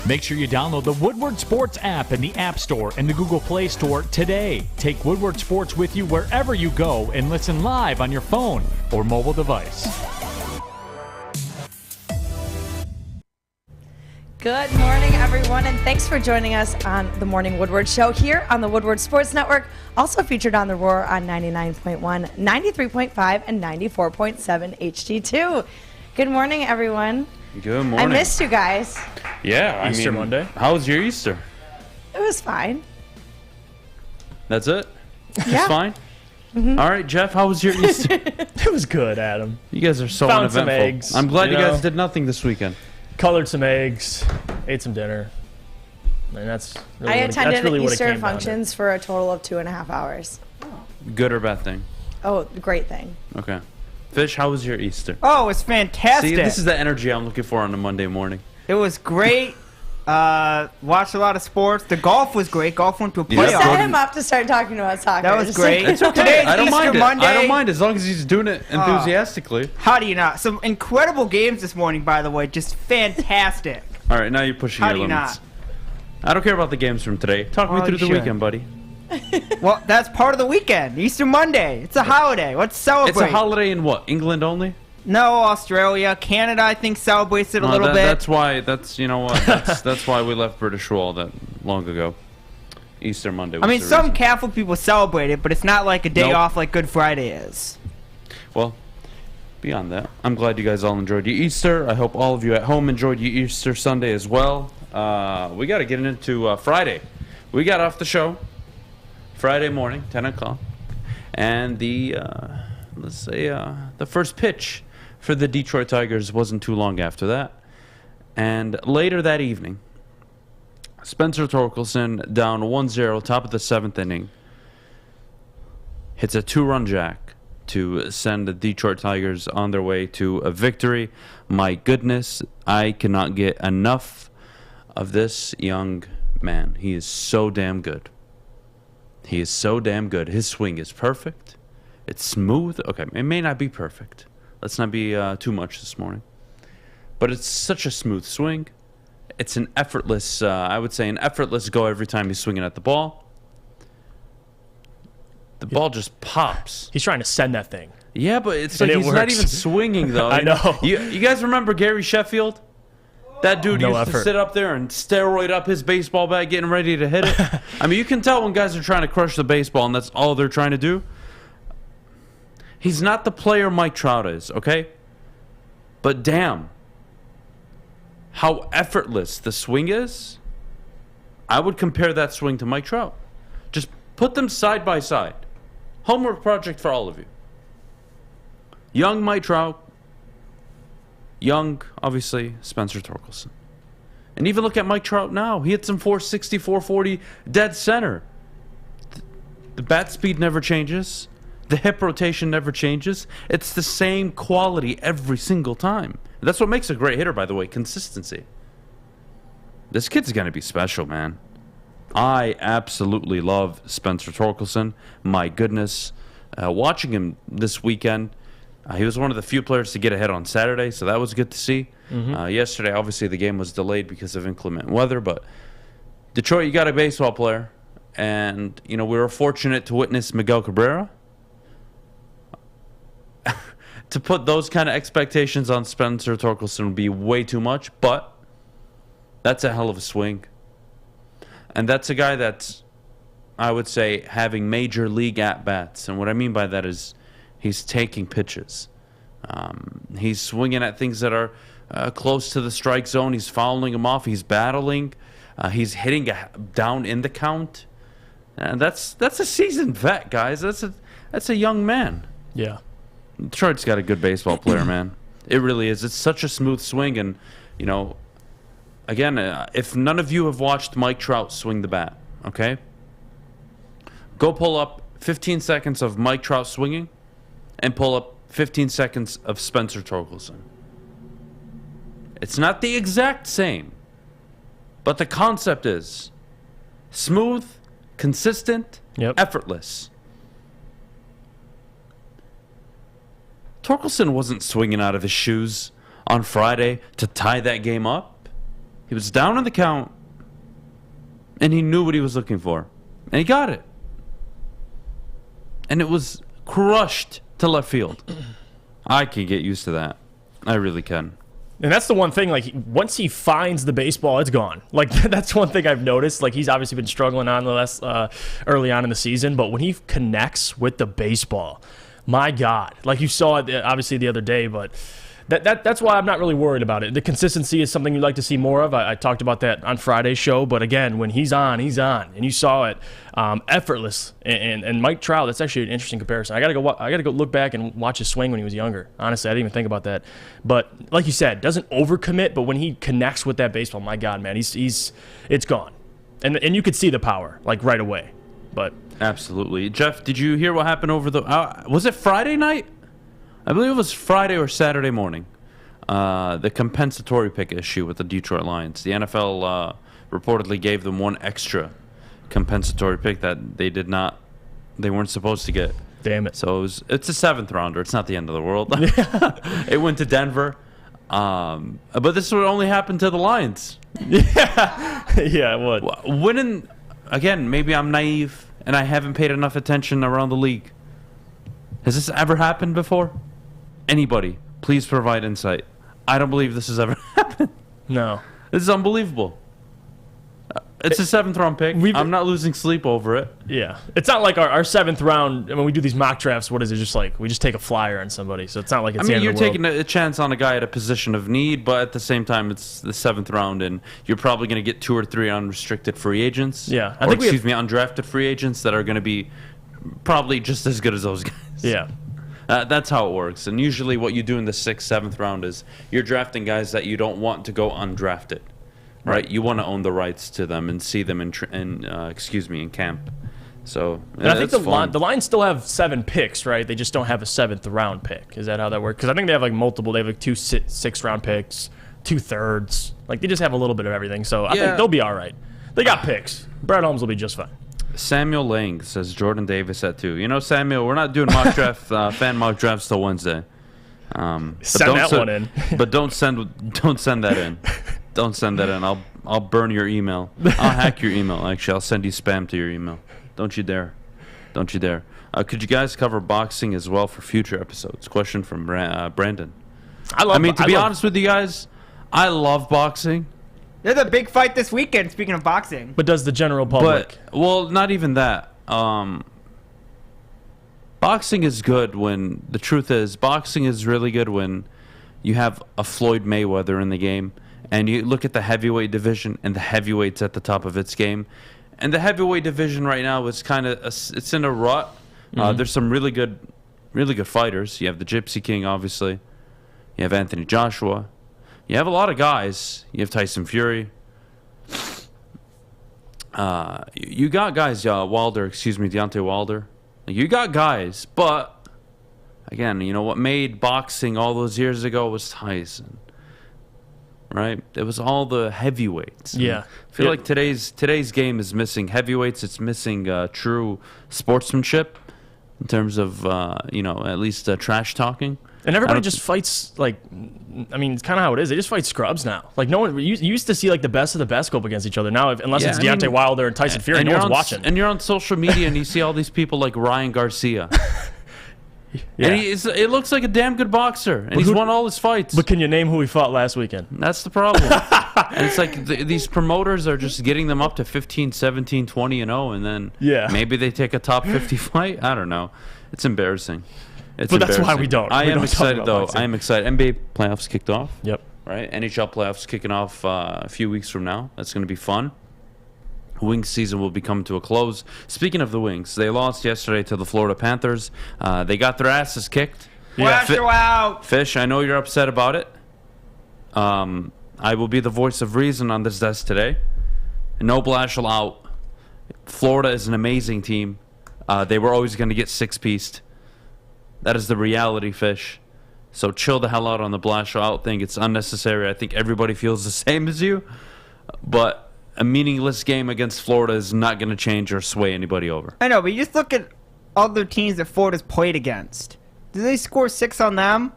Make sure you download the Woodward Sports app in the App Store and the Google Play Store today. Take Woodward Sports with you wherever you go and listen live on your phone or mobile device. Good morning, everyone, and thanks for joining us on the Morning Woodward Show here on the Woodward Sports Network, also featured on The Roar on 99.1, 93.5, and 94.7 HD2. Good morning, everyone. Good morning. I missed you guys. Yeah, Easter Monday. How was your Easter? It was fine. That's it? Yeah. It's fine? Mm-hmm. All right, Jeff, how was your Easter? It was good, Adam. You guys are so Found some uneventful. eggs, I'm glad you you know? guys did nothing this weekend. Colored some eggs, ate some dinner. And that's really I what attended what it Easter came down functions for a total of 2.5 hours. Good or bad thing? Oh, great thing. Okay. Fish, how was your Easter? Oh, it's fantastic. See, this is the energy I'm looking for on a Monday morning. It was great. Watched a lot of sports. The golf was great. Golf went to a Yeah. You playoff. set him up to start talking about soccer. That was Just great. like- It's okay. Today's I don't Easter mind it. Monday. I don't mind as long as he's doing it enthusiastically. How do you not? Some incredible games this morning, by the way. Just fantastic. All right, now you're pushing How your do you limits. not? I don't care about the games from today. Talk me Well, through you the should. weekend, buddy. Well, that's part of the weekend. Easter Monday. It's a holiday. Let's celebrate. It's a holiday in what? England only? No, Australia. Canada, I think, celebrates it a little bit. That's why. You know what? That's why we left British rule that long ago. Easter Monday. Was I mean, the some reason. Catholic people celebrate it, but it's not like a day Nope. off like Good Friday is. Well, beyond that, I'm glad you guys all enjoyed your Easter. I hope all of you at home enjoyed your Easter Sunday as well. We got to get into Friday. We got off the show Friday morning, 10 o'clock, and the the first pitch for the Detroit Tigers wasn't too long after that. And later that evening, Spencer Torkelson, down 1-0, top of the 7th inning, hits a 2-run jack to send the Detroit Tigers on their way to a victory. My goodness, I cannot get enough of this young man. He is so damn good. He is so damn good. His swing is perfect. It's smooth. Okay, it may not be perfect. Let's not be too much this morning. But it's such a smooth swing. It's an effortless, I would say, an effortless go every time he's swinging at the ball. The ball just pops. He's trying to send that thing. Yeah, but it's And like it he's not works. even swinging, though. I know. You guys remember Gary Sheffield? That dude No used to effort. sit up there and steroid up his baseball bat, getting ready to hit it. I mean, you can tell when guys are trying to crush the baseball, and that's all they're trying to do. He's not the player Mike Trout is, okay? But damn, how effortless the swing is. I would compare that swing to Mike Trout. Just put them side by side. Homework project for all of you. Young Mike Trout. Young, obviously, Spencer Torkelson. And even look at Mike Trout now. He hits some 460, 440 dead center. The bat speed never changes. The hip rotation never changes. It's the same quality every single time. That's what makes a great hitter, by the way, consistency. This kid's going to be special, man. I absolutely love Spencer Torkelson. My goodness. Watching him this weekend, he was one of the few players to get ahead on Saturday, so that was good to see. Yesterday, obviously, the game was delayed because of inclement weather, but Detroit, you got a baseball player, and, you know, we were fortunate to witness Miguel Cabrera. To put those kind of expectations on Spencer Torkelson would be way too much, but that's a hell of a swing. And that's a guy that's, I would say, having major league at-bats. And what I mean by that is he's taking pitches. He's swinging at things that are close to the strike zone. He's fouling them off. He's battling. He's hitting down in the count. And that's a seasoned vet, guys. That's a young man. Yeah. Detroit's got a good baseball player, man. It really is. It's such a smooth swing. And, you know, again, if none of you have watched Mike Trout swing the bat, okay, go pull up 15 seconds of Mike Trout swinging and pull up 15 seconds of Spencer Torkelson. It's not the exact same, but the concept is smooth, consistent, effortless. Torkelson wasn't swinging out of his shoes on Friday to tie that game up. He was down on the count, and he knew what he was looking for, and he got it. And it was crushed to left field. I can get used to that. I really can. And that's the one thing, like, once he finds the baseball, it's gone. Like, that's one thing I've noticed. Like, he's obviously been struggling on the last early on in the season, but when he connects with the baseball, my God. Like, you saw it, obviously, the other day, but that's why I'm not really worried about it. The consistency is something you'd like to see more of. I talked about that on Friday's show, but again, when he's on. And you saw it effortless. And Mike Trout, that's actually an interesting comparison. I gotta go look back and watch his swing when he was younger. Honestly, I didn't even think about that. But like you said, doesn't overcommit, but when he connects with that baseball, my God, man, it's gone. And you could see the power, like, right away. But absolutely. Jeff, did you hear what happened over the was it Friday night? I believe it was Friday or Saturday morning. The compensatory pick issue with the Detroit Lions. The NFL reportedly gave them one extra compensatory pick that they weren't supposed to get. Damn it. So it's a 7th rounder. It's not the end of the world. It went to Denver. But this would only happen to the Lions. Yeah, it would. Winning, again, maybe I'm naive and I haven't paid enough attention around the league. Has this ever happened before? Anybody, please provide insight. I don't believe this has ever happened. No. This is unbelievable. It's a 7th round pick. I'm not losing sleep over it. Yeah. It's not like our 7th round, when we do these mock drafts, what is it? Just like, we just take a flyer on somebody. So it's not like it's the end you're of the world. taking a chance on a guy at a position of need, but at the same time, it's the 7th round, and you're probably going to get 2 or 3 unrestricted free agents. Yeah. Undrafted free agents that are going to be probably just as good as those guys. Yeah. That's how it works. And usually what you do in the 6th, 7th round is you're drafting guys that you don't want to go undrafted, right? You want to own the rights to them and see them in camp. So and I think the Lions still have 7 picks, right? They just don't have a 7th round pick. Is that how that works? Because I think they have like multiple. They have like 2 6th round picks, 2 thirds. Like they just have a little bit of everything. So I think they'll be all right. They got picks. Brad Holmes will be just fine. Samuel Lang says Jordan Davis at 2. You know, Samuel, we're not doing mock draft fan mock drafts till Wednesday. Send that one in. But don't send that in. Don't send that in. I'll burn your email. I'll hack your email. Actually, I'll send you spam to your email. Don't you dare. Don't you dare. Could you guys cover boxing as well for future episodes? Question from Brandon. To be honest with you guys, I love boxing. There's a big fight this weekend, speaking of boxing. But does the general public? Not even that. Boxing is good when, the truth is, boxing is really good when you have a Floyd Mayweather in the game, and you look at the heavyweight division, and the heavyweight's at the top of its game. And the heavyweight division right now is kind of, it's in a rut. There's some really good fighters. You have the Gypsy King, obviously. You have Anthony Joshua. You have a lot of guys. You have Tyson Fury. You got guys, Deontay Wilder. You got guys, but again, you know what made boxing all those years ago was Tyson, right? It was all the heavyweights. Yeah, I feel like today's game is missing heavyweights. It's missing true sportsmanship in terms of at least trash talking. And everybody just fights, like, I mean, it's kind of how it is. They just fight scrubs now. Like, no one, you used to see, like, the best of the best go up against each other. Now, unless it's Deontay Wilder and Tyson Fury, no one's watching. And you're on social media and you see all these people like Ryan Garcia. Yeah. And it looks like a damn good boxer. And he's won all his fights. But can you name who he fought last weekend? That's the problem. And it's like these promoters are just getting them up to 15, 17, 20 and 0. And then maybe they take a top 50 fight. I don't know. It's embarrassing. But that's why we don't. I am excited, though. I am excited. NBA playoffs kicked off. Yep. Right? NHL playoffs kicking off a few weeks from now. That's going to be fun. Wings season will be coming to a close. Speaking of the Wings, they lost yesterday to the Florida Panthers. They got their asses kicked. Wow. Fish, I know you're upset about it. I will be the voice of reason on this desk today. No Blashill out. Florida is an amazing team. They were always going to get six-pieced. That is the reality, Fish. So chill the hell out on the Blashill out thing. It's unnecessary. I think everybody feels the same as you. But a meaningless game against Florida is not going to change or sway anybody over. I know, but you just look at other teams that Florida's played against. Do they score 6 on them?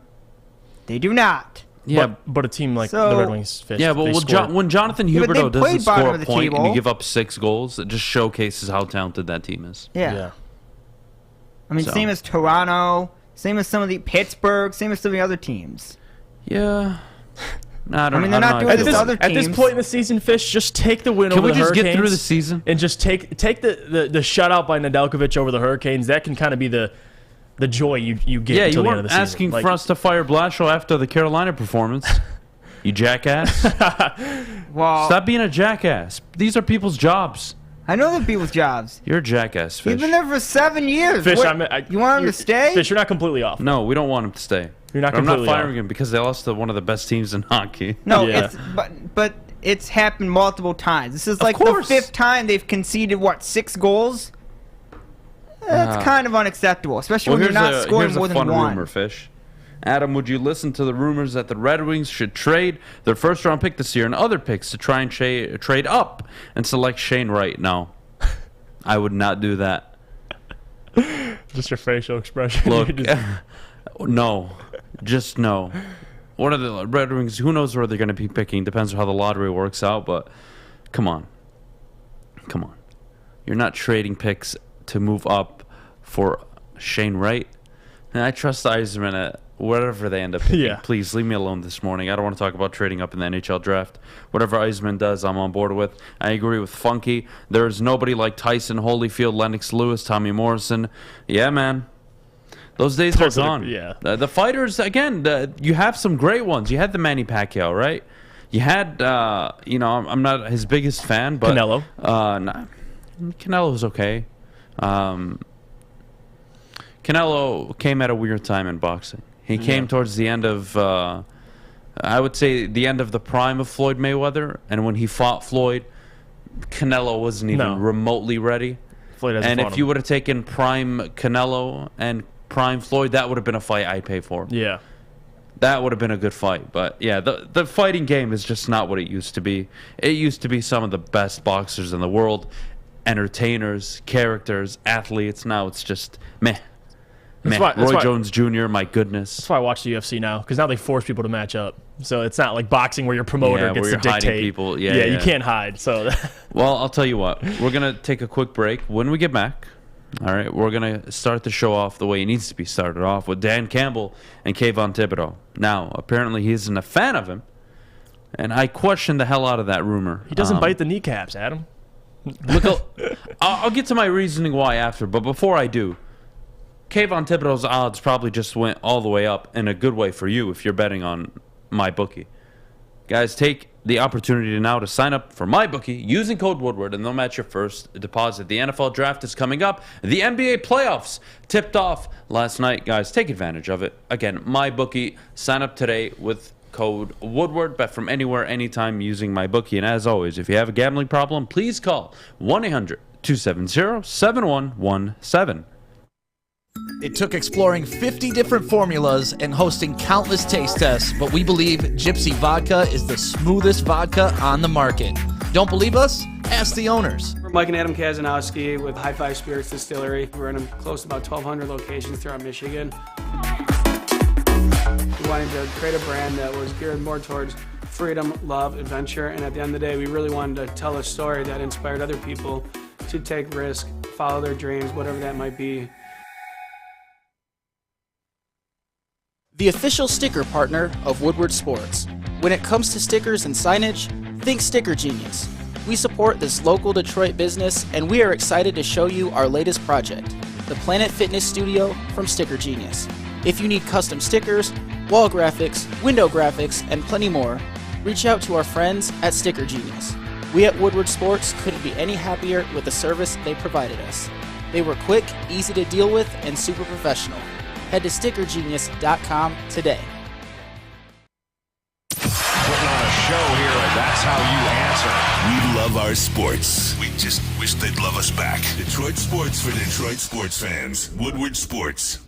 They do not. Yeah, but a team like So- the Red Wings, Fish, yeah, but they score. when Jonathan Yeah, but they Huberdeau doesn't played bottom score of a the point and table. you give up 6 goals, it just showcases how talented that team is. Yeah. I mean, So. same as Toronto, same as some of the Pittsburgh, same as some of the other teams. Yeah. I don't I mean, know. they're not I doing feel this about other it. At this teams. point in the season, Fish, just take the win Can over we the just Hurricanes. get through the season? And just take the shutout by Nedeljkovic over the Hurricanes. That can kind of be the joy you get Yeah, until you the end of weren't the season. asking Like, for us to fire Blashill after the Carolina performance. You jackass. Well, Stop being a jackass. These are people's jobs. I know the people's jobs. You're a jackass, Fish. He's been there for 7 years. Fish, What- I, you want him you're- to stay? Fish, you're not completely off. No, we don't want him to stay. You're not I'm not completely firing off. him because they lost to one of the best teams in hockey. No, Yeah. it's but it's happened multiple times. This is like the course. 5th time they've conceded 6 goals. That's kind of unacceptable, especially when you're not scoring more here's a than fun 1. rumor, Fish. Adam, would you listen to the rumors that the Red Wings should trade their first-round pick this year and other picks to try and trade up and select Shane Wright? No. I would not do that. Just your facial expression. Look, You just- no. Just no. What are the Red Wings? Who knows where they're going to be picking? Depends on how the lottery works out, but come on. Come on. You're not trading picks to move up for Shane Wright. And I trust Yzerman at whatever they end up picking. Yeah. Please leave me alone this morning. I don't want to talk about trading up in the NHL draft. Whatever Yzerman does, I'm on board with. I agree with Funky. There is nobody like Tyson Holyfield, Lennox Lewis, Tommy Morrison. Yeah, man. Those days are Those are- gone. yeah. The fighters, again, you have some great ones. You had the Manny Pacquiao, right? You had, I'm not his biggest fan, but Canelo. Nah, Canelo's okay. Canelo came at a weird time in boxing. He came towards the end of, I would say, the end of the prime of Floyd Mayweather. And when he fought Floyd, Canelo wasn't even remotely ready. Floyd hasn't And fought if him. you would have taken prime Canelo and prime Floyd, that would have been a fight I'd pay for. Yeah. That would have been a good fight. But yeah, the fighting game is just not what it used to be. It used to be some of the best boxers in the world, entertainers, characters, athletes. Now it's just meh. That's Roy why- Jones Jr., my goodness. That's why I watch the UFC now, because now they force people to match up. So it's not like boxing where your promoter Yeah, gets where to you're hiding dictate. people. Yeah, you yeah. can't hide. So Well, I'll tell you what. We're going to take a quick break. When we get back, all right, we're going to start the show off the way it needs to be started off with Dan Campbell and Kayvon Thibodeau. Now, apparently he isn't a fan of him, and I question the hell out of that rumor. he doesn't bite the kneecaps, Adam. Look, I'll get to my reasoning why after, but before I do, Kayvon Thibodeau's odds probably just went all the way up in a good way for you if you're betting on MyBookie. Guys, take the opportunity now to sign up for MyBookie using code Woodward, and they'll match your first deposit. The NFL draft is coming up. The NBA playoffs tipped off last night. Guys, take advantage of it. Again, MyBookie. Sign up today with code Woodward. Bet from anywhere, anytime using MyBookie. And as always, if you have a gambling problem, please call 1-800-270-7117. It took exploring 50 different formulas and hosting countless taste tests, but we believe Gypsy Vodka is the smoothest vodka on the market. Don't believe us? Ask the owners. We're Mike and Adam Kazanowski with High Five Spirits Distillery. We're in close to about 1,200 locations throughout Michigan. We wanted to create a brand that was geared more towards freedom, love, adventure, and at the end of the day, we really wanted to tell a story that inspired other people to take risks, follow their dreams, whatever that might be. The official sticker partner of Woodward Sports. When it comes to stickers and signage, think Sticker Genius. We support this local Detroit business, and we are excited to show you our latest project, the Planet Fitness Studio from Sticker Genius. If you need custom stickers, wall graphics, window graphics, and plenty more, reach out to our friends at Sticker Genius. We at Woodward Sports couldn't be any happier with the service they provided us. They were quick, easy to deal with, and super professional. Head to stickergenius.com today. Putting on a show here, and that's how you answer. We love our sports. We just wish they'd love us back. Detroit sports for Detroit sports fans. Woodward Sports.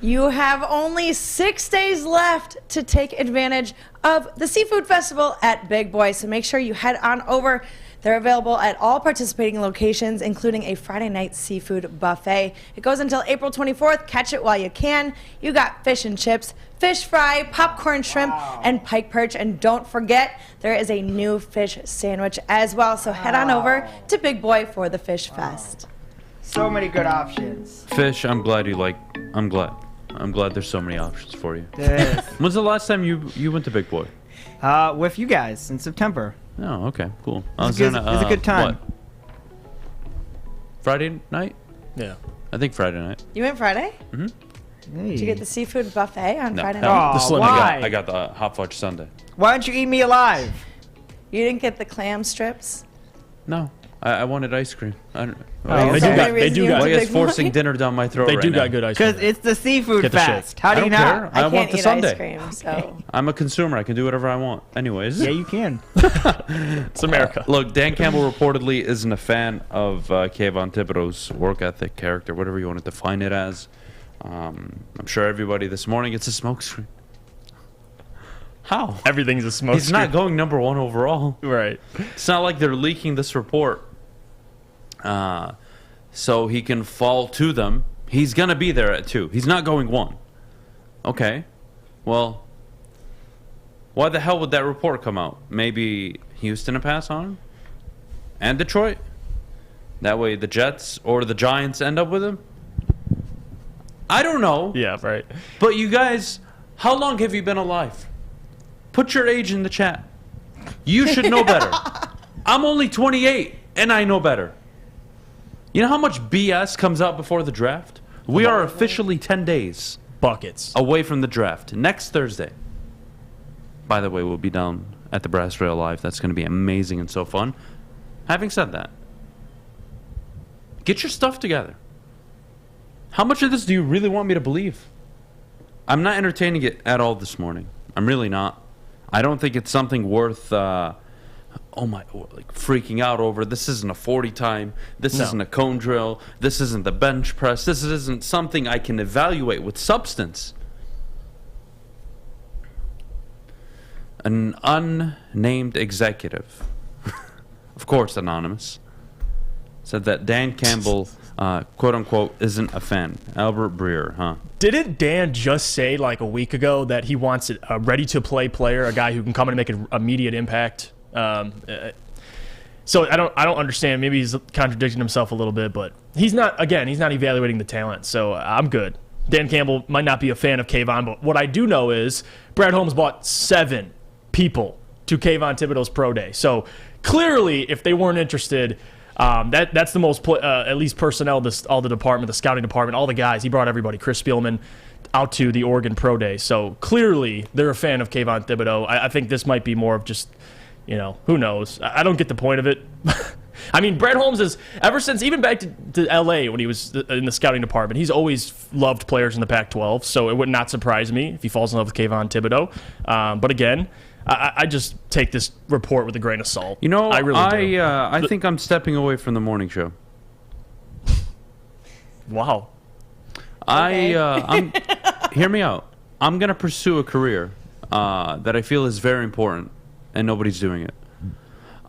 You have only 6 days left to take advantage of the Seafood Festival at Big Boy, so make sure you head on over. They're available at all participating locations, including a Friday night seafood buffet. It goes until April 24th. Catch it while you can. You got fish and chips, fish fry, popcorn shrimp, and pike perch. And don't forget, there is a new fish sandwich as well. So head on over to Big Boy for the Fish Fest. So many good options. Fish, I'm glad there's so many options for you. There is. When's the last time you went to Big Boy? With you guys in September. Oh, okay, cool. It was a good time. What? Friday night? Yeah. I think Friday night. You went Friday? Mm-hmm. Hey. Did you get the seafood buffet on Friday hell night? no. Oh, I why? got the hot fudge sundae. Why don't you eat me alive? You didn't get the clam strips? No, I wanted ice cream. I don't. They do got. Why are you guys forcing dinner down my throat? They right do now? got good ice cream. Because it's the seafood Get the fest. shake. How do I you don't not? care. I want can't the eat sundae. ice cream, so. I'm a consumer. I can do whatever I want. Anyways. Yeah, you can. It's America. Look, Dan Campbell reportedly isn't a fan of Kayvon Thibodeau's work ethic, character, whatever you want to define it as. I'm sure everybody this morning gets a smokescreen. How? Everything's a smoke. He's not going number 1 overall. Right. It's not like they're leaking this report so he can fall to them. He's going to be there at 2. He's not going 1. Okay. Well, why the hell would that report come out? Maybe Houston to pass on him? And Detroit? That way the Jets or the Giants end up with him? I don't know. Yeah, right. But you guys, how long have you been alive? Put your age in the chat. You should know better. I'm only 28, and I know better. You know how much BS comes out before the draft? We are officially 10 days Buckets. away from the draft. Next Thursday. By the way, we'll be down at the Brass Rail Live. That's going to be amazing and so fun. Having said that, get your stuff together. How much of this do you really want me to believe? I'm not entertaining it at all this morning. I'm really not. I don't think it's something worth freaking out over. This isn't a 40 time. This isn't a cone drill. This isn't the bench press. This isn't something I can evaluate with substance. An unnamed executive, of course anonymous, said that Dan Campbell, quote unquote, isn't a fan. Albert Breer, huh? Didn't Dan just say like a week ago that he wants a ready-to-play player, a guy who can come in and make an immediate impact? So I don't understand. Maybe he's contradicting himself a little bit, but he's not evaluating the talent. So I'm good. Dan Campbell might not be a fan of Kayvon, but what I do know is Brad Holmes bought 7 people to Kayvon Thibodeau's pro day. So clearly, if they weren't interested, that's the most, at least personnel, all the department, the scouting department, all the guys. He brought everybody, Chris Spielman, out to the Oregon Pro Day. So clearly, they're a fan of Kayvon Thibodeau. I think this might be more of just, who knows? I don't get the point of it. I mean, Brad Holmes is, ever since, even back to L.A. when he was in the scouting department, he's always loved players in the Pac-12. So it would not surprise me if he falls in love with Kayvon Thibodeau. But again, I just take this report with a grain of salt. I really do. I think I'm stepping away from the morning show. Wow. I'm hear me out. I'm gonna pursue a career that I feel is very important, and nobody's doing it.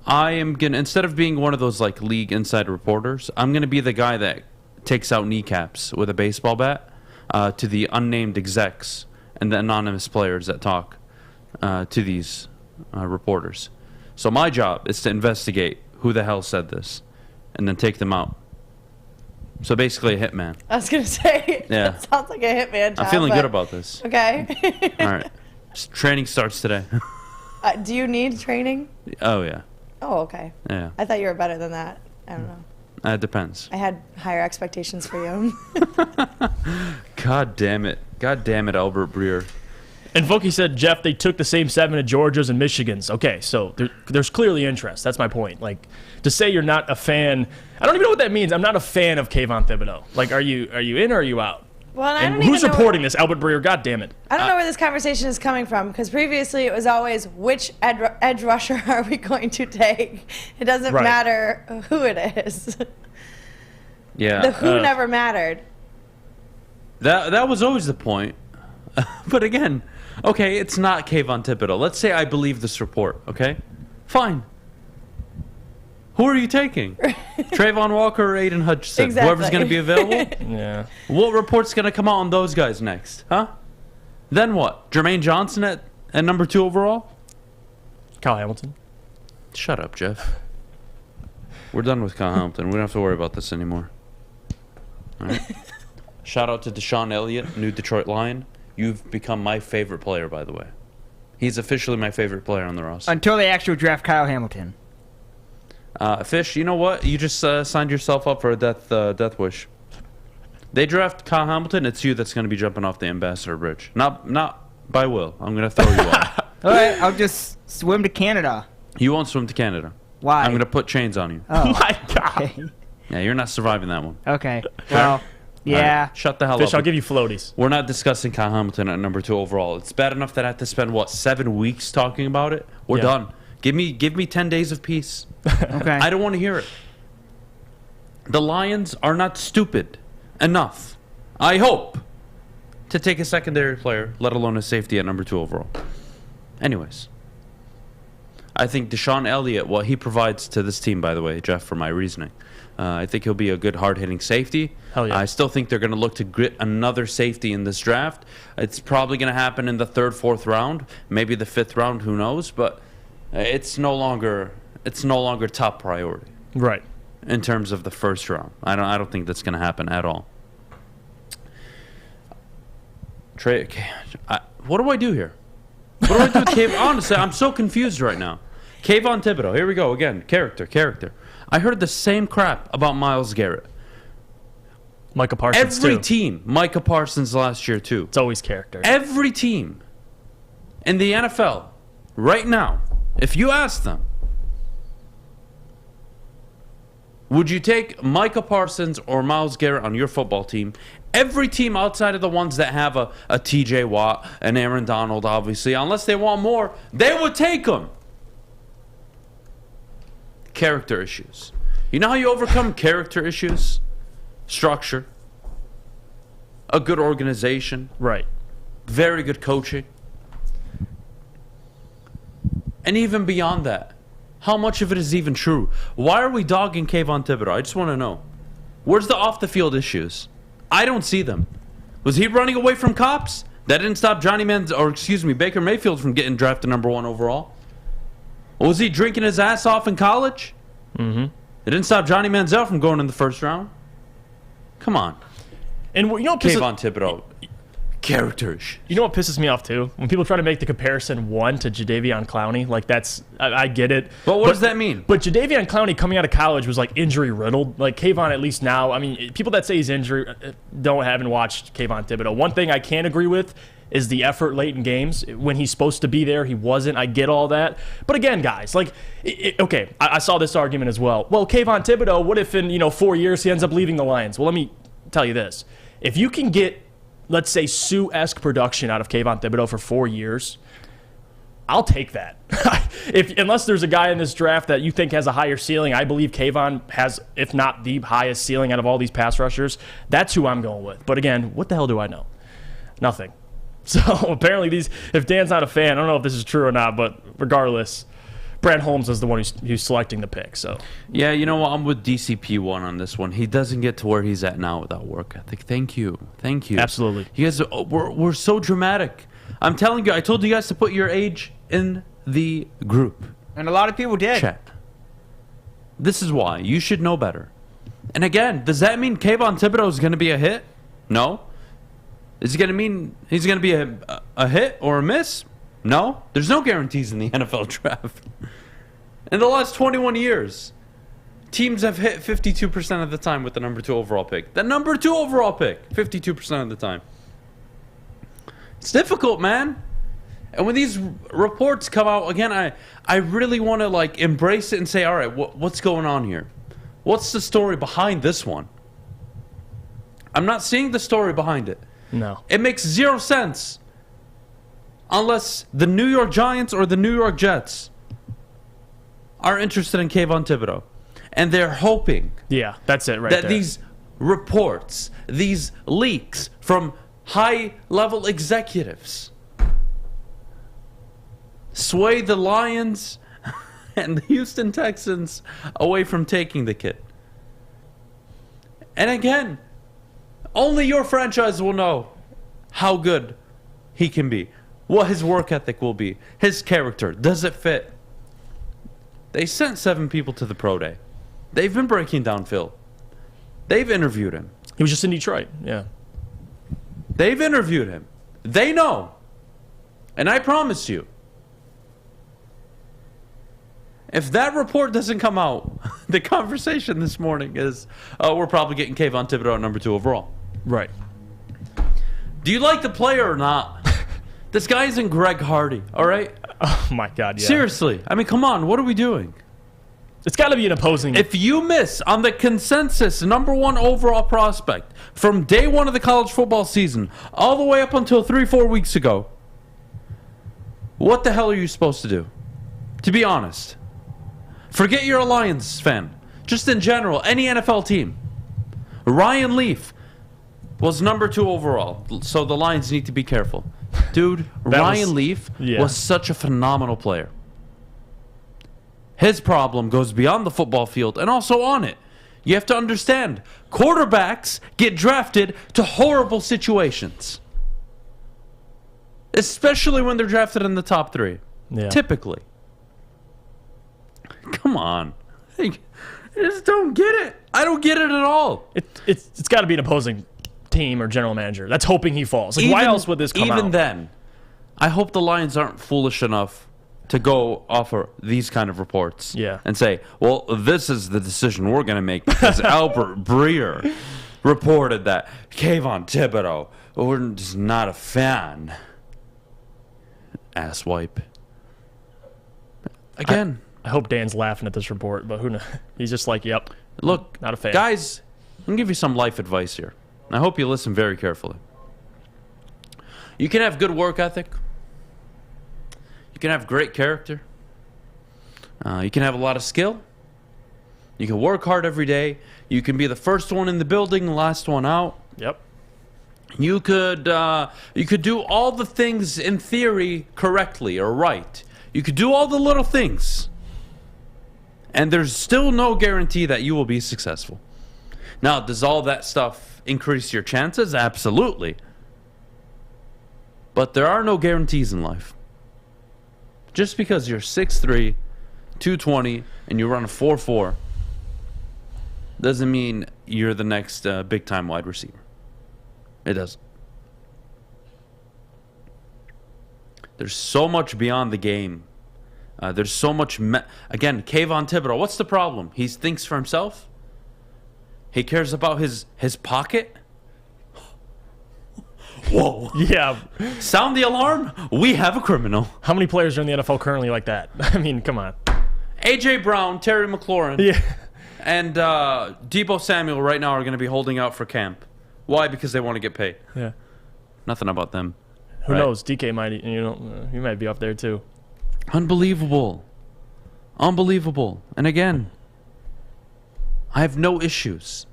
I am gonna, instead of being one of those like league inside reporters, I'm gonna be the guy that takes out kneecaps with a baseball bat to the unnamed execs and the anonymous players that talk to these reporters. So my job is to investigate who the hell said this, and then take them out. So basically, a hitman. I was going to say, Yeah. that sounds like a hitman job. I'm feeling good about this. Okay. All right. Training starts today. Do you need training? Oh, yeah. Oh, okay. Yeah. I thought you were better than that. I don't know. It depends. I had higher expectations for you. God damn it. God damn it, Albert Breer. And Vokey said, Jeff, they took the same 7 at Georgia's and Michigan's. Okay, so there's clearly interest. That's my point. Like, to say you're not a fan, I don't even know what that means. I'm not a fan of Kayvon Thibodeau. Like, are you in or are you out? Well, and who's reporting this? Albert Breer? God damn it. I don't know where this conversation is coming from, because previously it was always, which edge rusher are we going to take? It doesn't matter who it is. Yeah. The who never mattered. That was always the point. But again, okay, it's not Kayvon Thibodeau. Let's say I believe this report, okay? Fine. Who are you taking? Trayvon Walker or Aiden Hutchinson? Exactly. Whoever's going to be available? Yeah. What report's going to come out on those guys next? Huh? Then what? Jermaine Johnson at number 2 overall? Kyle Hamilton. Shut up, Jeff. We're done with Kyle Hamilton. We don't have to worry about this anymore. All right. Shout out to Deshaun Elliott, new Detroit Lion. You've become my favorite player, by the way. He's officially my favorite player on the roster. Until they actually draft Kyle Hamilton. Fish, you know what? You just signed yourself up for a death wish. They draft Kyle Hamilton, it's you that's going to be jumping off the Ambassador Bridge. Not by will. I'm going to throw you off. All right, I'll just swim to Canada. You won't swim to Canada. Why? I'm going to put chains on you. Oh, My God. okay. Yeah, you're not surviving that one. Okay. Well, yeah. All right, shut the hell Fish, up. I'll give you floaties. We're not discussing Kyle Hamilton at number 2 overall. It's bad enough that I have to spend, 7 weeks talking about it? We're Yeah. done. Give me 10 days of peace. Okay. I don't want to hear it. The Lions are not stupid enough, I hope, to take a secondary player, let alone a safety at number 2 overall. Anyways, I think Deshaun Elliott, what he provides to this team, by the way, Jeff, for my reasoning, I think he'll be a good hard-hitting safety. Hell yeah. I still think they're going to look to get another safety in this draft. It's probably going to happen in the 3rd, 4th round, maybe the 5th round, who knows, but it's no longer top priority. Right. In terms of the 1st round. I don't think that's going to happen at all. What do I do here? What do I do with Kayvon? Honestly, I'm so confused right now. Kayvon Thibodeau. Here we go again. Character. I heard the same crap about Myles Garrett. Micah Parsons, Every too. team. Micah Parsons last year, too. It's always character. Every team in the NFL right now, if you ask them, would you take Micah Parsons or Myles Garrett on your football team? Every team outside of the ones that have a TJ Watt and Aaron Donald, obviously, unless they want more, they would take them. Character issues. You know how you overcome character issues? Structure. A good organization. Right. Very good coaching. And even beyond that, how much of it is even true? Why are we dogging Kayvon Thibodeau? I just want to know. Where's the off-the-field issues? I don't see them. Was he running away from cops? That didn't stop Baker Mayfield from getting drafted number 1 overall. Was he drinking his ass off in college? Mm-hmm. It didn't stop Johnny Manziel from going in the 1st round. Come on. And you know, Kayvon Thibodeau. Characters. You know what pisses me off too? When people try to make the comparison to Jadeveon Clowney, like I get it. But what does that mean? But Jadeveon Clowney coming out of college was like injury riddled. Like Kayvon, at least now, I mean, people that say he's haven't watched Kayvon Thibodeau. One thing I can't agree with is the effort late in games. When he's supposed to be there, he wasn't. I get all that. But again, guys, okay, I saw this argument as well. Well, Kayvon Thibodeau, what if in 4 years he ends up leaving the Lions? Well, let me tell you this. If you can get, let's say, Sue-esque production out of Kayvon Thibodeau for 4 years, I'll take that. Unless there's a guy in this draft that you think has a higher ceiling, I believe Kayvon has, if not the highest ceiling out of all these pass rushers. That's who I'm going with. But again, what the hell do I know? Nothing. So apparently if Dan's not a fan, I don't know if this is true or not, but regardless, Brad Holmes is the one who's selecting the pick. So yeah, you know what? I'm with DCP1 on this one. He doesn't get to where he's at now without work ethic. Thank you. Absolutely. You guys, we're so dramatic. I'm telling you, I told you guys to put your age in the group. And a lot of people did. Chat. This is why. You should know better. And again, does that mean Kayvon Thibodeau is going to be a hit? No. Is it going to mean he's going to be a hit or a miss? No. There's no guarantees in the NFL draft. In the last 21 years, teams have hit 52% of the time with the number 2 overall pick. The number 2 overall pick, 52% of the time. It's difficult, man. And when these reports come out, again, I really want to embrace it and say, all right, what's going on here? What's the story behind this one? I'm not seeing the story behind it. No. It makes 0 sense unless the New York Giants or the New York Jets are interested in Kayvon Thibodeau. And they're hoping yeah, that's it right that there. these reports, these leaks from high-level executives sway the Lions and the Houston Texans away from taking the kid. And again, only your franchise will know how good he can be, what his work ethic will be, his character. Does it fit? They sent 7 people to the pro day. They've been breaking down Phil. They've interviewed him. He was just in Detroit, yeah. They've interviewed him. They know. And I promise you, if that report doesn't come out, the conversation this morning is, we're probably getting Kayvon Thibodeau at number 2 overall. Right. Do you like the player or not? This guy isn't Greg Hardy, all right? Oh, my God, yeah. Seriously. I mean, come on. What are we doing? It's got to be an opposing. If you miss on the consensus number 1 overall prospect from day 1 of the college football season all the way up until 3-4 weeks ago, what the hell are you supposed to do? To be honest. Forget you're a Lions fan. Just in general, any NFL team. Ryan Leaf was number 2 overall, so the Lions need to be careful. Dude, Ryan Leaf was such a phenomenal player. His problem goes beyond the football field and also on it. You have to understand, quarterbacks get drafted to horrible situations. Especially when they're drafted in the top 3. Yeah. Typically. Come on. I just don't get it. I don't get it at all. It's got to be an opposing team or general manager that's hoping he falls. Like, why else would this come out? Even then, I hope the Lions aren't foolish enough to go offer these kind of reports and say, well, this is the decision we're going to make because Albert Breer reported that Kayvon Thibodeau, we're just not a fan. Asswipe. Again. I hope Dan's laughing at this report, but who knows? He's just like, yep. Look, not a fan. Guys, I'm going to give you some life advice here. I hope you listen very carefully. You can have good work ethic. You can have great character. You can have a lot of skill. You can work hard every day. You can be the first one in the building, the last one out. Yep. You could do all the things in theory correctly or right. You could do all the little things. And there's still no guarantee that you will be successful. Now, does all that stuff increase your chances? Absolutely. But there are no guarantees in life. Just because you're 6'3", 220, and you run a 4.4 doesn't mean you're the next big-time wide receiver. It doesn't. There's so much beyond the game. There's so much... Again, Kayvon Thibodeau, what's the problem? He thinks for himself? He cares about his pocket? Whoa. Yeah. Sound the alarm? We have a criminal. How many players are in the NFL currently like that? I mean, come on. A.J. Brown, Terry McLaurin, and Deebo Samuel right now are going to be holding out for camp. Why? Because they want to get paid. Yeah. Nothing about them. Who knows? DK might, he might be up there too. Unbelievable. Unbelievable. And again, I have no issues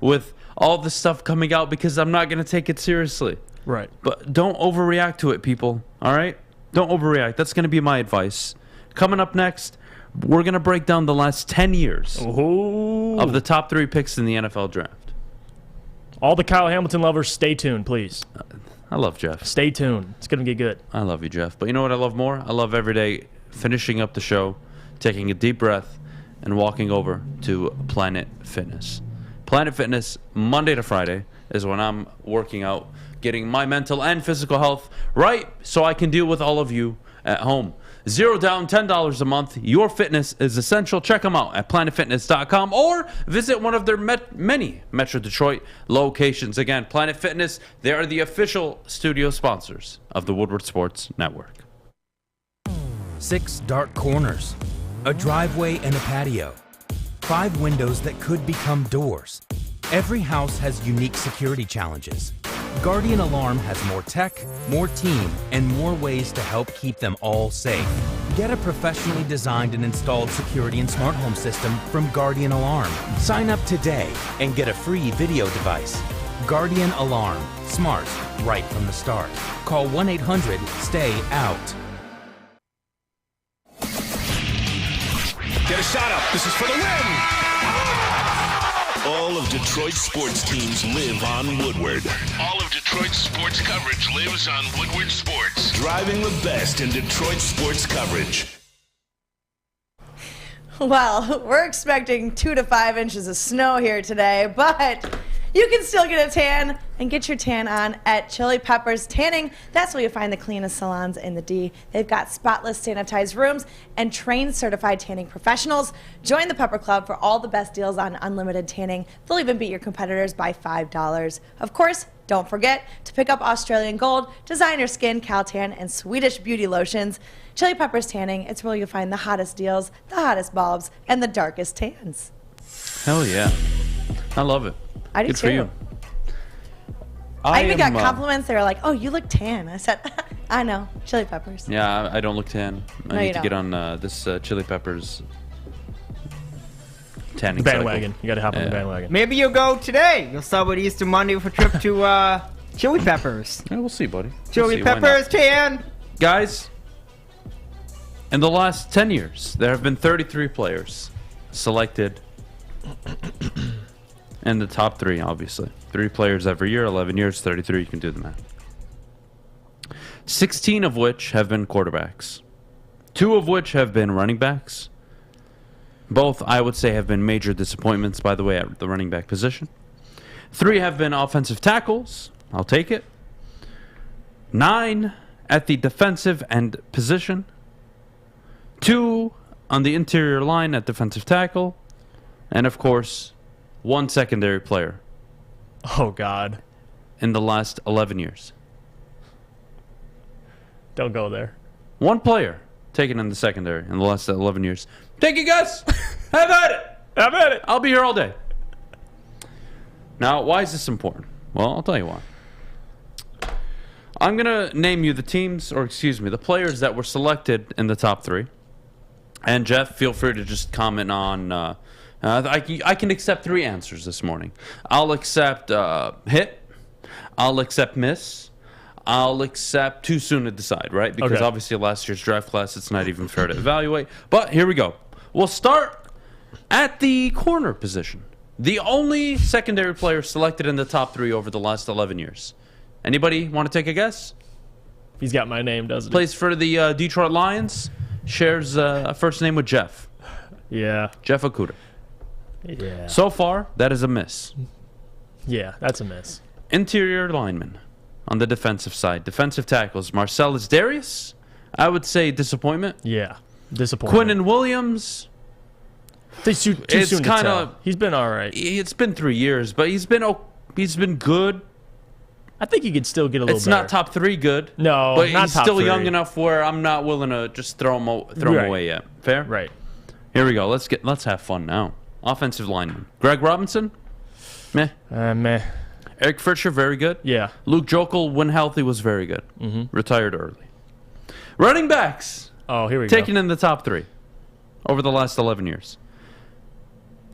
with all this stuff coming out because I'm not going to take it seriously. Right. But don't overreact to it, people. All right? Don't overreact. That's going to be my advice. Coming up next, we're going to break down the last 10 years of the top 3 picks in the NFL draft. All the Kyle Hamilton lovers, stay tuned, please. I love Jeff. Stay tuned. It's going to get good. I love you, Jeff. But you know what I love more? I love every day finishing up the show, taking a deep breath, and walking over to Planet Fitness. Planet Fitness, Monday to Friday, is when I'm working out, getting my mental and physical health right so I can deal with all of you at home. $0 down, $10 a month. Your fitness is essential. Check them out at planetfitness.com or visit one of their many Metro Detroit locations. Again, Planet Fitness, they are the official studio sponsors of the Woodward Sports Network. 6 dark corners, a driveway and a patio, 5 windows that could become doors. Every house has unique security challenges. Guardian Alarm has more tech, more team, and more ways to help keep them all safe. Get a professionally designed and installed security and smart home system from Guardian Alarm. Sign up today and get a free video device. Guardian Alarm. Smart, right from the start. Call 1-800-STAY-OUT. Get a shot up. This is for the win. All of Detroit's sports teams live on Woodward. All of Detroit's sports coverage lives on Woodward Sports. Driving the best in Detroit sports coverage. Well, we're expecting 2 to 5 inches of snow here today, but you can still get a tan and get your tan on at Chili Peppers Tanning. That's where you find the cleanest salons in the D. They've got spotless sanitized rooms and trained certified tanning professionals. Join the Pepper Club for all the best deals on unlimited tanning. They'll even beat your competitors by $5. Of course, don't forget to pick up Australian Gold, Designer Skin, Caltan, and Swedish Beauty Lotions. Chili Peppers Tanning, it's where you'll find the hottest deals, the hottest bulbs, and the darkest tans. Hell yeah. I love it. I do Good too. for you. I even got compliments. They were like, "Oh, you look tan." I said, "I know, Chili Peppers." Yeah, I don't look tan. No, I you need to don't. get on this Chili Peppers tanning bandwagon. cycle. You got to hop on the bandwagon. Maybe you'll go today. You'll start with Easter Monday for a trip to Chili Peppers. Yeah, we'll see, buddy. Chili We'll see. Why Peppers not? tan. Guys, in the last 10 years, there have been 33 players selected in the top 3, obviously. 3 players every year, 11 years, 33. You can do the math. 16 of which have been quarterbacks. 2 of which have been running backs. Both, I would say, have been major disappointments, by the way, at the running back position. 3 have been offensive tackles. I'll take it. 9 at the defensive end position. 2 on the interior line at defensive tackle. And, of course, 1 secondary player Oh, God. in the last 11 years. Don't go there. 1 player taken in the secondary in the last 11 years. Take a guess. Have at it. Have at it. I'll be here all day. Now, why is this important? Well, I'll tell you why. I'm going to name you the teams, or excuse me, the players that were selected in the top 3. And Jeff, feel free to just comment on... I can accept 3 answers this morning. I'll accept hit. I'll accept miss. I'll accept too soon to decide, right? Because Okay. obviously last year's draft class, it's not even fair to evaluate. But here we go. We'll start at the corner position. The only secondary player selected in the top 3 over the last 11 years. Anybody want to take a guess? He's got my name, doesn't he? Plays for the Detroit Lions. Shares a first name with Jeff. Yeah. Jeff Okuda. Yeah. So far, that is a miss. Yeah, that's a miss. Interior lineman on the defensive side. Defensive tackles. Marcellus Darius. I would say disappointment. Yeah. Disappointing. Quinnen Williams. Too soon to kinda- tell. He's been all right. It's been 3 years, but he's been good. I think he could still get a little It's better. not top 3 good. No, but not he's top still 3. young enough where I'm not willing to just throw him Right. away yet. Fair? Right. Here we go. Let's have fun now. Offensive lineman. Greg Robinson. Meh. Meh. Eric Fritcher, very good. Yeah. Luke Jokel, when healthy, was very good. Mm-hmm. Retired early. Running backs. Oh, here we Taken go. in the top 3 over the last 11 years.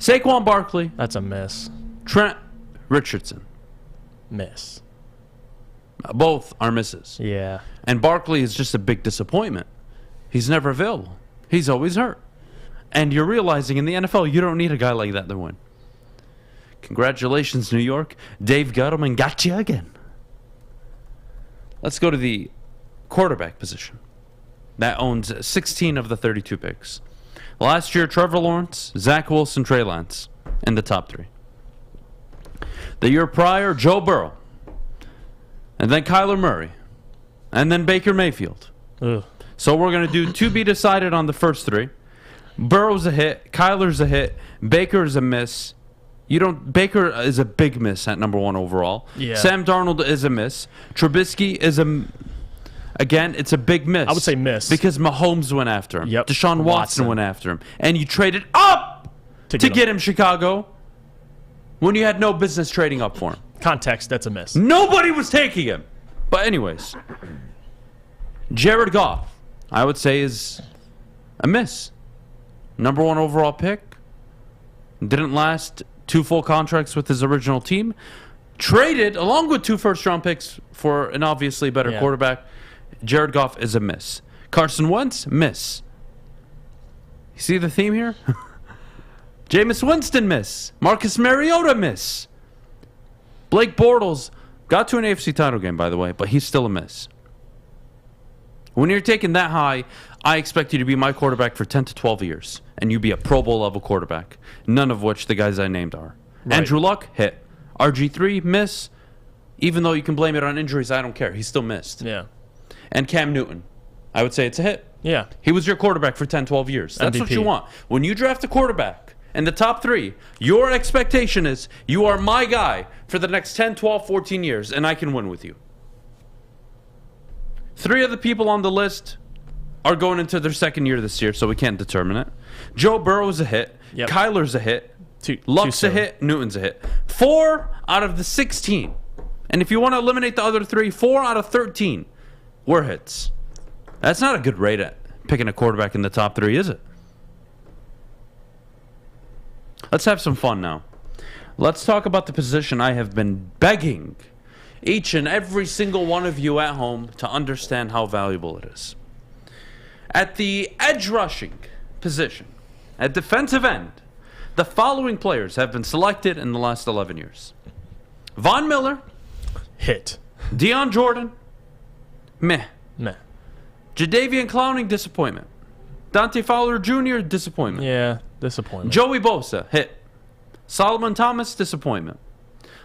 Saquon Barkley. That's a miss. Trent Richardson. Miss. Both are misses. Yeah. And Barkley is just a big disappointment. He's never available. He's always hurt. And you're realizing in the NFL, you don't need a guy like that to win. Congratulations, New York. Dave Gettleman got you again. Let's go to the quarterback position. That owns 16 of the 32 picks. Last year, Trevor Lawrence, Zach Wilson, Trey Lance in the top 3. The year prior, Joe Burrow. And then Kyler Murray. And then Baker Mayfield. Ugh. So we're going to do to be decided on the first 3. Burrow's a hit. Kyler's a hit. Baker's a miss. Baker is a big miss at number 1 overall. Yeah. Sam Darnold is a miss. Trubisky is again, it's a big miss. I would say miss. Because Mahomes went after him. Yep. Deshaun Watson went after him. And you traded up to get him Chicago when you had no business trading up for him. Context, that's a miss. Nobody was taking him. But anyways, Jared Goff, I would say, is a miss. Number 1 overall pick. Didn't last 2 full contracts with his original team. Traded, along with 2 first-round picks, for an obviously better quarterback. Jared Goff is a miss. Carson Wentz, miss. You see the theme here? Jameis Winston, miss. Marcus Mariota, miss. Blake Bortles got to an AFC title game, by the way, but he's still a miss. When you're taking that high, I expect you to be my quarterback for 10 to 12 years, and you be a Pro Bowl level quarterback, none of which the guys I named are. Right. Andrew Luck, hit. RG3, miss. Even though you can blame it on injuries, I don't care. He still missed. Yeah. And Cam Newton, I would say it's a hit. Yeah. He was your quarterback for 10, 12 years. That's MVP. what you want. When you draft a quarterback in the top 3, your expectation is you are my guy for the next 10, 12, 14 years, and I can win with you. 3 of the people on the list are going into their second year this year, so we can't determine it. Joe Burrow's a hit. Yep. Kyler's a hit. Luck's a hit. Newton's a hit. 4 out of the 16. And if you want to eliminate the other 3, 4 out of 13 were hits. That's not a good rate at picking a quarterback in the top 3, is it? Let's have some fun now. Let's talk about the position I have been begging each and every single one of you at home to understand how valuable it is. At the edge rushing position, at defensive end, the following players have been selected in the last 11 years. Von Miller. Hit. Deion Jordan. Meh. Meh. Jadeveon Clowney, disappointment. Dante Fowler Jr., disappointment. Yeah, disappointment. Joey Bosa, hit. Solomon Thomas, disappointment.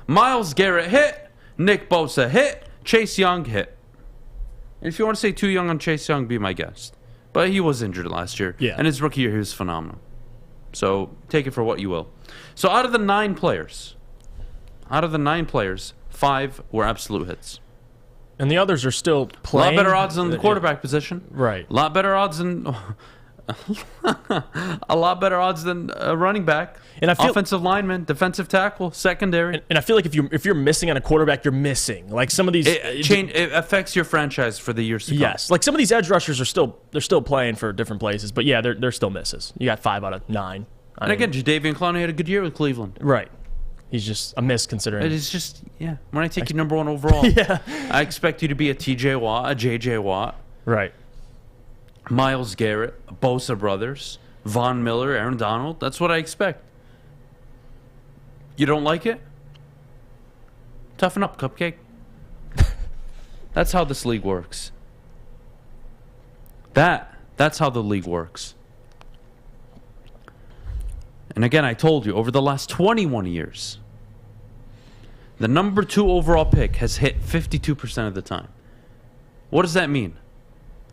Myles Garrett, hit. Nick Bosa, hit. Chase Young, hit. And if you want to say too young on Chase Young, be my guest. But he was injured last year. Yeah. And his rookie year, he was phenomenal. So take it for what you will. So out of the 9 players, 5 were absolute hits. And the others are still playing. A lot better odds than the quarterback position. Right. A lot better odds than a running back. And I feel, offensive lineman, defensive tackle, secondary. And I feel like if you're missing on a quarterback, you're missing. Like some of these, it affects your franchise for the years to come. Yes. Like some of these edge rushers are still playing for different places, but yeah, they're still misses. You got 5 out of 9. And again, Jadeveon Clowney had a good year with Cleveland. Right. He's just a miss considering. It is just, yeah. When I take you number 1 overall, yeah. I expect you to be a TJ Watt, a JJ Watt. Right. Myles Garrett, Bosa brothers, Von Miller, Aaron Donald. That's what I expect. You don't like it? Toughen up, Cupcake. That's how this league works. That's how the league works. And again, I told you, over the last 21 years, the number 2 overall pick has hit 52% of the time. What does that mean?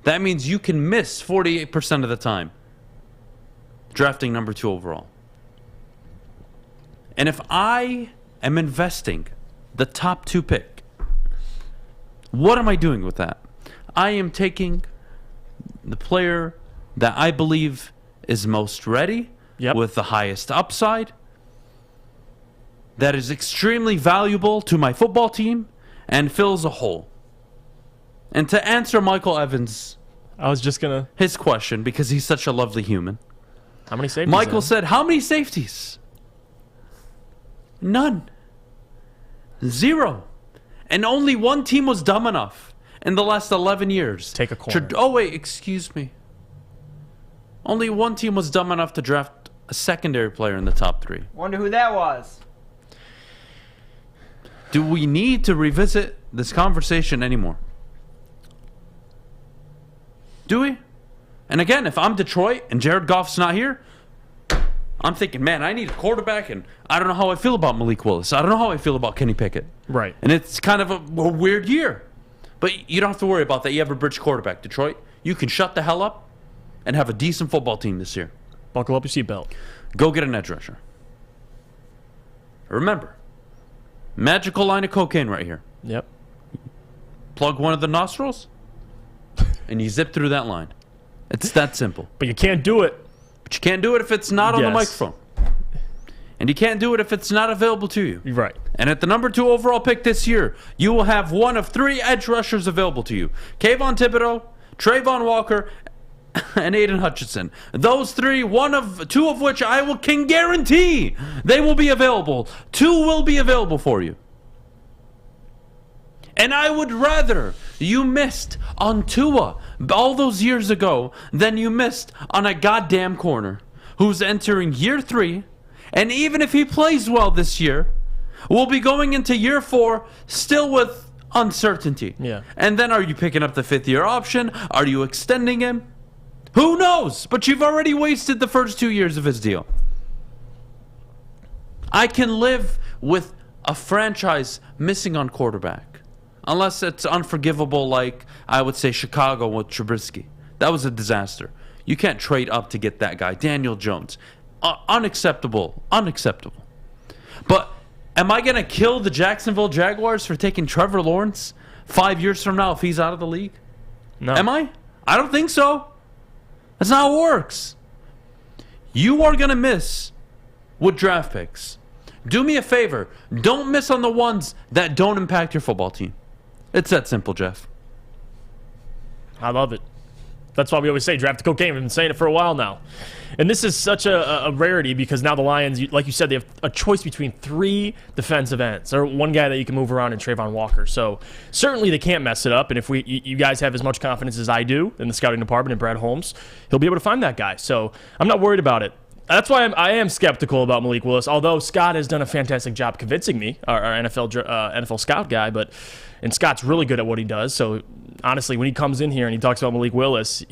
That means you can miss 48% of the time drafting number 2 overall. And if I am investing the top 2 pick, what am I doing with that? I am taking the player that I believe is most ready, with the highest upside, that is extremely valuable to my football team and fills a hole. And to answer Michael Evans, his question, because he's such a lovely human. How many safeties? Michael said, how many safeties? None. 0. And only one team was dumb enough in the last 11 years. Take a corner. Excuse me. Only one team was dumb enough to draft a secondary player in the top 3. Wonder who that was. Do we need to revisit this conversation anymore? Do we? And again, if I'm Detroit and Jared Goff's not here, I'm thinking, man, I need a quarterback, and I don't know how I feel about Malik Willis. I don't know how I feel about Kenny Pickett. Right. And it's kind of a weird year. But you don't have to worry about that. You have a bridge quarterback, Detroit. You can shut the hell up and have a decent football team this year. Buckle up your seatbelt. Go get an edge rusher. Remember, magical line of cocaine right here. Yep. Plug one of the nostrils, and you zip through that line. It's that simple. But you can't do it. But you can't do it if it's not on the microphone. And you can't do it if it's not available to you. Right. And at the number 2 overall pick this year, you will have one of 3 edge rushers available to you. Kayvon Thibodeau, Trayvon Walker, and Aiden Hutchinson. Those 3, 2 of which I can guarantee they will be available. 2 will be available for you. And I would rather you missed on Tua all those years ago than you missed on a goddamn corner who's entering year 3. And even if he plays well this year, we'll be going into year 4 still with uncertainty. Yeah. And then are you picking up the 5th-year option? Are you extending him? Who knows? But you've already wasted the first 2 years of his deal. I can live with a franchise missing on quarterback. Unless it's unforgivable like, I would say, Chicago with Trubisky. That was a disaster. You can't trade up to get that guy. Daniel Jones. Unacceptable. Unacceptable. But am I going to kill the Jacksonville Jaguars for taking Trevor Lawrence 5 years from now if he's out of the league? No. Am I? I don't think so. That's not how it works. You are going to miss with draft picks. Do me a favor. Don't miss on the ones that don't impact your football team. It's that simple, Jeff. I love it. That's why we always say draft the cocaine. We've been saying it for a while now. And this is such a rarity because now the Lions, like you said, they have a choice between 3 defensive ends or one guy that you can move around in Trayvon Walker. So certainly they can't mess it up. And if you guys have as much confidence as I do in the scouting department and Brad Holmes, he'll be able to find that guy. So I'm not worried about it. That's why I am skeptical about Malik Willis, although Scott has done a fantastic job convincing me, our NFL scout guy, and Scott's really good at what he does. So honestly, when he comes in here and he talks about Malik Willis,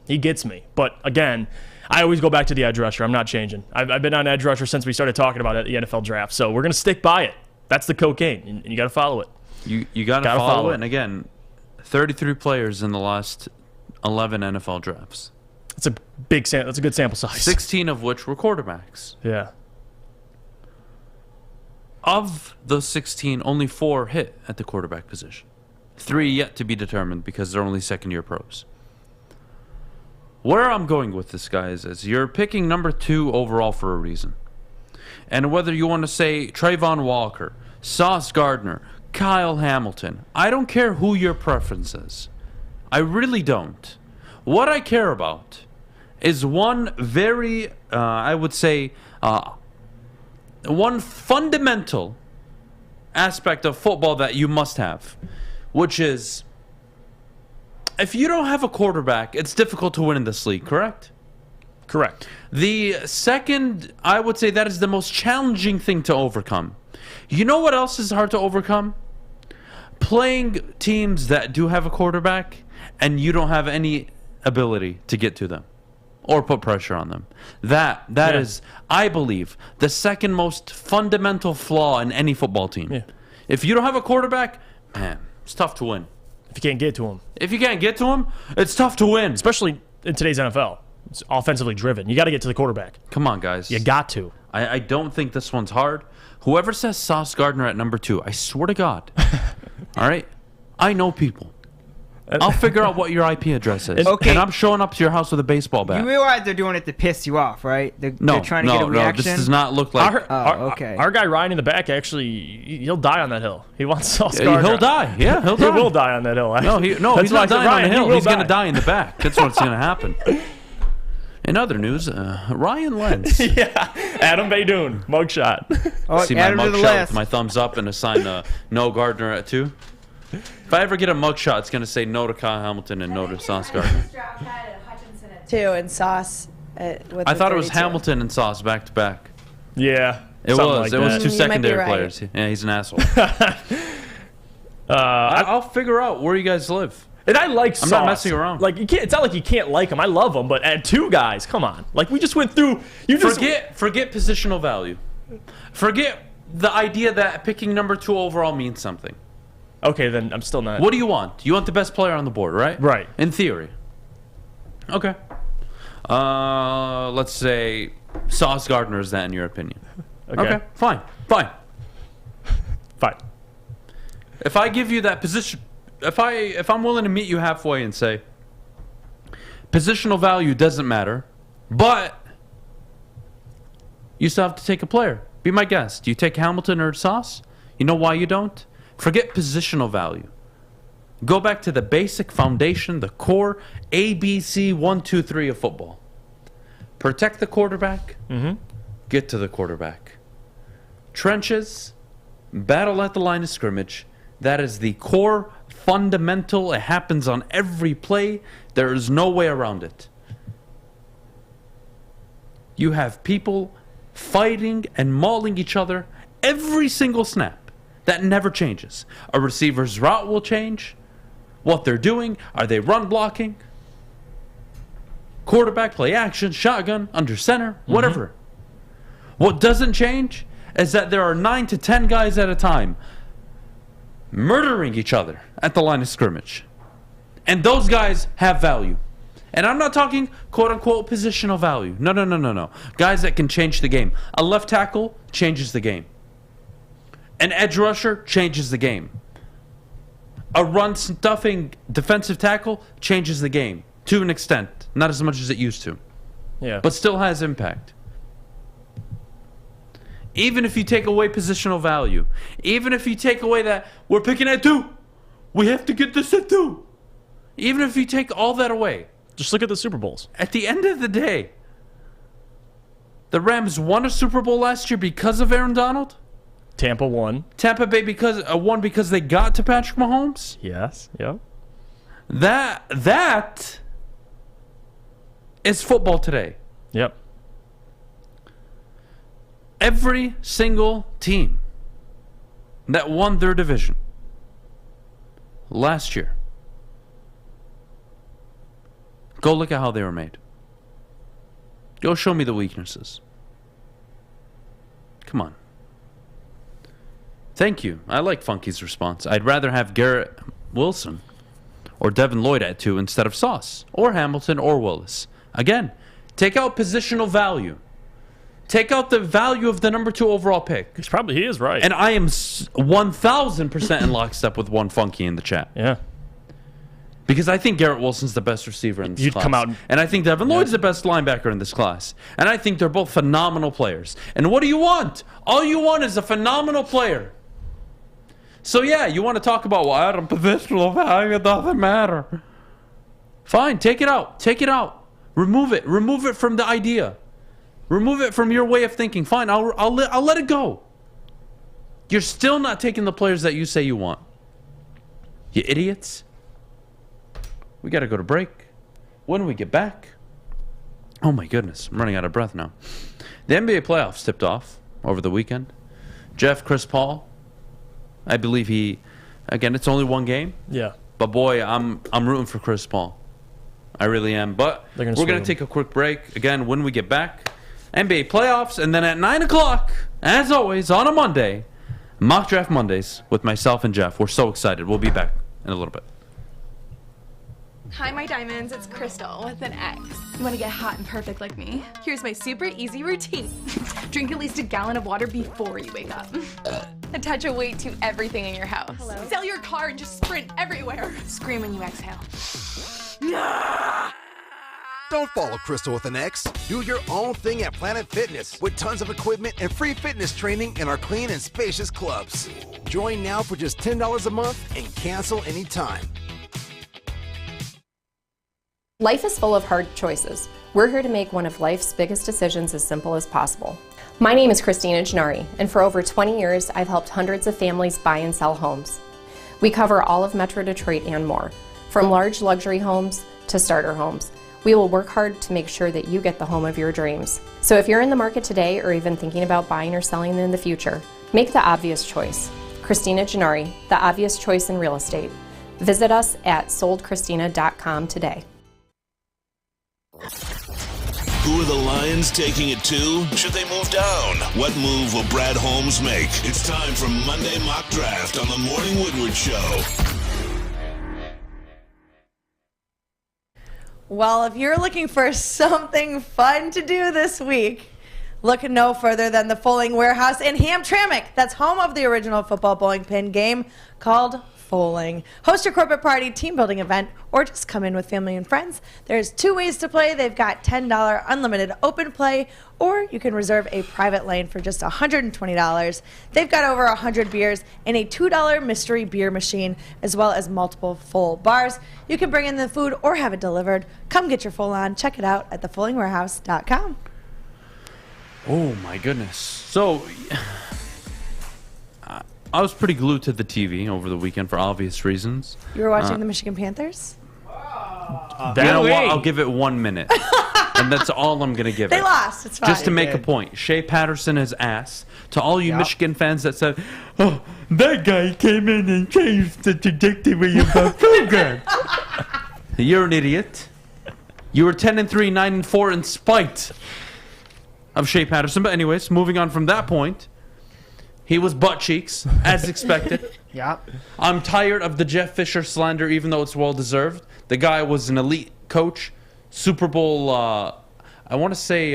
he gets me. But again, I always go back to the edge rusher. I'm not changing. I've been on edge rusher since we started talking about it at the NFL draft. So we're going to stick by it. That's the cocaine, and you got to follow it. You got to follow it. And again, 33 players in the last 11 NFL drafts. That's a big that's a good sample size. 16 of which were quarterbacks. Yeah. Of those 16, only 4 hit at the quarterback position. 3 yet to be determined because they're only second-year pros. Where I'm going with this, guys, is you're picking number 2 overall for a reason. And whether you want to say Trayvon Walker, Sauce Gardner, Kyle Hamilton, I don't care who your preference is. I really don't. What I care about is one very, I would say, one fundamental aspect of football that you must have, which is if you don't have a quarterback, it's difficult to win in this league, correct? Correct. The second, I would say that is the most challenging thing to overcome. You know what else is hard to overcome? Playing teams that do have a quarterback and you don't have any ability to get to them or put pressure on them. That is, I believe, the second most fundamental flaw in any football team. Yeah. If you don't have a quarterback, man, it's tough to win. If you can't get to him. If you can't get to him, it's tough to win. Especially in today's NFL. It's offensively driven. You got to get to the quarterback. Come on, guys. You got to. I don't think this one's hard. Whoever says Sauce Gardner at number 2, I swear to God. All right? I know people. I'll figure out what your IP address is. Okay. And I'm showing up to your house with a baseball bat. You realize they're doing it to piss you off, right? They're trying to get a reaction. This does not look like... okay. Our guy Ryan in the back, actually, he'll die on that hill. He wants Sauce Gardner. He'll die. Yeah, he'll die. He will die on that hill. He's not dying on the hill. He's going to die in the back. That's what's going to happen. In other news, Ryan Lentz. Yeah, Adham Baydoun, mugshot. See my mugshot with my thumbs up and a sign no Gardner at 2. If I ever get a mugshot, it's going to say no to Kyle Hamilton and no to Sauce Gardner. Hutchinson at 2 and Sauce with I thought it was 32. Hamilton and Sauce back to back. Yeah, it was. Like it was 2 You might be secondary right. players. Yeah, he's an asshole. I'll figure out where you guys live. And I like Sauce. I'm not messing around. Like, you can't. It's not like you can't like him. I love him, but at 2 guys, come on. Like, we just went through. Forget positional value. Forget the idea that picking number 2 overall means something. Okay, then I'm still not. What do you want? You want the best player on the board, right? Right. In theory. Okay. Let's say Sauce Gardner is that in your opinion. Okay. Fine. If I give you that position, if I'm willing to meet you halfway and say positional value doesn't matter, but You still have to take a player. Be my guest. Do you take Hamilton or Sauce? You know why you don't? Forget positional value. Go back to the basic foundation, the core ABC 1, 2, 3 of football. Protect the quarterback. Get to the quarterback. Trenches. Battle at the line of scrimmage. That is the core fundamental. It happens on every play. There is no way around it. You have people fighting and mauling each other every single snap. That never changes. A receiver's route will change. What they're doing. Are they run blocking? Quarterback, play action, shotgun, under center, whatever. What doesn't change is that there are 9 to 10 guys at a time murdering each other at the line of scrimmage. And those guys have value. And I'm not talking quote-unquote positional value. No. Guys that can change the game. A left tackle changes the game. An edge rusher changes the game. A run-stuffing defensive tackle changes the game. To an extent. Not as much as it used to. Yeah. But still has impact. Even if you take away positional value. Even if you take away that we're picking at 2. We have to get this at 2. Even if you take all that away. Just look at the Super Bowls. At the end of the day, the Rams won a Super Bowl last year because of Aaron Donald. Tampa won. Tampa Bay won because they got to Patrick Mahomes. Yes. Yep. That is football today. Yep. Every single team that won their division last year. Go look at how they were made. Go show me the weaknesses. Come on. Thank you. I like Funky's response. I'd rather have Garrett Wilson or Devin Lloyd at 2 instead of Sauce or Hamilton or Willis. Again, take out positional value. Take out the value of the number 2 overall pick. He is right. And I am 1,000% in lockstep with one Funky in the chat. Yeah. Because I think Garrett Wilson's the best receiver in this class. Come out and I think Devin Lloyd's the best linebacker in this class. And I think they're both phenomenal players. And what do you want? All you want is a phenomenal player. So yeah, you want to talk about Adam positional value, it doesn't matter. Fine, take it out. Take it out. Remove it. Remove it from the idea. Remove it from your way of thinking. Fine, I'll let it go. You're still not taking the players that you say you want. You idiots. We got to go to break. When we get back, oh my goodness, I'm running out of breath now. The NBA playoffs tipped off over the weekend. Chris Paul, I believe again, it's only one game. Yeah. But boy, I'm rooting for Chris Paul. I really am. But we're going to take a quick break. Again, when we get back, NBA playoffs, and then at 9 o'clock, as always, on a Monday, Mock Draft Mondays with myself and Jeff. We're so excited. We'll be back in a little bit. Hi, my diamonds. It's Crystal with an X. You want to get hot and perfect like me? Here's my super easy routine. Drink at least a gallon of water before you wake up. Attach a weight to everything in your house. Hello? Sell your car and just sprint everywhere. Scream when you exhale. Don't follow Crystal with an X. Do your own thing at Planet Fitness with tons of equipment and free fitness training in our clean and spacious clubs. Join now for just $10 a month and cancel anytime. Life is full of hard choices. We're here to make one of life's biggest decisions as simple as possible. My name is Christina Gennari, and for over 20 years, I've helped hundreds of families buy and sell homes. We cover all of Metro Detroit and more, from large luxury homes to starter homes. We will work hard to make sure that you get the home of your dreams. So if you're in the market today or even thinking about buying or selling in the future, make the obvious choice. Christina Gennari, the obvious choice in real estate. Visit us at soldchristina.com today. Who are the Lions taking it to? Should they move down? What move will Brad Holmes make? It's time for Monday Mock Draft on the Morning Woodward Show. Well, if you're looking for something fun to do this week, look no further than the Fulling Warehouse in Hamtramck. That's home of the original football bowling pin game called bowling. Host your corporate party, team building event, or just come in with family and friends. There's 2 ways to play. They've got $10 unlimited open play, or you can reserve a private lane for just $120. They've got over 100 beers and a $2 mystery beer machine, as well as multiple full bars. You can bring in the food or have it delivered. Come get your full on. Check it out at thefullingwarehouse.com. Oh my goodness. So I was pretty glued to the TV over the weekend for obvious reasons. You were watching the Michigan Panthers? You know what? I'll give it 1 minute. And that's all I'm going to give it. They lost. It's fine. Just to make a point. Shea Patterson is ass. To all you Michigan fans that said, oh, that guy came in and changed the trajectory of our program. You're an idiot. You were 10-3, 9-4 in spite of Shea Patterson. But anyways, moving on from that point, he was butt cheeks, as expected. I'm tired of the Jeff Fisher slander, even though it's well-deserved. The guy was an elite coach. Super Bowl, I want to say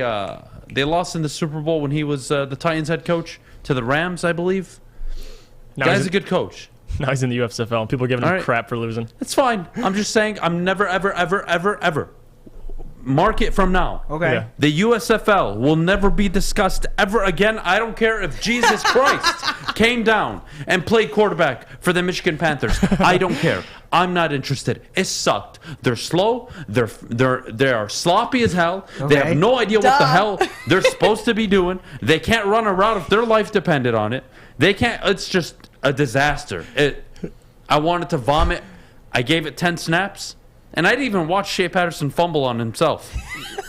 they lost in the Super Bowl when he was the Titans head coach to the Rams, I believe. Guy's a good coach. Now he's in the USFL, and people are giving him crap for losing. It's fine. I'm just saying I'm never, ever, ever, ever, ever. Mark it from now. Okay. Yeah. The USFL will never be discussed ever again. I don't care if Jesus Christ came down and played quarterback for the Michigan Panthers. I don't care. I'm not interested. It sucked. They're slow. They are sloppy as hell. Okay. They have no idea what the hell they're supposed to be doing. They can't run a route if their life depended on it. They can't. It's just a disaster. I wanted to vomit. I gave it 10 snaps. And I didn't even watch Shea Patterson fumble on himself.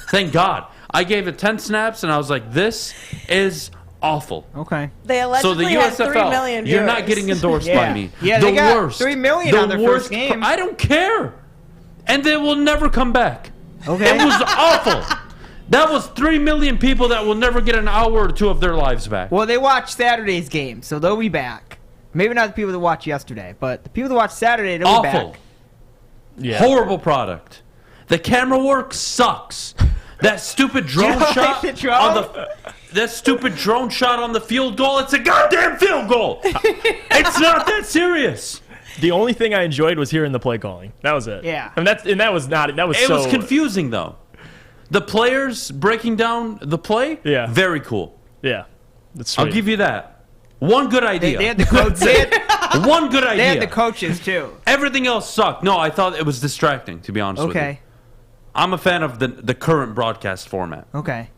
Thank God. I gave it 10 snaps, and I was like, this is awful. Okay. They allegedly had 3 million viewers. You're not getting endorsed by me. Yeah, the they got worst. 3 million on their first game. I don't care. And they will never come back. Okay. It was awful. That was 3 million people that will never get an hour or two of their lives back. Well, they watched Saturday's game, so they'll be back. Maybe not the people that watched yesterday, but the people that watched Saturday, they'll be back. Yeah. Horrible product. The camera work sucks. That stupid drone shot that stupid drone shot on the field goal. It's a goddamn field goal. It's not that serious. The only thing I enjoyed was hearing the play calling. That was it. Yeah. And that was It was confusing though. The players breaking down the play. Yeah. Very cool. Yeah. That's sweet. I'll give you that. One good idea. They had the coach. One good idea. They had the coaches too. Everything else sucked. No, I thought it was distracting, to be honest with you. Okay. I'm a fan of the current broadcast format. Okay.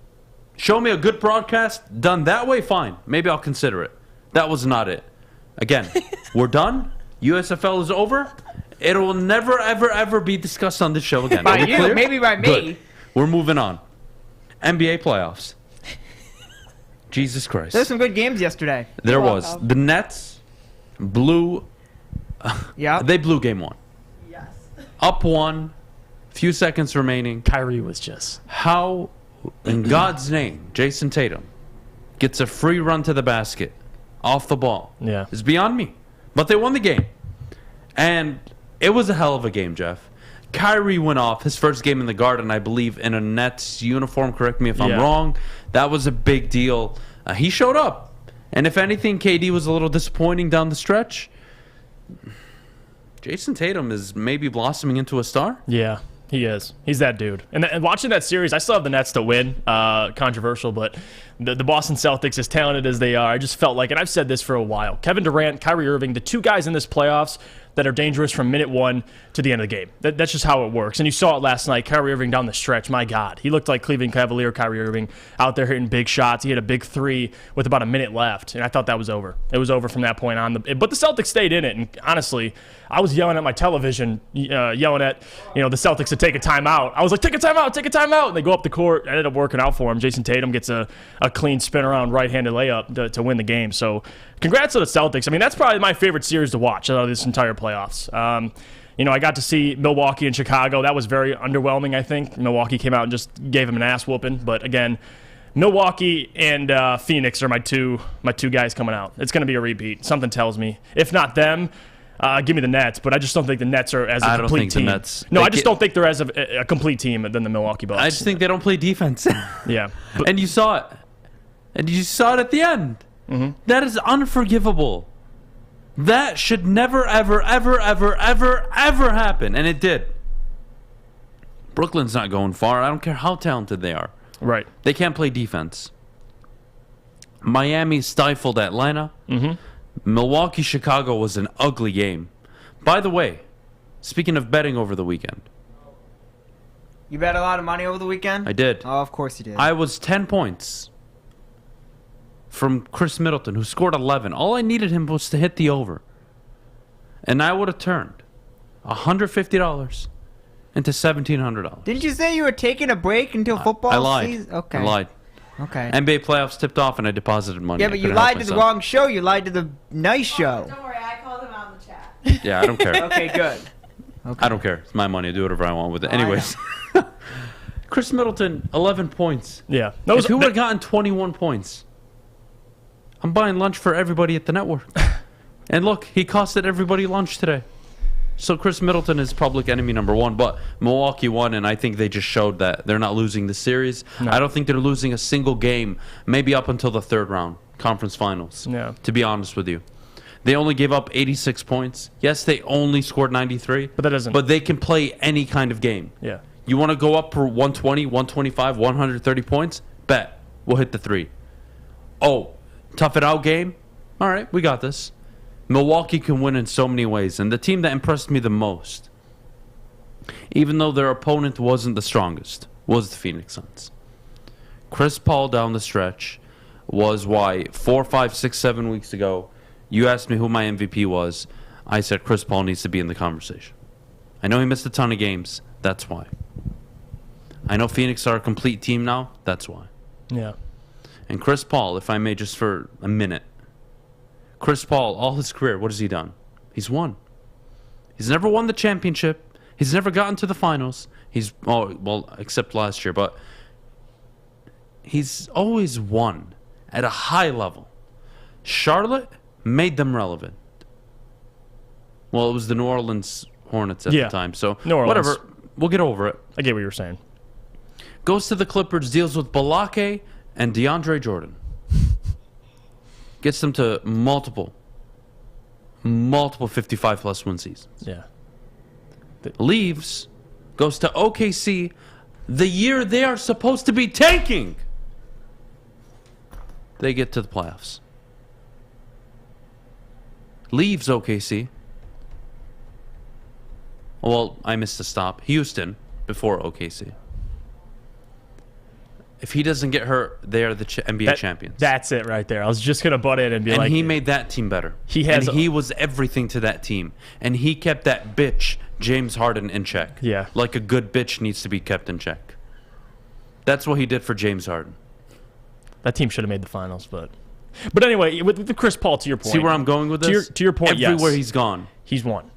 Show me a good broadcast done that way, fine. Maybe I'll consider it. That was not it. Again, we're done. USFL is over. It will never, ever, ever be discussed on this show again. By you, clear? Maybe by me. Good. We're moving on. NBA playoffs. Jesus Christ. There's some good games yesterday. There was. The Nets blew. Yeah. They blew game 1. Yes. Up 1. Few seconds remaining. Kyrie was just. How, in God's name, Jason Tatum gets a free run to the basket off the ball. Yeah. It's beyond me. But they won the game. And it was a hell of a game, Jeff. Kyrie went off his first game in the Garden, I believe, in a Nets uniform. Correct me if I'm wrong. That was a big deal. He showed up. And if anything, KD was a little disappointing down the stretch. Jason Tatum is maybe blossoming into a star. Yeah, he is. He's that dude. And watching that series, I still have the Nets to win. Controversial, but the Boston Celtics, as talented as they are, I just felt like, and I've said this for a while, Kevin Durant, Kyrie Irving, the two guys in this playoffs that are dangerous from minute 1 to the end of the game. That's just how it works. And you saw it last night. Kyrie Irving down the stretch. My God. He looked like Cleveland Cavalier Kyrie Irving out there hitting big shots. He had a big 3 with about a minute left. And I thought that was over. It was over from that point on. But the Celtics stayed in it. And honestly, I was yelling at my television, yelling at the Celtics to take a timeout. I was like, take a timeout, take a timeout. And they go up the court. Ended up working out for him. Jason Tatum gets a clean spin around right-handed layup to win the game. So congrats to the Celtics. I mean, that's probably my favorite series to watch out of this entire playoffs. I got to see Milwaukee and Chicago. That was very underwhelming, I think. Milwaukee came out and just gave him an ass whooping. But again, Milwaukee and Phoenix are my two guys coming out. It's going to be a repeat. Something tells me. If not them, give me the Nets. But I just don't think the Nets are as a complete team. I just don't think they're as a complete team than the Milwaukee Bucks. I just think they don't play defense. Yeah. And you saw it. And you saw it at the end. Mm-hmm. That is unforgivable. That should never, ever, ever, ever, ever, ever happen. And it did. Brooklyn's not going far. I don't care how talented they are. Right. They can't play defense. Miami stifled Atlanta. Milwaukee, Chicago was an ugly game. By the way, speaking of betting over the weekend. You bet a lot of money over the weekend? I did. Oh, of course you did. I was 10 points from Chris Middleton, who scored 11. All I needed him was to hit the over. And I would have turned $150 into $1,700. Didn't you say you were taking a break until football I lied. season? Okay. I lied. Okay. NBA playoffs tipped off and I deposited money. Yeah, but you lied to the wrong show. You lied to the nice show. Don't worry, I called him out in the chat. Yeah, I don't care. Okay, good. Okay. I don't care. It's my money. I do whatever I want with it. Anyways. Chris Middleton, 11 points. Yeah. If he would have gotten 21 points, I'm buying lunch for everybody at the network. And look, he costed everybody lunch today. So Chris Middleton is public enemy number one, but Milwaukee won, and I think they just showed that they're not losing the series. No. I don't think they're losing a single game, maybe up until the third round, conference finals, to be honest with you. They only gave up 86 points. Yes, they only scored 93. But that doesn't... But they can play any kind of game. Yeah. You want to go up for 120, 125, 130 points? Bet. We'll hit the three. Oh, tough it out game? All right, we got this. Milwaukee can win in so many ways. And the team that impressed me the most, even though their opponent wasn't the strongest, was the Phoenix Suns. Chris Paul down the stretch was why 4, 5, 6, 7 weeks ago, you asked me who my MVP was. I said Chris Paul needs to be in the conversation. I know he missed a ton of games. That's why. I know Phoenix are a complete team now. That's why. Yeah. And Chris Paul, if I may, just for a minute. Chris Paul, all his career, what has he done? He's won. He's never won the championship. He's never gotten to the finals. Except last year, but he's always won at a high level. Charlotte made them relevant. Well, it was the New Orleans Hornets at the time, so whatever. We'll get over it. I get what you were saying. Goes to the Clippers, deals with Balake and DeAndre Jordan. Gets them to multiple 55-plus win seasons. Yeah. Leaves, goes to OKC the year they are supposed to be tanking. They get to the playoffs. Leaves OKC. Well, I missed a stop. Houston before OKC. If he doesn't get hurt, they are the NBA champions. That's it right there. I was just going to butt in and be like... And he made that team better. He was everything to that team. And he kept that bitch, James Harden, in check. Yeah. Like a good bitch needs to be kept in check. That's what he did for James Harden. That team should have made the finals, but anyway, with the Chris Paul, to your point... See where I'm going with this? To your point, Everywhere he's gone. He's won.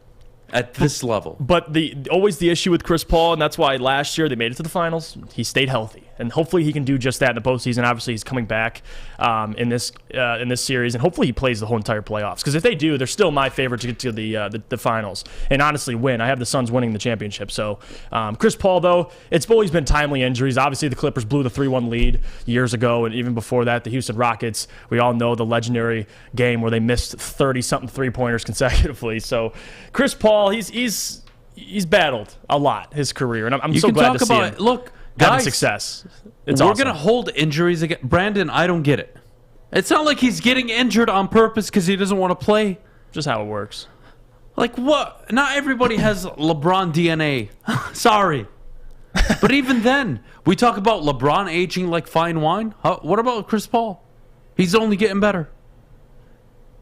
At this level. But always the issue with Chris Paul, and that's why last year they made it to the finals, he stayed healthy. And hopefully he can do just that in the postseason. Obviously, he's coming back in this series, and hopefully he plays the whole entire playoffs. Because if they do, they're still my favorite to get to the finals and honestly win. I have the Suns winning the championship. So Chris Paul, though, it's always been timely injuries. Obviously, the Clippers blew the 3-1 lead years ago, and even before that, the Houston Rockets, we all know the legendary game where they missed 30-something three-pointers consecutively. So Chris Paul, he's battled a lot his career, and I'm so glad to see him. Look, having guys, success. We're going to hold injuries again. Brandon, I don't get it. It's not like he's getting injured on purpose because he doesn't want to play. Just how it works. Like what? Not everybody has LeBron DNA. Sorry. But even then, we talk about LeBron aging like fine wine. What about Chris Paul? He's only getting better.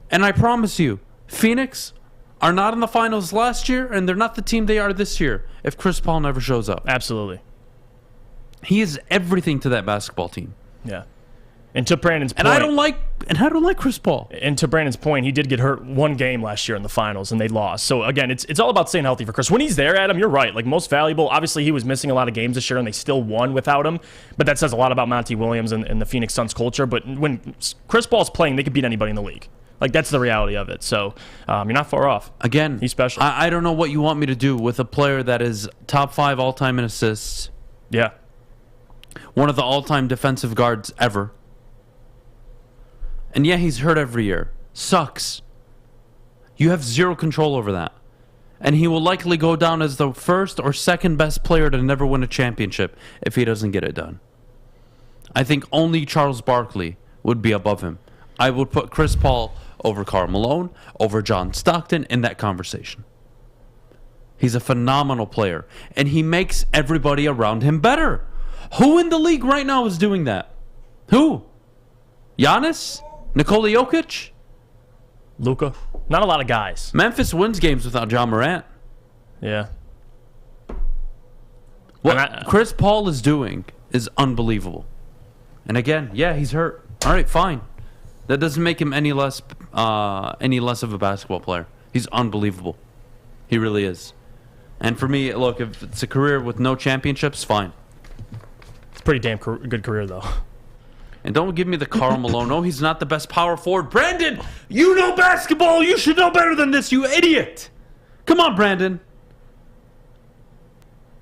And I promise you, Phoenix are not in the finals last year, and they're not the team they are this year if Chris Paul never shows up. Absolutely. He is everything to that basketball team. Yeah. And to Brandon's point, I don't like Chris Paul. And to Brandon's point, he did get hurt one game last year in the finals, and they lost. So again, it's all about staying healthy for Chris. When he's there, Adam, you're right. Like most valuable, obviously he was missing a lot of games this year, and they still won without him. But that says a lot about Monty Williams and the Phoenix Suns culture. But when Chris Paul's playing, they could beat anybody in the league. Like that's the reality of it. So you're not far off. Again, he's special. I don't know what you want me to do with a player that is top 5 all-time in assists. Yeah. One of the all-time defensive guards ever. And yeah, he's hurt every year. Sucks. You have zero control over that. And he will likely go down as the first or second best player to never win a championship if he doesn't get it done. I think only Charles Barkley would be above him. I would put Chris Paul over Karl Malone, over John Stockton in that conversation. He's a phenomenal player, and he makes everybody around him better. Who in the league right now is doing that? Who? Giannis? Nikola Jokic? Luka? Not a lot of guys. Memphis wins games without John Morant. Yeah. What Chris Paul is doing is unbelievable. And again, yeah, he's hurt. All right, fine. That doesn't make him any less of a basketball player. He's unbelievable. He really is. And for me, look, if it's a career with no championships, fine. It's a pretty damn good career, though. And don't give me the Karl Malone. No, he's not the best power forward. Brandon, you know basketball. You should know better than this, you idiot. Come on, Brandon.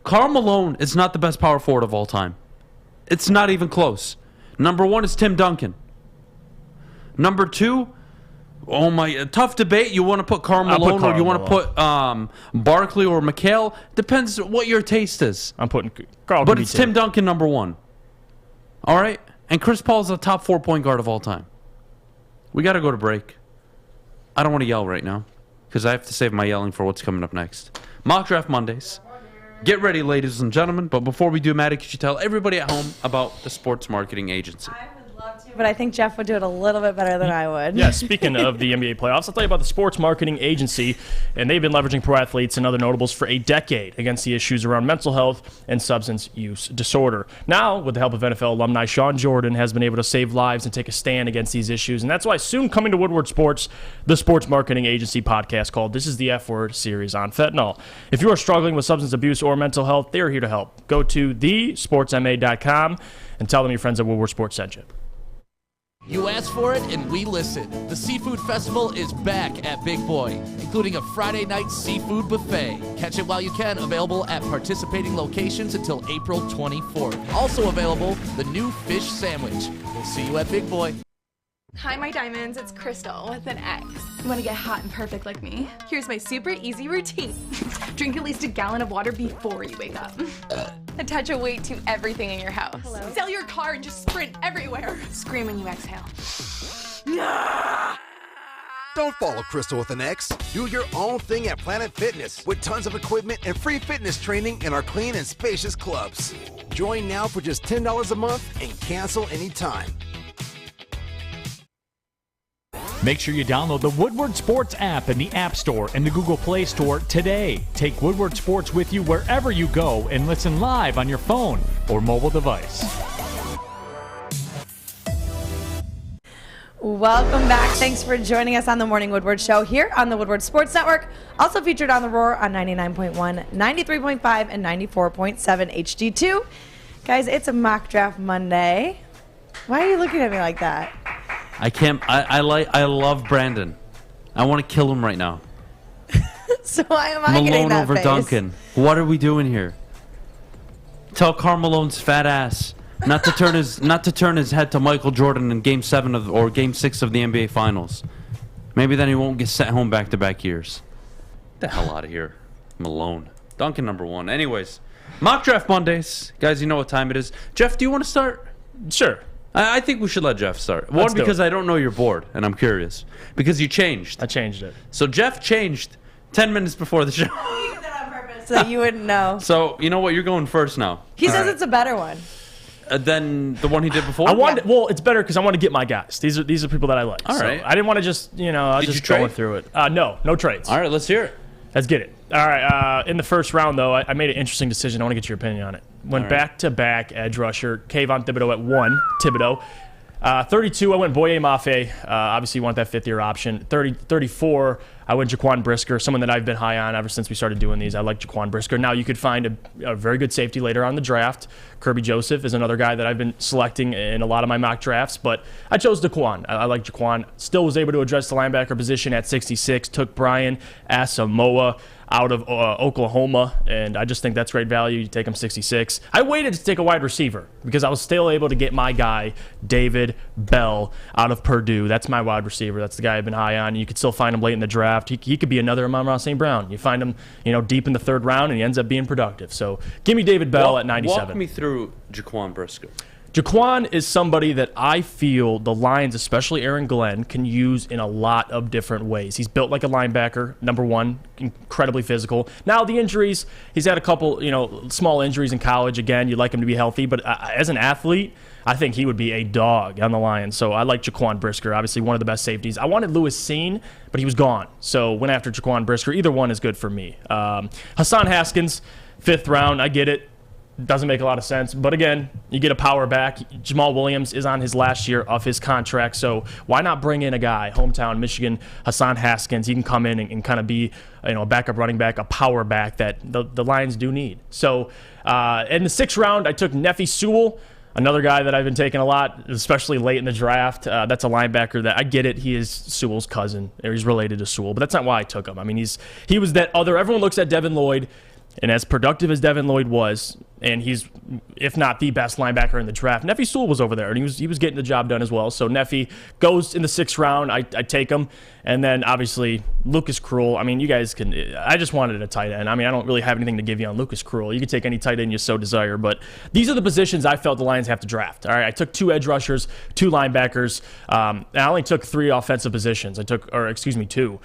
Karl Malone is not the best power forward of all time. It's not even close. Number 1 is Tim Duncan. Number 2, oh my, tough debate. You want to put Karl Malone or you want to put Barkley or McHale? Depends what your taste is. I'm putting Karl. But it's Tim Duncan number 1. All right? And Chris Paul is a top 4 point guard of all time. We got to go to break. I don't want to yell right now because I have to save my yelling for what's coming up next. Mock Draft Mondays. Get ready, ladies and gentlemen. But before we do, Maddy, could you tell everybody at home about the sports marketing agency? But I think Jeff would do it a little bit better than I would. Yeah, speaking of the NBA playoffs, I'll tell you about the Sports Marketing Agency, and they've been leveraging pro athletes and other notables for a decade against the issues around mental health and substance use disorder. Now, with the help of NFL alumni Sean Jordan, has been able to save lives and take a stand against these issues, and that's why soon coming to Woodward Sports, the Sports Marketing Agency podcast called This Is the F Word series on fentanyl. If you are struggling with substance abuse or mental health, they're here to help. Go to thesportsma.com and tell them your friends at Woodward Sports sent you. You asked for it, and we listened. The Seafood Festival is back at Big Boy, including a Friday night seafood buffet. Catch it while you can, available at participating locations until April 24th. Also available, the new fish sandwich. We'll see you at Big Boy. Hi, my diamonds. It's Crystal with an X. You want to get hot and perfect like me? Here's my super easy routine. Drink at least a gallon of water before you wake up. Attach a weight to everything in your house. Hello? Sell your car and just sprint everywhere. Scream when you exhale. Don't follow Crystal with an X. Do your own thing at Planet Fitness with tons of equipment and free fitness training in our clean and spacious clubs. Join now for just $10 a month and cancel anytime. Make sure you download the Woodward Sports app in the App Store and the Google Play Store today. Take Woodward Sports with you wherever you go and listen live on your phone or mobile device. Welcome back. Thanks for joining us on the Morning Woodward Show here on the Woodward Sports Network. Also featured on The Roar on 99.1, 93.5, and 94.7 HD2. Guys, it's a Mock Draft Monday. Why are you looking at me like that? I can't. I love Brandon. I want to kill him right now. So why am I getting Malone that over face? Duncan. What are we doing here? Tell Karl Malone's fat ass not to turn his head to Michael Jordan in Game 7 or Game 6 of the NBA Finals. Maybe then he won't get sent home back-to-back years. Get the hell out of here, Malone. Duncan number 1. Anyways, Mock Draft Mondays, guys. You know what time it is. Jeff, do you want to start? Sure. I think we should let Jeff start. One, because I don't know your board, and I'm curious. Because you changed. I changed it. So Jeff changed 10 minutes before the show. He did that on purpose so that you wouldn't know. So, you know what? You're going first now. He says it's a better one. Than the one he did before? Well, it's better because I want to get my guys. These are people that I like. All right. I didn't want to just, I was just going through it. No trades. All right, let's hear it. Let's get it. All right. In the first round, though, I made an interesting decision. I want to get your opinion on it. Went back-to-back edge rusher. Kayvon Thibodeau at 1. Thibodeau. 32, I went Boye Mafe. Obviously, you want that fifth-year option. 34, I went Jaquan Brisker, someone that I've been high on ever since we started doing these. I like Jaquan Brisker. Now, you could find a very good safety later on in the draft. Kirby Joseph is another guy that I've been selecting in a lot of my mock drafts, but I chose Jaquan. I like Jaquan. Still was able to address the linebacker position at 66. Took Brian Asamoah. out of Oklahoma, and I just think that's great value. You take him 66. I waited to take a wide receiver because I was still able to get my guy, David Bell, out of Purdue. That's my wide receiver. That's the guy I've been high on. You could still find him late in the draft. He could be another Amon-Ra St. Brown. You find him, deep in the third round, and he ends up being productive. So give me David Bell at 97. Walk me through Jaquan Brisker. Jaquan is somebody that I feel the Lions, especially Aaron Glenn, can use in a lot of different ways. He's built like a linebacker, number one, incredibly physical. Now the injuries, he's had a couple, small injuries in college. Again, you'd like him to be healthy, but as an athlete, I think he would be a dog on the Lions. So I like Jaquan Brisker, obviously one of the best safeties. I wanted Lewis Seen, but he was gone. So went after Jaquan Brisker. Either one is good for me. Hassan Haskins, 5th round, I get it. Doesn't make a lot of sense. But again, you get a power back. Jamal Williams is on his last year of his contract. So why not bring in a guy, hometown Michigan, Hassan Haskins? He can come in and kind of be a backup running back, a power back that the Lions do need. So in the 6th round, I took Nephi Sewell, another guy that I've been taking a lot, especially late in the draft. That's a linebacker that I get it. He is Sewell's cousin, or he's related to Sewell. But that's not why I took him. I mean, he was that other. Everyone looks at Devin Lloyd. And as productive as Devin Lloyd was, and he's, if not the best linebacker in the draft, Nephi Sewell was over there, and he was getting the job done as well. So Nephi goes in the 6th round. I take him. And then, obviously, Lucas Krull. I mean, you guys can – I just wanted a tight end. I mean, I don't really have anything to give you on Lucas Krull. You can take any tight end you so desire. But these are the positions I felt the Lions have to draft. All right, I took 2 edge rushers, 2 linebackers. I only took 3 offensive positions. 2.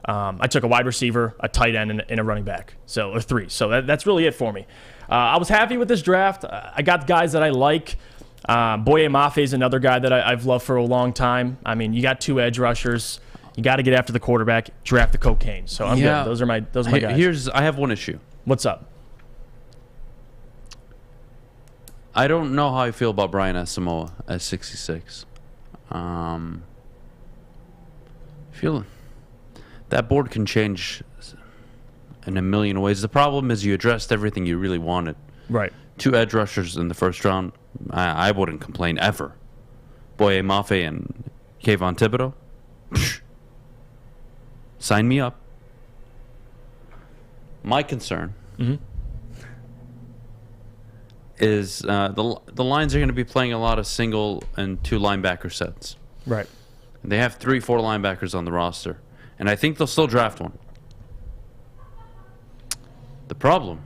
I took a wide receiver, a tight end, and a running back. Or 3. So that's really it for me. I was happy with this draft. I got guys that I like. Boye Mafe is another guy that I've loved for a long time. I mean, you got 2 edge rushers. You got to get after the quarterback, draft the cocaine. So I'm good. Those are my guys. I have one issue. What's up? I don't know how I feel about Brian Asamoah at 66. Feel that board can change in a million ways. The problem is you addressed everything you really wanted. Right. 2 edge rushers in the 1st round. I wouldn't complain ever. Boye Mafe and Kayvon Thibodeau. Sign me up. My concern is the Lions are going to be playing a lot of single and 2 linebacker sets. Right. They have 3-4 linebackers on the roster. And I think they'll still draft one. The problem,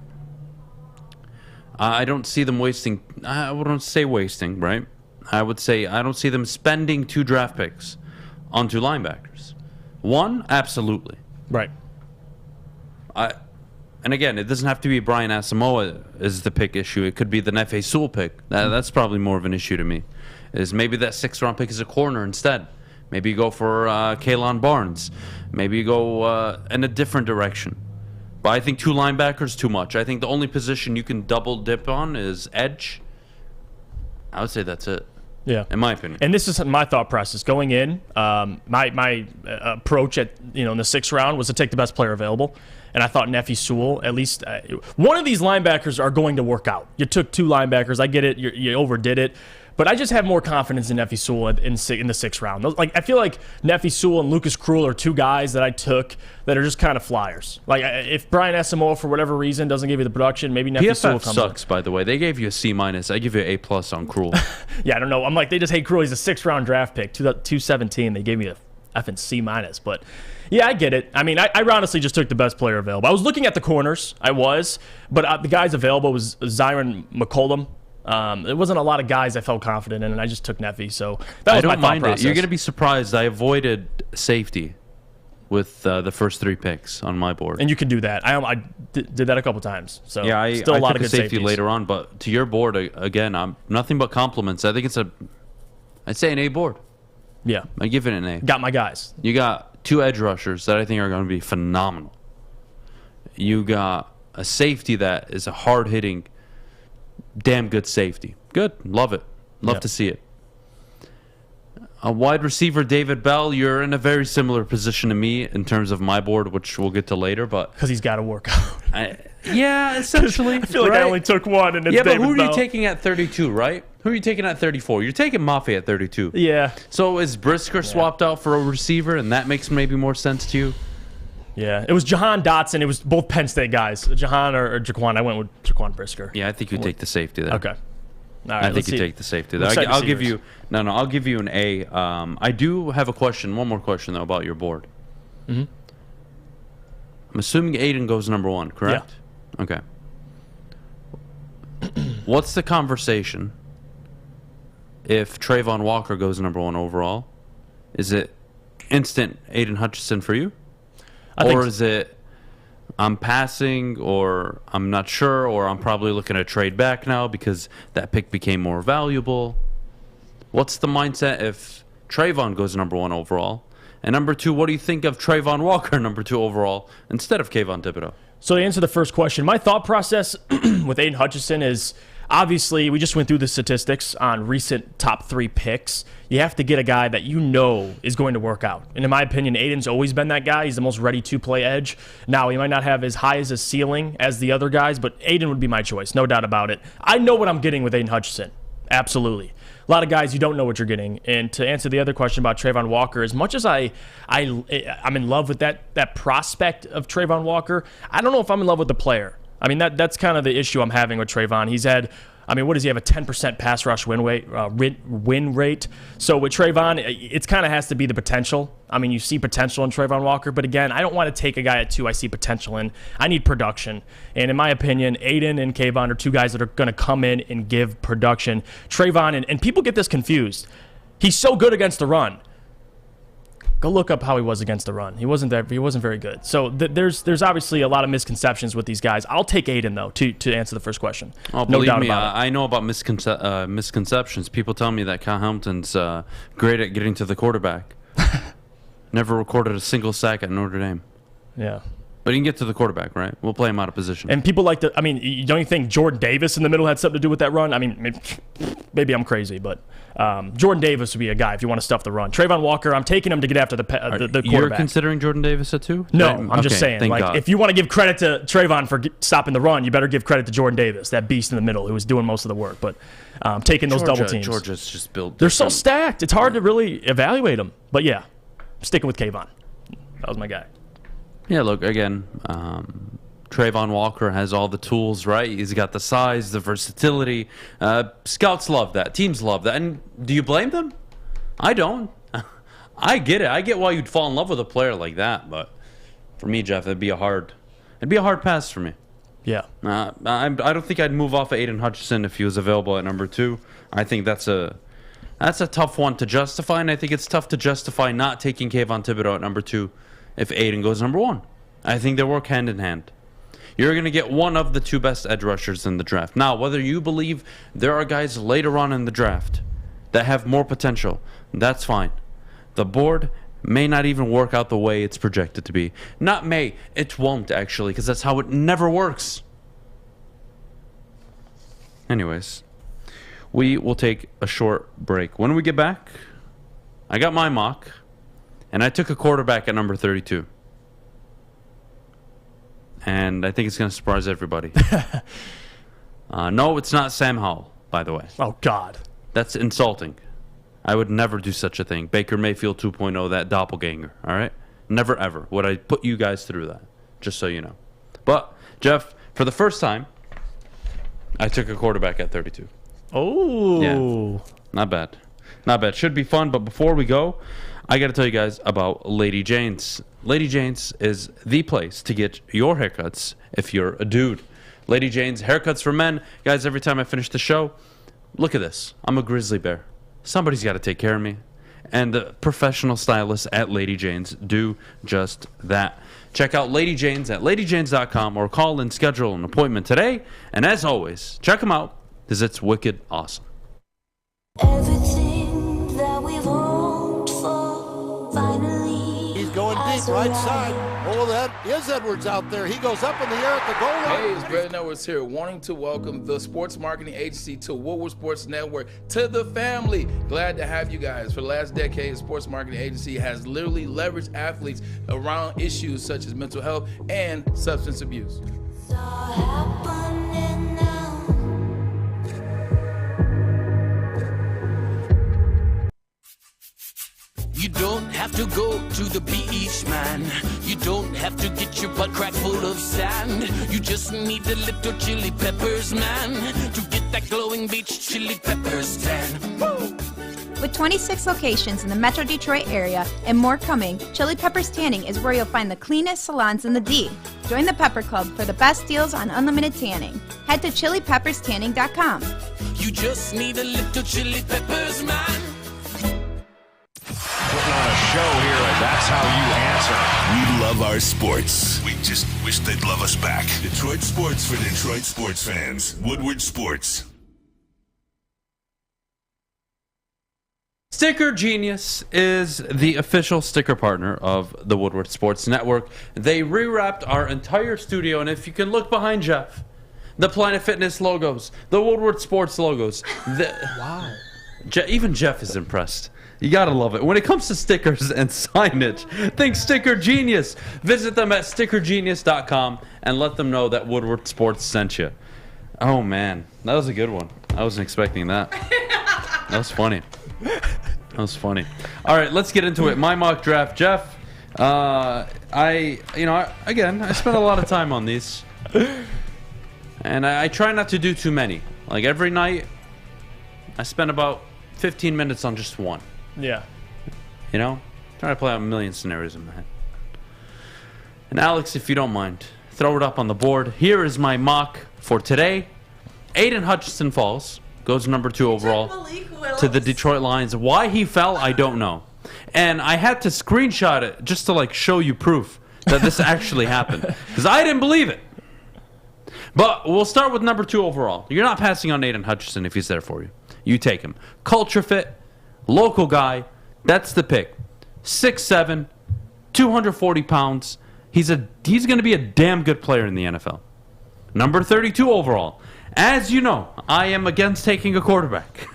I don't see them wasting. I wouldn't say wasting, right? I would say I don't see them spending 2 draft picks on 2 linebackers. 1, absolutely. Right. And again, it doesn't have to be Brian Asamoah is the pick issue. It could be the Nephi Sewell pick. That's probably more of an issue to me. Is maybe that 6th round pick is a corner instead. Maybe you go for Kaylon Barnes. Maybe you go in a different direction. But I think 2 linebackers, too much. I think the only position you can double dip on is edge. I would say that's it. Yeah, in my opinion. And this is my thought process going in. My approach in the 6th round was to take the best player available, and I thought Nephi Sewell. At least one of these linebackers are going to work out. You took 2 linebackers. I get it. You overdid it. But I just have more confidence in Nephi Sewell in the 6th round. I feel like Nephi Sewell and Lucas Krull are 2 guys that I took that are just kind of flyers. Like if Brian Asamoah for whatever reason doesn't give you the production, maybe Nephi Sewell comes sucks, by the way. They gave you a C-. I give you an A+ on Krull. Yeah, I don't know. I'm like, they just hate Krull. He's a 6th round draft pick, 217. They gave me a effing C-. But yeah, I get it. I mean, I honestly just took the best player available. I was looking at the corners. But the guys available was Zyron McCollum. There wasn't a lot of guys I felt confident in, and I just took Nephi. So that was my thought process. You're going to be surprised. I avoided safety with the first 3 picks on my board. And you can do that. I did that a couple times. So yeah, I still a lot took of good safety safeties later on. But to your board, again, I'm nothing but compliments. I think I'd say an A board. Yeah. I give it an A. Got my guys. You got 2 edge rushers that I think are going to be phenomenal. You got a safety that is a hard-hitting, damn good safety. Good. Love it. Love to see it. A wide receiver, David Bell, you're in a very similar position to me in terms of my board, which we'll get to later. But because he's got to work out. Yeah, essentially. I feel like I only took 1, and it's David David Bell. Who are you Bell. taking at 32, right? Who are you taking at 34? You're taking Mafe at 32. Yeah. So is Brisker swapped out for a receiver, and that makes maybe more sense to you? Yeah, it was Jahan Dotson. It was both Penn State guys, Jahan or Jaquan. I went with Jaquan Brisker. Yeah, I think you take the safety there. Okay. All right, I think you take the safety there. I'll give you I'll give you an A. I do have a question. One more question though about your board. Mm-hmm. I'm assuming Aiden goes number 1, correct? Yeah. Okay. What's the conversation if Trayvon Walker goes number 1 overall? Is it instant Aiden Hutchinson for you? Or is it I'm passing, or I'm not sure, or I'm probably looking to trade back now because that pick became more valuable? What's the mindset if Trayvon goes number 1 overall? And number 2, what do you think of Trayvon Walker number 2 overall instead of Kayvon Thibodeau? So to answer the first question, my thought process with Aiden Hutchinson is, obviously, we just went through the statistics on recent top 3 picks. You have to get a guy that you know is going to work out. And in my opinion, Aiden's always been that guy. He's the most ready-to-play edge. Now, he might not have as high as a ceiling as the other guys, but Aiden would be my choice, no doubt about it. I know what I'm getting with Aiden Hutchinson. Absolutely. A lot of guys, you don't know what you're getting. And to answer the other question about Trayvon Walker, as much as I'm in love with that prospect of Trayvon Walker, I don't know if I'm in love with the player. I mean, that's kind of the issue I'm having with Trayvon. He's had, what does he have, a 10% pass rush win rate? So with Trayvon, it kind of has to be the potential. I mean, you see potential in Trayvon Walker, but again, I don't want to take a guy at 2 I see potential in. I need production. And in my opinion, Aiden and Kayvon are 2 guys that are going to come in and give production. Trayvon, and people get this confused. He's so good against the run. Go look up how he was against the run. He wasn't very good. So there's obviously a lot of misconceptions with these guys. I'll take Aiden though to answer the first question. Oh, no doubt about it. I know about misconceptions. People tell me that Kyle Hamilton's great at getting to the quarterback. Never recorded a single sack at Notre Dame. Yeah. But he can get to the quarterback, right? We'll play him out of position. And people like to, don't you think Jordan Davis in the middle had something to do with that run? I mean, maybe I'm crazy, but Jordan Davis would be a guy if you want to stuff the run. Trayvon Walker, I'm taking him to get after the quarterback. You're considering Jordan Davis at 2? No, I'm just saying. Like, if you want to give credit to Trayvon for stopping the run, you better give credit to Jordan Davis, that beast in the middle who was doing most of the work. But taking those double teams. Georgia's just built. They're so stacked. It's hard to really evaluate them. But yeah, I'm sticking with Kayvon. That was my guy. Yeah, look, again, Trayvon Walker has all the tools, right? He's got the size, the versatility. Scouts love that. Teams love that. And do you blame them? I don't. I get it. I get why you'd fall in love with a player like that. But for me, Jeff, it'd be a hard pass for me. Yeah. I don't think I'd move off of Aiden Hutchinson if he was available at number 2. I think that's a tough one to justify, and I think it's tough to justify not taking Kayvon Thibodeau at number 2 if Aiden goes number 1. I think they work hand in hand. You're going to get one of the 2 best edge rushers in the draft. Now, whether you believe there are guys later on in the draft that have more potential, that's fine. The board may not even work out the way it's projected to be. Not may, it won't actually, because that's how it never works. Anyways, we will take a short break. When we get back, I got my mock. And I took a quarterback at number 32. And I think it's going to surprise everybody. No, it's not Sam Howell, by the way. Oh, God. That's insulting. I would never do such a thing. Baker Mayfield 2.0, that doppelganger, all right? Never, ever would I put you guys through that, just so you know. But, Jeff, for the first time, I took a quarterback at 32. Oh. Yeah, not bad. Not bad. Should be fun, but before we go, I got to tell you guys about Lady Jane's. Lady Jane's is the place to get your haircuts if you're a dude. Lady Jane's haircuts for men. Guys, every time I finish the show, look at this. I'm a grizzly bear. Somebody's got to take care of me. And the professional stylists at Lady Jane's do just that. Check out Lady Jane's at ladyjanes.com or call and schedule an appointment today. And as always, check them out because it's wicked awesome. Everything that we've hoped for, finally. He's going deep, right side. Oh, that is Edwards out there. He goes up in the air at the goal line. Hey, it's Brandon Edwards here, wanting to welcome the sports marketing agency to Woodward Sports Network, to the family. Glad to have you guys. For the last decade, the sports marketing agency has literally leveraged athletes around issues such as mental health and substance abuse. It's all happening now. You don't have to go to the beach, man. You don't have to get your butt crack full of sand. You just need a little chili peppers, man, to get that glowing beach chili peppers tan. Woo! With 26 locations in the Metro Detroit area and more coming, Chili Peppers Tanning is where you'll find the cleanest salons in the D. Join the Pepper Club for the best deals on unlimited tanning. Head to chilipepperstanning.com. You just need a little chili peppers, man. Putting on a show here, and that's how you answer. We love our sports. We just wish they'd love us back. Detroit sports for Detroit sports fans. Woodward Sports. Sticker Genius is the official sticker partner of the Woodward Sports Network. They rewrapped our entire studio, and if you can look behind Jeff, the Planet Fitness logos, the Woodward Sports logos. Wow. Even Jeff is impressed. You gotta love it. When it comes to stickers and signage, think Sticker Genius. Visit them at stickergenius.com and let them know that Woodward Sports sent you. Oh, man. That was a good one. I wasn't expecting that. That was funny. That was funny. All right, let's get into it. My mock draft, Jeff. I spent a lot of time on these, and I try not to do too many. Like every night, I spend about 15 minutes on just one. Yeah. You know, trying to play out a million scenarios in my head. And Alex, if you don't mind, throw it up on the board. Here is my mock for today. Aiden Hutchinson falls. Goes number 2 overall to the Detroit Lions. Why he fell, I don't know. And I had to screenshot it just to show you proof that this actually happened. Because I didn't believe it. But we'll start with number 2 overall. You're not passing on Aiden Hutchinson if he's there for you. You take him. Culture fit, local guy. That's the pick. 6'7", 240 pounds. He's going to be a damn good player in the NFL. Number 32 overall. As you know, I am against taking a quarterback.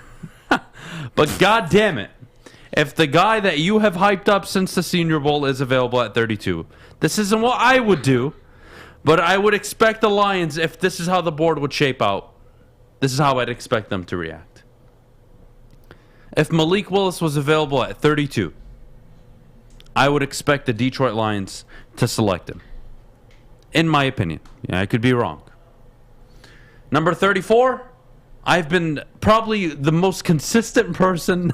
But god damn it, if the guy that you have hyped up since the Senior Bowl is available at 32, this isn't what I would do, but I would expect the Lions, if this is how the board would shape out, this is how I'd expect them to react. If Malik Willis was available at 32, I would expect the Detroit Lions to select him. In my opinion. Yeah, I could be wrong. Number 34, I've been probably the most consistent person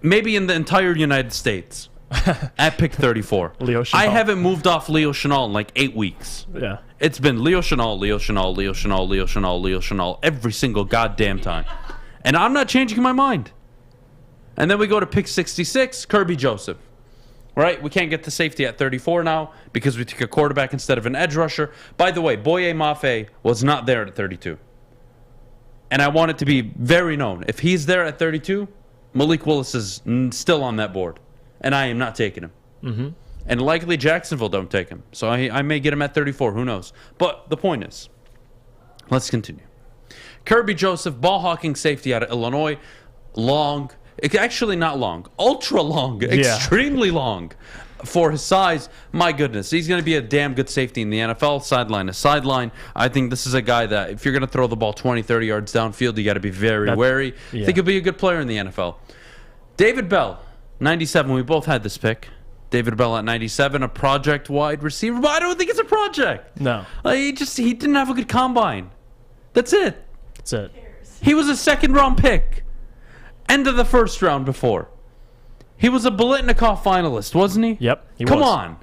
maybe in the entire United States at pick 34. Leo Chenal. I haven't moved off Leo Chenal in 8 weeks. Yeah. It's been Leo Chenal, Leo Chenal, Leo Chenal, Leo Chenal, Leo Chenal every single goddamn time. And I'm not changing my mind. And then we go to pick 66, Kirby Joseph. Right? We can't get to safety at 34 now because we took a quarterback instead of an edge rusher. By the way, Boye Mafe was not there at 32. And I want it to be very known. If he's there at 32, Malik Willis is still on that board. And I am not taking him. Mm-hmm. And likely Jacksonville don't take him. So I may get him at 34. Who knows? But the point is, let's continue. Kirby Joseph, ball hawking safety out of Illinois. Long. Actually not long. Ultra long. Yeah. Extremely long for his size. My goodness. He's going to be a damn good safety in the NFL. Sideline to sideline. I think this is a guy that if you're going to throw the ball 20, 30 yards downfield, you got to be very wary. Yeah. I think he'll be a good player in the NFL. David Bell, 97. We both had this pick. David Bell at 97, a project wide receiver. But I don't think it's a project. No. He didn't have a good combine. That's it. That's it. He was a second-round pick. End of the first round before. He was a Biletnikoff finalist, wasn't he? Yep, he Come was. on.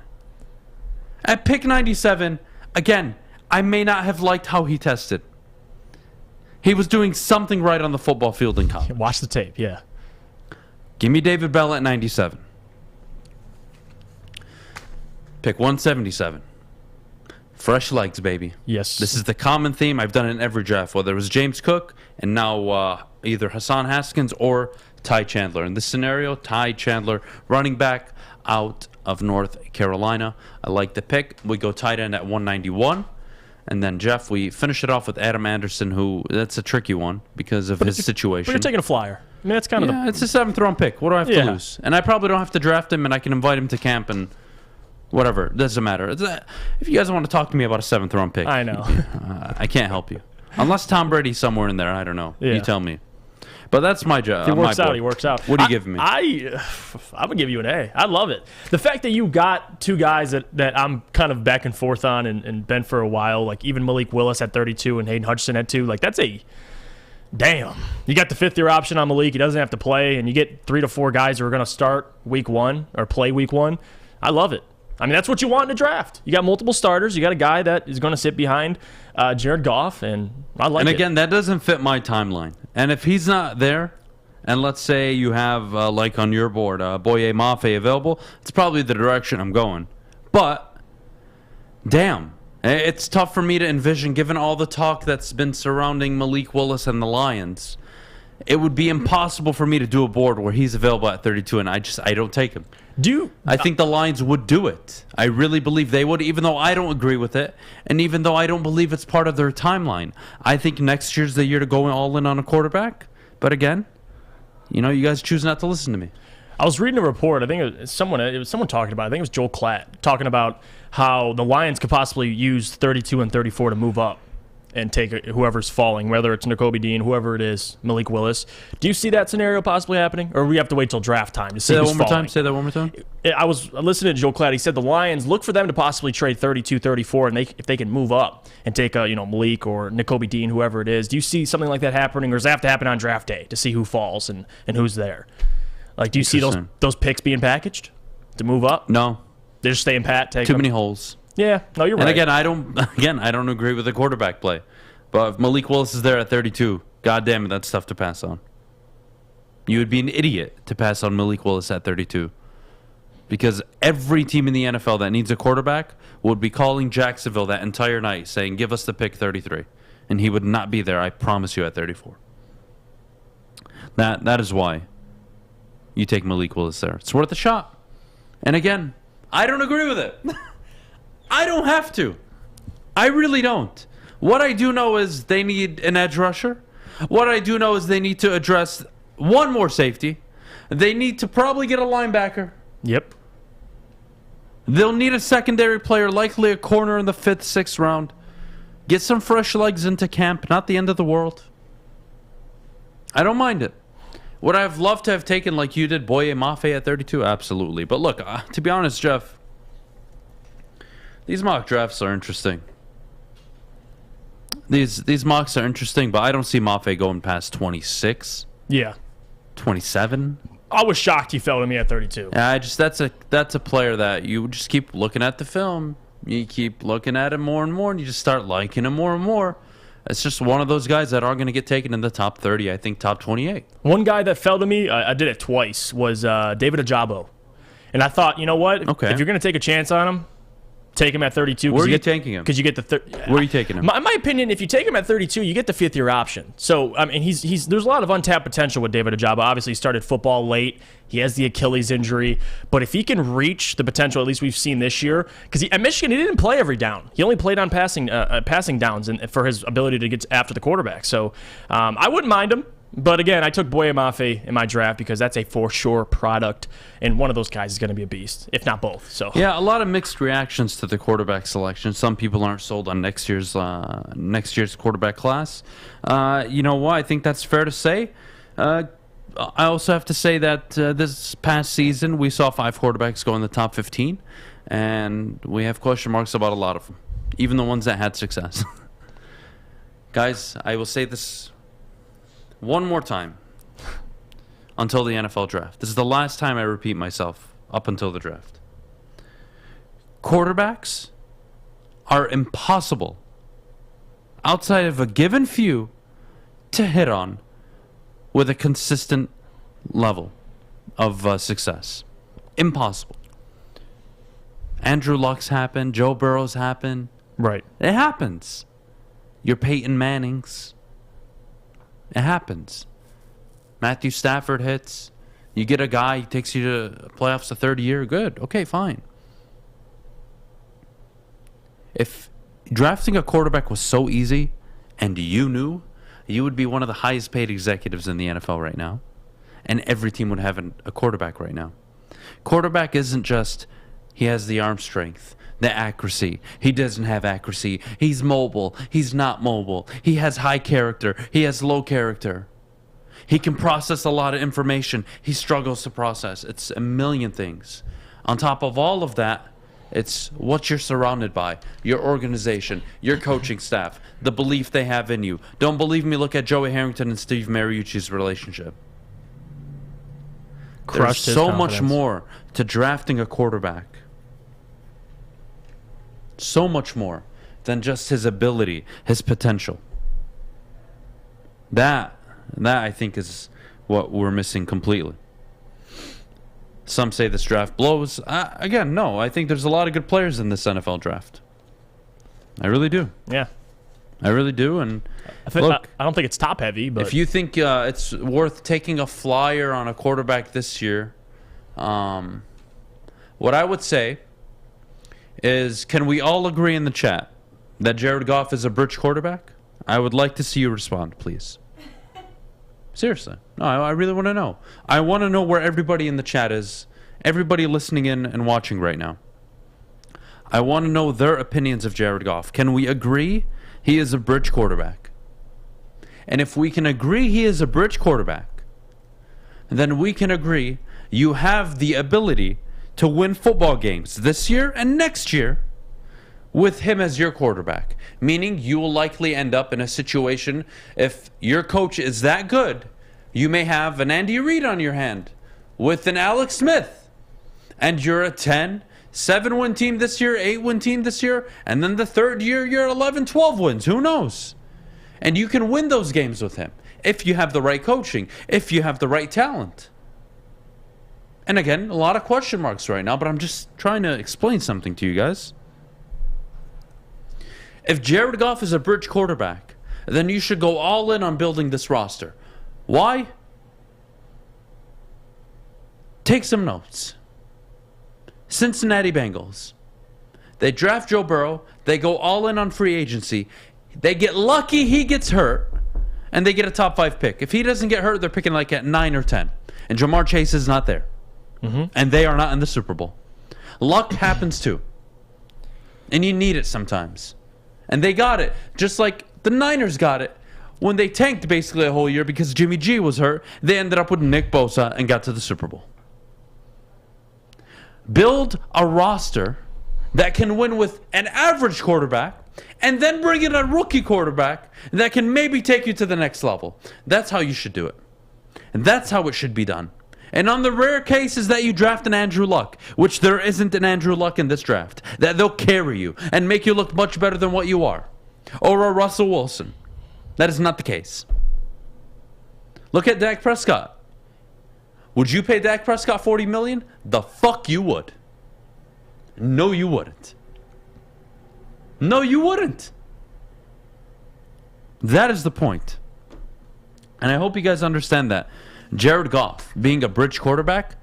At pick 97, again, I may not have liked how he tested. He was doing something right on the football field in college. Watch the tape, yeah. Give me David Bell at 97. Pick 177. Fresh legs, baby. Yes. This is the common theme. I've done it in every draft, whether it was James Cook and now either Hassan Haskins or Ty Chandler. In this scenario, Ty Chandler, running back out of North Carolina. I like the pick. We go tight end at 191. And then, Jeff, we finish it off with Adam Anderson, who, that's a tricky one because of his situation. But you're taking a flyer. I mean, that's kind of it's a 7th-round pick. What do I have to lose? And I probably don't have to draft him, and I can invite him to camp and whatever. It doesn't matter. If you guys want to talk to me about a 7th-round pick, I know. I can't help you. Unless Tom Brady's somewhere in there. I don't know. Yeah. You tell me. But that's my job. He works out. He works out. What are you giving me? I'm gonna give you an A. I love it. The fact that you got two guys that I'm kind of back and forth on and been for a while, like even Malik Willis at 32 and Hayden Hutchinson at 2. Like that's a damn. You got the 5th-year option on Malik. He doesn't have to play, and you get 3 to 4 guys who are gonna start week 1 or play week 1. I love it. I mean, that's what you want in a draft. You got multiple starters. You got a guy that is going to sit behind Jared Goff, and I like it. And again, that doesn't fit my timeline. And if he's not there, and let's say you have, like on your board, Boye Mafe available, it's probably the direction I'm going. But, damn, it's tough for me to envision, given all the talk that's been surrounding Malik Willis and the Lions. It would be impossible for me to do a board where he's available at 32, and I don't take him. I think the Lions would do it. I really believe they would, even though I don't agree with it, and even though I don't believe it's part of their timeline. I think next year's the year to go all in on a quarterback. But again, you guys choose not to listen to me. I was reading a report. I think it was someone talking about it. I think it was Joel Klatt talking about how the Lions could possibly use 32 and 34 to move up and take whoever's falling, whether it's Nakobe Dean, whoever it is, Malik Willis. Do you see that scenario possibly happening, or we have to wait till draft time to see who's falling? Say that one more time. I was listening to Joel Klatt. He said the Lions look for them to possibly trade 32, 34, and if they can move up and take Malik or Nakobe Dean, whoever it is. Do you see something like that happening, or does that have to happen on draft day to see who falls and who's there? Like, do you see those picks being packaged to move up? No, they're just staying pat. Take too them. many holes. Yeah, no, you're right. And again, I don't agree with the quarterback play. But if Malik Willis is there at 32, God damn it, that's tough to pass on. You would be an idiot to pass on Malik Willis at 32. Because every team in the NFL that needs a quarterback would be calling Jacksonville that entire night saying, give us the pick 33. And he would not be there, I promise you, at 34. That is why you take Malik Willis there. It's worth a shot. And again, I don't agree with it. I don't have to. I really don't. What I do know is they need an edge rusher. What I do know is they need to address one more safety. They need to probably get a linebacker. Yep. They'll need a secondary player, likely a corner in the 5th, 6th round. Get some fresh legs into camp. Not the end of the world. I don't mind it. Would I have loved to have taken, like you did, Boye Mafe at 32? Absolutely. But look, to be honest, Jeff, these mock drafts are interesting. These mocks are interesting, but I don't see Mafe going past 26. Yeah. 27. I was shocked he fell to me at 32. Yeah, that's a player that you just keep looking at the film. You keep looking at him more and more, and you just start liking him more and more. It's just one of those guys that are going to get taken in the top 30, I think top 28. One guy that fell to me, I did it twice, was David Ajabo. And I thought, you know what? Okay. If you're going to take a chance on him, take him at 32. Where are you taking him? Because you get the Where are you taking him? In my opinion, if you take him at 32, you get the 5th-year option. So, I mean, there's a lot of untapped potential with David Ajabo. Obviously, he started football late. He has the Achilles injury. But if he can reach the potential, at least we've seen this year, because at Michigan, he didn't play every down. He only played on passing downs for his ability to get after the quarterback. So, I wouldn't mind him. But again, I took Boye Mafe in my draft because that's a for sure product, and one of those guys is going to be a beast, if not both. So yeah, a lot of mixed reactions to the quarterback selection. Some people aren't sold on next year's quarterback class. You know what? I think that's fair to say. I also have to say that this past season we saw 5 quarterbacks go in the top 15, and we have question marks about a lot of them, even the ones that had success. Guys, I will say this one more time until the NFL draft. This is the last time I repeat myself up until the draft. Quarterbacks are impossible, outside of a given few, to hit on with a consistent level of success. Impossible. Andrew Luck's happened. Joe Burrow's happened. Right. It happens. Your Peyton Mannings. It happens. Matthew Stafford hits. You get a guy, he takes you to playoffs the third year. Good. Okay, fine. If drafting a quarterback was so easy and you knew, you would be one of the highest paid executives in the NFL right now. And every team would have a quarterback right now. Quarterback isn't just he has the arm strength, the accuracy. He doesn't have accuracy. He's mobile. He's not mobile. He has high character. He has low character. He can process a lot of information. He struggles to process. It's a million things. On top of all of that, it's what you're surrounded by, your organization, your coaching staff, the belief they have in you. Don't believe me? Look at Joey Harrington and Steve Mariucci's relationship. There's so much more to drafting a quarterback. So much more than just his ability, his potential. That I think is what we're missing completely. Some say this draft blows. Again, no. I think there's a lot of good players in this NFL draft. I really do. Yeah. I really do. And look, I don't think it's top heavy, but if you think it's worth taking a flyer on a quarterback this year, what I would say is, can we all agree in the chat that Jared Goff is a bridge quarterback? I would like to see you respond, please. Seriously. No, I really want to know. I want to know where everybody in the chat is, everybody listening in and watching right now. I want to know their opinions of Jared Goff. Can we agree he is a bridge quarterback? And if we can agree he is a bridge quarterback, then we can agree you have the ability to win football games this year and next year with him as your quarterback. Meaning you will likely end up in a situation, if your coach is that good, you may have an Andy Reid on your hand with an Alex Smith. And you're a 10, 7-win team this year, 8-win team this year, and then the third year you're 11, 12 wins. Who knows? And you can win those games with him if you have the right coaching, if you have the right talent. And again, a lot of question marks right now, but I'm just trying to explain something to you guys. If Jared Goff is a bridge quarterback, then you should go all in on building this roster. Why? Take some notes. Cincinnati Bengals. They draft Joe Burrow. They go all in on free agency. They get lucky he gets hurt, and they get a top 5 pick. If he doesn't get hurt, they're picking like at 9 or 10. And Jamar Chase is not there. And they are not in the Super Bowl. Luck happens too. And you need it sometimes. And they got it. Just like the Niners got it. When they tanked basically a whole year because Jimmy G was hurt, they ended up with Nick Bosa and got to the Super Bowl. Build a roster that can win with an average quarterback and then bring in a rookie quarterback that can maybe take you to the next level. That's how you should do it. And that's how it should be done. And on the rare cases that you draft an Andrew Luck, which there isn't an Andrew Luck in this draft, that they'll carry you and make you look much better than what you are. Or a Russell Wilson. That is not the case. Look at Dak Prescott. Would you pay Dak Prescott $40 million? The fuck you would. No, you wouldn't. No, you wouldn't. That is the point. And I hope you guys understand that. Jared Goff, being a bridge quarterback,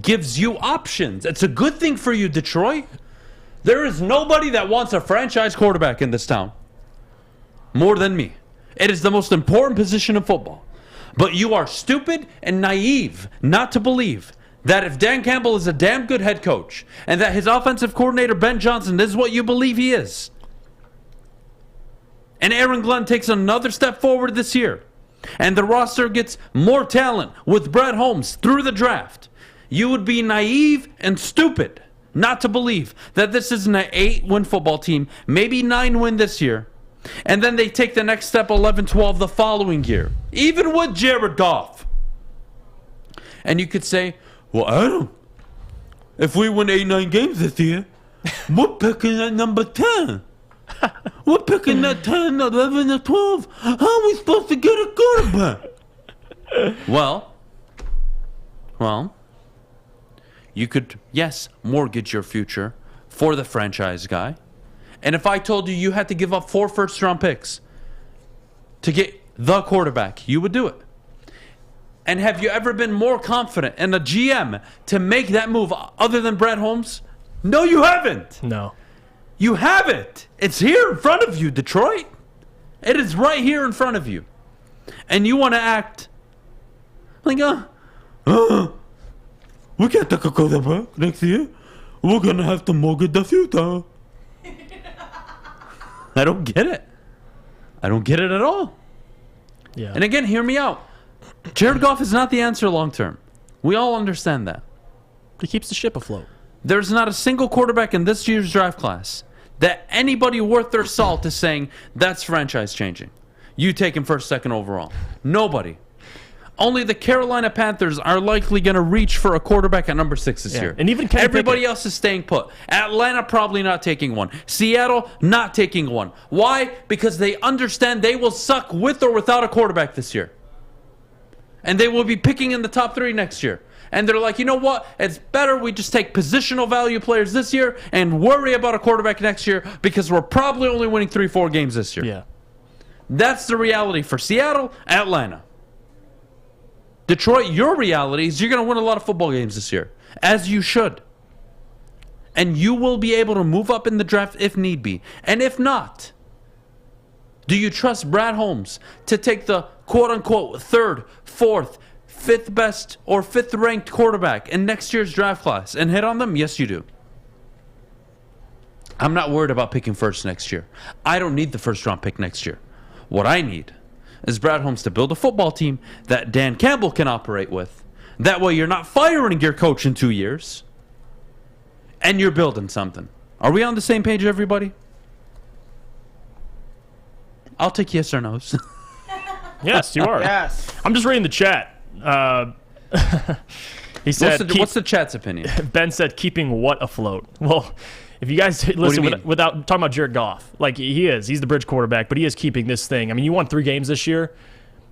gives you options. It's a good thing for you, Detroit. There is nobody that wants a franchise quarterback in this town more than me. It is the most important position in football. But you are stupid and naive not to believe that if Dan Campbell is a damn good head coach and that his offensive coordinator, Ben Johnson, is what you believe he is, and Aaron Glenn takes another step forward this year, and the roster gets more talent with Brett Holmes through the draft, you would be naive and stupid not to believe that this isn't an 8-win football team, maybe 9-win this year, and then they take the next step 11-12 the following year, even with Jared Goff. And you could say, well, Adam, if we win 8-9 games this year, we're picking at number 10. We're picking at 10, 11, or 12. How are we supposed to get a quarterback? Well, you could, yes, mortgage your future for the franchise guy. And if I told you had to give up 4 first-round picks to get the quarterback, you would do it. And have you ever been more confident in a GM to make that move other than Brett Holmes? No, you haven't. No. You haven't. It's here in front of you, Detroit. It is right here in front of you. And you want to act like, we can't take a quarterback next year. We're going to have to mortgage the future. I don't get it. I don't get it at all. Yeah. And again, hear me out. Jared Goff is not the answer long term. We all understand that. He keeps the ship afloat. There's not a single quarterback in this year's draft class that anybody worth their salt is saying that's franchise changing. You take him first, second overall. Nobody. Only the Carolina Panthers are likely going to reach for a quarterback at number 6 this year. And even everybody else is staying put. Atlanta probably not taking one. Seattle not taking one. Why? Because they understand they will suck with or without a quarterback this year. And they will be picking in the top 3 next year. And they're like, you know what? It's better we just take positional value players this year and worry about a quarterback next year because we're probably only winning 3-4 games this year. Yeah. That's the reality for Seattle, Atlanta. Detroit, your reality is you're going to win a lot of football games this year, as you should. And you will be able to move up in the draft if need be. And if not, do you trust Brad Holmes to take the quote-unquote 3rd, 4th, 5th best or 5th ranked quarterback in next year's draft class and hit on them? Yes, you do. I'm not worried about picking first next year. I don't need the first-round pick next year. What I need is Brad Holmes to build a football team that Dan Campbell can operate with. That way you're not firing your coach in 2 years. And you're building something. Are we on the same page, everybody? I'll take yes or no's. Yes, you are. Yes. I'm just reading the chat. He said, what's the chat's opinion? Ben said, keeping what afloat? Well, if you guys listen, without talking about Jared Goff, like he's the bridge quarterback, but he is keeping this thing. I mean, you won 3 games this year,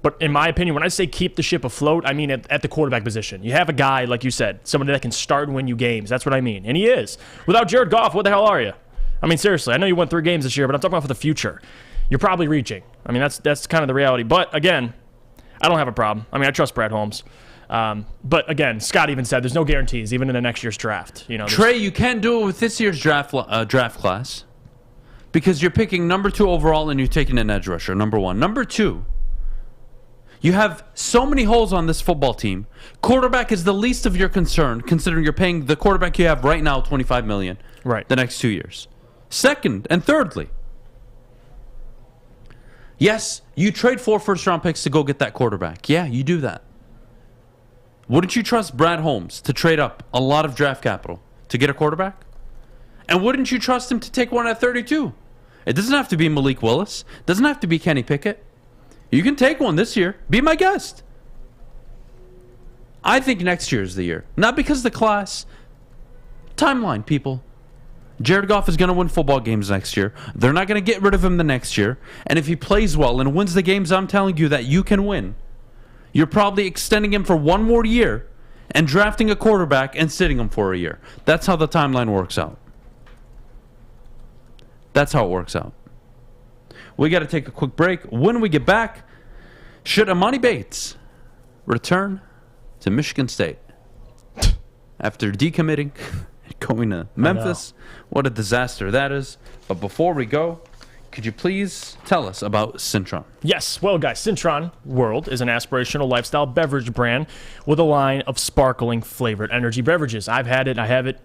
but in my opinion, when I say keep the ship afloat, I mean at the quarterback position. You have a guy, like you said, somebody that can start and win you games. That's what I mean, and he is. Without Jared Goff, what the hell are you? I mean, seriously, I know you won 3 games this year, but I'm talking about for the future. You're probably reaching. I mean, that's kind of the reality. But again, I don't have a problem. I mean, I trust Brad Holmes. But again, Scott even said there's no guarantees, even in the next year's draft. You know, Trey, you can't do it with this year's draft class because you're picking number 2 overall and you're taking an edge rusher, number 1. Number 2, you have so many holes on this football team. Quarterback is the least of your concern, considering you're paying the quarterback you have right now $25 million the next 2 years. Second and thirdly, yes, you trade 4 first-round picks to go get that quarterback. Yeah, you do that. Wouldn't you trust Brad Holmes to trade up a lot of draft capital to get a quarterback? And wouldn't you trust him to take one at 32? It doesn't have to be Malik Willis. It doesn't have to be Kenny Pickett. You can take one this year. Be my guest. I think next year is the year. Not because of the class. Timeline, people. Jared Goff is going to win football games next year. They're not going to get rid of him the next year. And if he plays well and wins the games I'm telling you that you can win, you're probably extending him for 1 more year and drafting a quarterback and sitting him for a year. That's how the timeline works out. That's how it works out. We got to take a quick break. When we get back, should Amani Bates return to Michigan State after decommitting and going to Memphis? What a disaster that is. But before we go, could you please tell us about Cintron? Yes. Well, guys, Cintron World is an aspirational lifestyle beverage brand with a line of sparkling flavored energy beverages. I've had it. I have it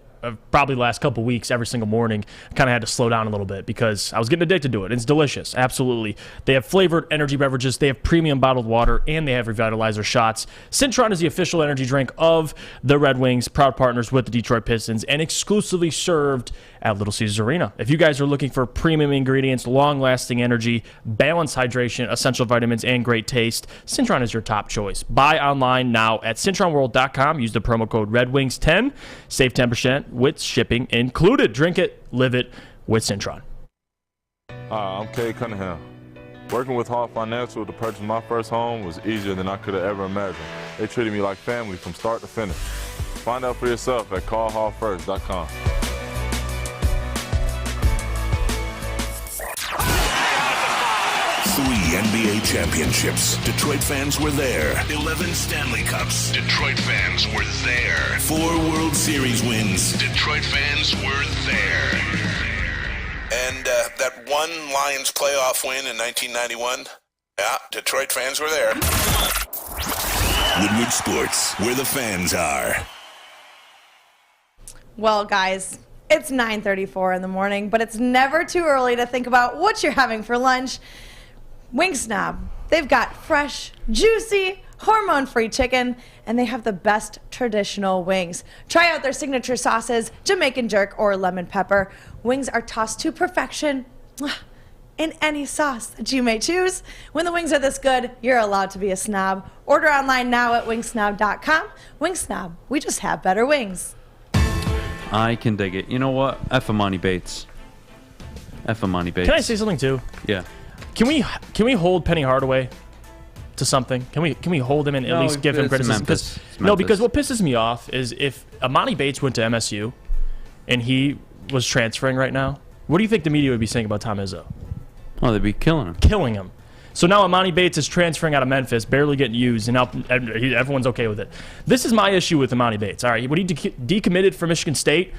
probably the last couple weeks every single morning. I kind of had to slow down a little bit because I was getting addicted to it. It's delicious. Absolutely. They have flavored energy beverages. They have premium bottled water, and they have revitalizer shots. Cintron is the official energy drink of the Red Wings, proud partners with the Detroit Pistons, and exclusively served at Little Caesars Arena. If you guys are looking for premium ingredients, long-lasting energy, balanced hydration, essential vitamins, and great taste, Cintron is your top choice. Buy online now at CintronWorld.com. Use the promo code RedWings10. Save 10% with shipping included. Drink it, live it with Cintron. Hi, I'm Kay Cunningham. Working with Hall Financial to purchase my first home was easier than I could have ever imagined. They treated me like family from start to finish. Find out for yourself at callhallfirst.com. 3 NBA championships. Detroit fans were there. 11 Stanley Cups. Detroit fans were there. 4 World Series wins. Detroit fans were there. And that one Lions playoff win in 1991. Yeah, Detroit fans were there. Woodward Sports, where the fans are. Well, guys, it's 9:34 in the morning, but it's never too early to think about what you're having for lunch. Wing Snob, they've got fresh, juicy, hormone-free chicken, and they have the best traditional wings. Try out their signature sauces, Jamaican jerk or lemon pepper. Wings are tossed to perfection in any sauce that you may choose. When the wings are this good, you're allowed to be a snob. Order online now at wingsnob.com. Wingsnob, we just have better wings. I can dig it. You know what? F Amani Bates. F Amani Bates. Can I say something too? Yeah. Can we hold Penny Hardaway to something? Can we hold him and at least give him criticism? No, because what pisses me off is if Amani Bates went to MSU and he was transferring right now, what do you think the media would be saying about Tom Izzo? Oh, they'd be killing him. Killing him. So now Amani Bates is transferring out of Memphis, barely getting used, and now everyone's okay with it. This is my issue with Amani Bates. All right, when he decommitted from Michigan State,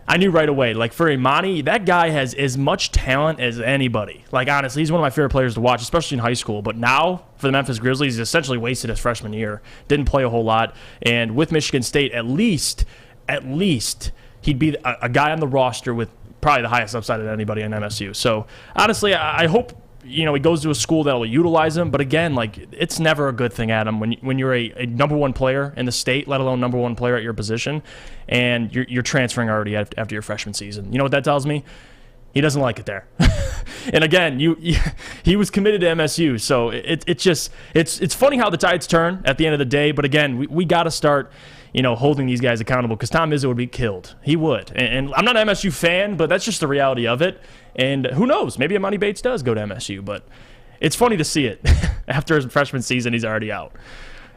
I knew right away. Like, for Imani, that guy has as much talent as anybody. Like, honestly, he's one of my favorite players to watch, especially in high school. But now, for the Memphis Grizzlies, he's essentially wasted his freshman year. Didn't play a whole lot. And with Michigan State, at least, he'd be a guy on the roster with probably the highest upside of anybody in MSU. So, honestly, I hope, he goes to a school that will utilize him. But again, like, it's never a good thing, Adam, when you're a number one player in the state, let alone number one player at your position, and you're transferring already after your freshman season. You know what that tells me? He doesn't like it there. And again, he was committed to MSU, so it's funny how the tides turn at the end of the day. But again, we got to start holding these guys accountable, because Tom Izzo would be killed. He would. And I'm not an MSU fan, but that's just the reality of it. And who knows? Maybe Amani Bates does go to MSU, but it's funny to see it. After his freshman season, he's already out.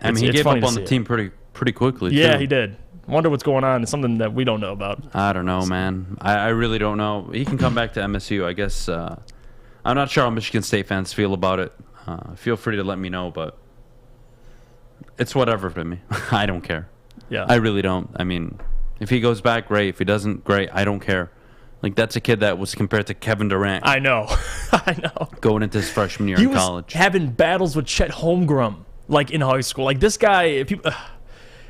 I mean, he gave up on the team pretty quickly, Yeah, too. he did. Wonder what's going on. It's something that we don't know about. I don't know, man. I really don't know. He can come back to MSU, I guess. I'm not sure how Michigan State fans feel about it. Feel free to let me know, but it's whatever to me. I don't care. Yeah. I really don't. I mean, if he goes back, great. If he doesn't, great. I don't care. Like, that's a kid that was compared to Kevin Durant. I know. I know. Going into his freshman year in college. He was having battles with Chet Holmgren, like, in high school. Like, this guy,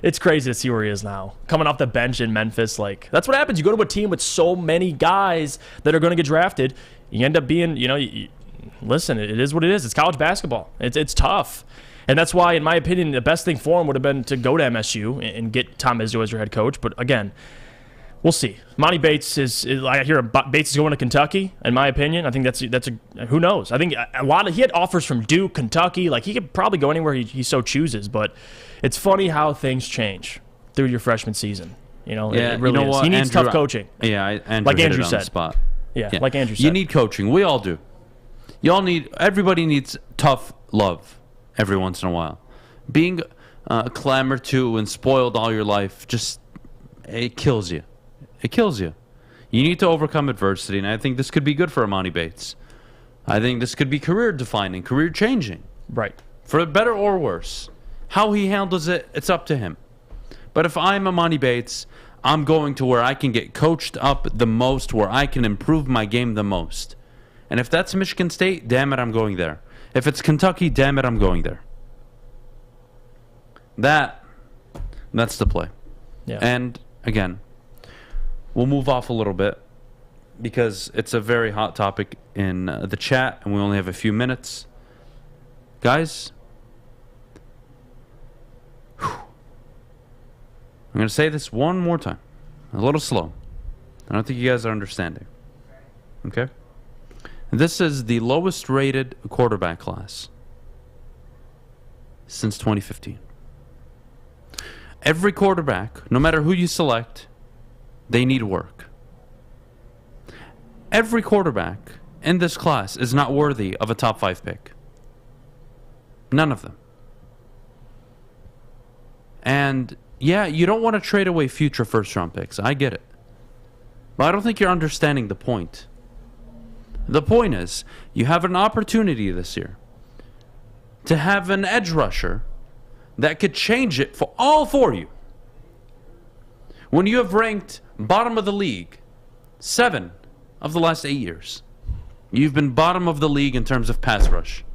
it's crazy to see where he is now. Coming off the bench in Memphis, like, that's what happens. You go to a team with so many guys that are going to get drafted. You end up being, listen, it is what it is. It's college basketball. It's tough. And that's why, in my opinion, the best thing for him would have been to go to MSU and get Tom Izzo as your head coach. But again, we'll see. Monty Bates I hear Bates is going to Kentucky. In my opinion, I think that's who knows. I think he had offers from Duke, Kentucky. Like, he could probably go anywhere he so chooses. But it's funny how things change through your freshman season. It really is. He needs tough coaching. Yeah, like Andrew said. On the spot. Yeah, like Andrew said. You need coaching. We all do. Everybody needs tough love every once in a while. Being clamored to and spoiled all your life, it kills you. It kills you. You need to overcome adversity, and I think this could be good for Amani Bates. I think this could be career-defining, career-changing. Right. For better or worse. How he handles it, it's up to him. But if I'm Amani Bates, I'm going to where I can get coached up the most, where I can improve my game the most. And if that's Michigan State, damn it, I'm going there. If it's Kentucky, damn it, I'm going there. That's the play. Yeah. And, again, we'll move off a little bit because it's a very hot topic in the chat, and we only have a few minutes. Guys, I'm going to say this one more time. A little slow. I don't think you guys are understanding. Okay? This is the lowest rated quarterback class since 2015. Every quarterback, no matter who you select, they need work. Every quarterback in this class is not worthy of a top 5 pick. None of them. And yeah, you don't want to trade away future first-round picks. I get it. But I don't think you're understanding the point. The point is, you have an opportunity this year to have an edge rusher that could change it all for you. When you have ranked bottom of the league 7 of the last 8 years, you've been bottom of the league in terms of pass rush.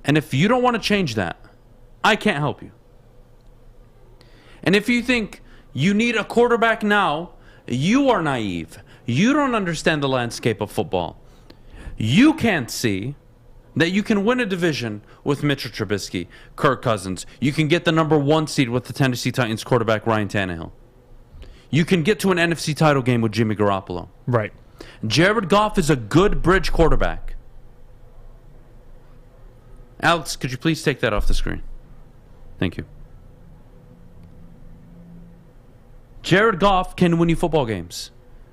And if you don't want to change that, I can't help you. And if you think you need a quarterback now, you are naive. You don't understand the landscape of football. You can't see that you can win a division with Mitchell Trubisky, Kirk Cousins. You can get the number 1 seed with the Tennessee Titans quarterback Ryan Tannehill. You can get to an NFC title game with Jimmy Garoppolo. Right. Jared Goff is a good bridge quarterback. Alex, could you please take that off the screen? Thank you. Jared Goff can win you football games.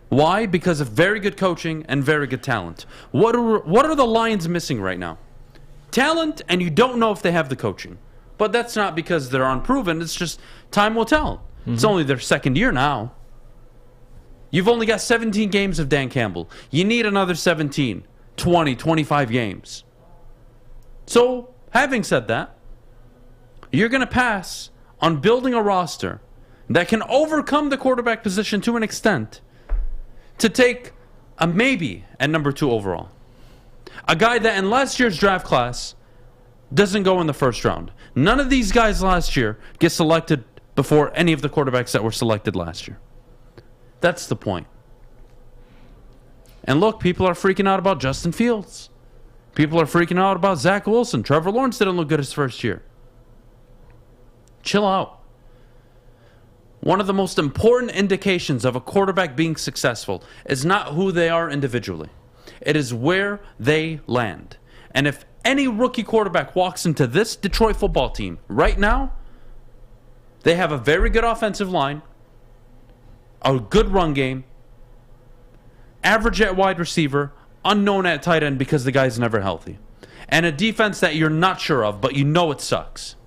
Why? Because of very good coaching and very good talent. What are the Lions missing right now? Talent, and you don't know if they have the coaching. But that's not because they're unproven. It's just time will tell. It's only their second year now. You've only got 17 games of Dan Campbell. You need another 17, 20, 25 games. So, having said that, you're going to pass on building a roster that can overcome the quarterback position to an extent to take a maybe at number 2 overall. A guy that in last year's draft class doesn't go in the first round. None of these guys last year get selected before any of the quarterbacks that were selected last year. That's the point. And look, people are freaking out about Justin Fields. People are freaking out about Zach Wilson. Trevor Lawrence didn't look good his first year. Chill out. One of the most important indications of a quarterback being successful is not who they are individually. It is where they land. And if any rookie quarterback walks into this Detroit football team right now, they have a very good offensive line, a good run game, average at wide receiver, unknown at tight end because the guy's never healthy, and a defense that you're not sure of, but you know it sucks.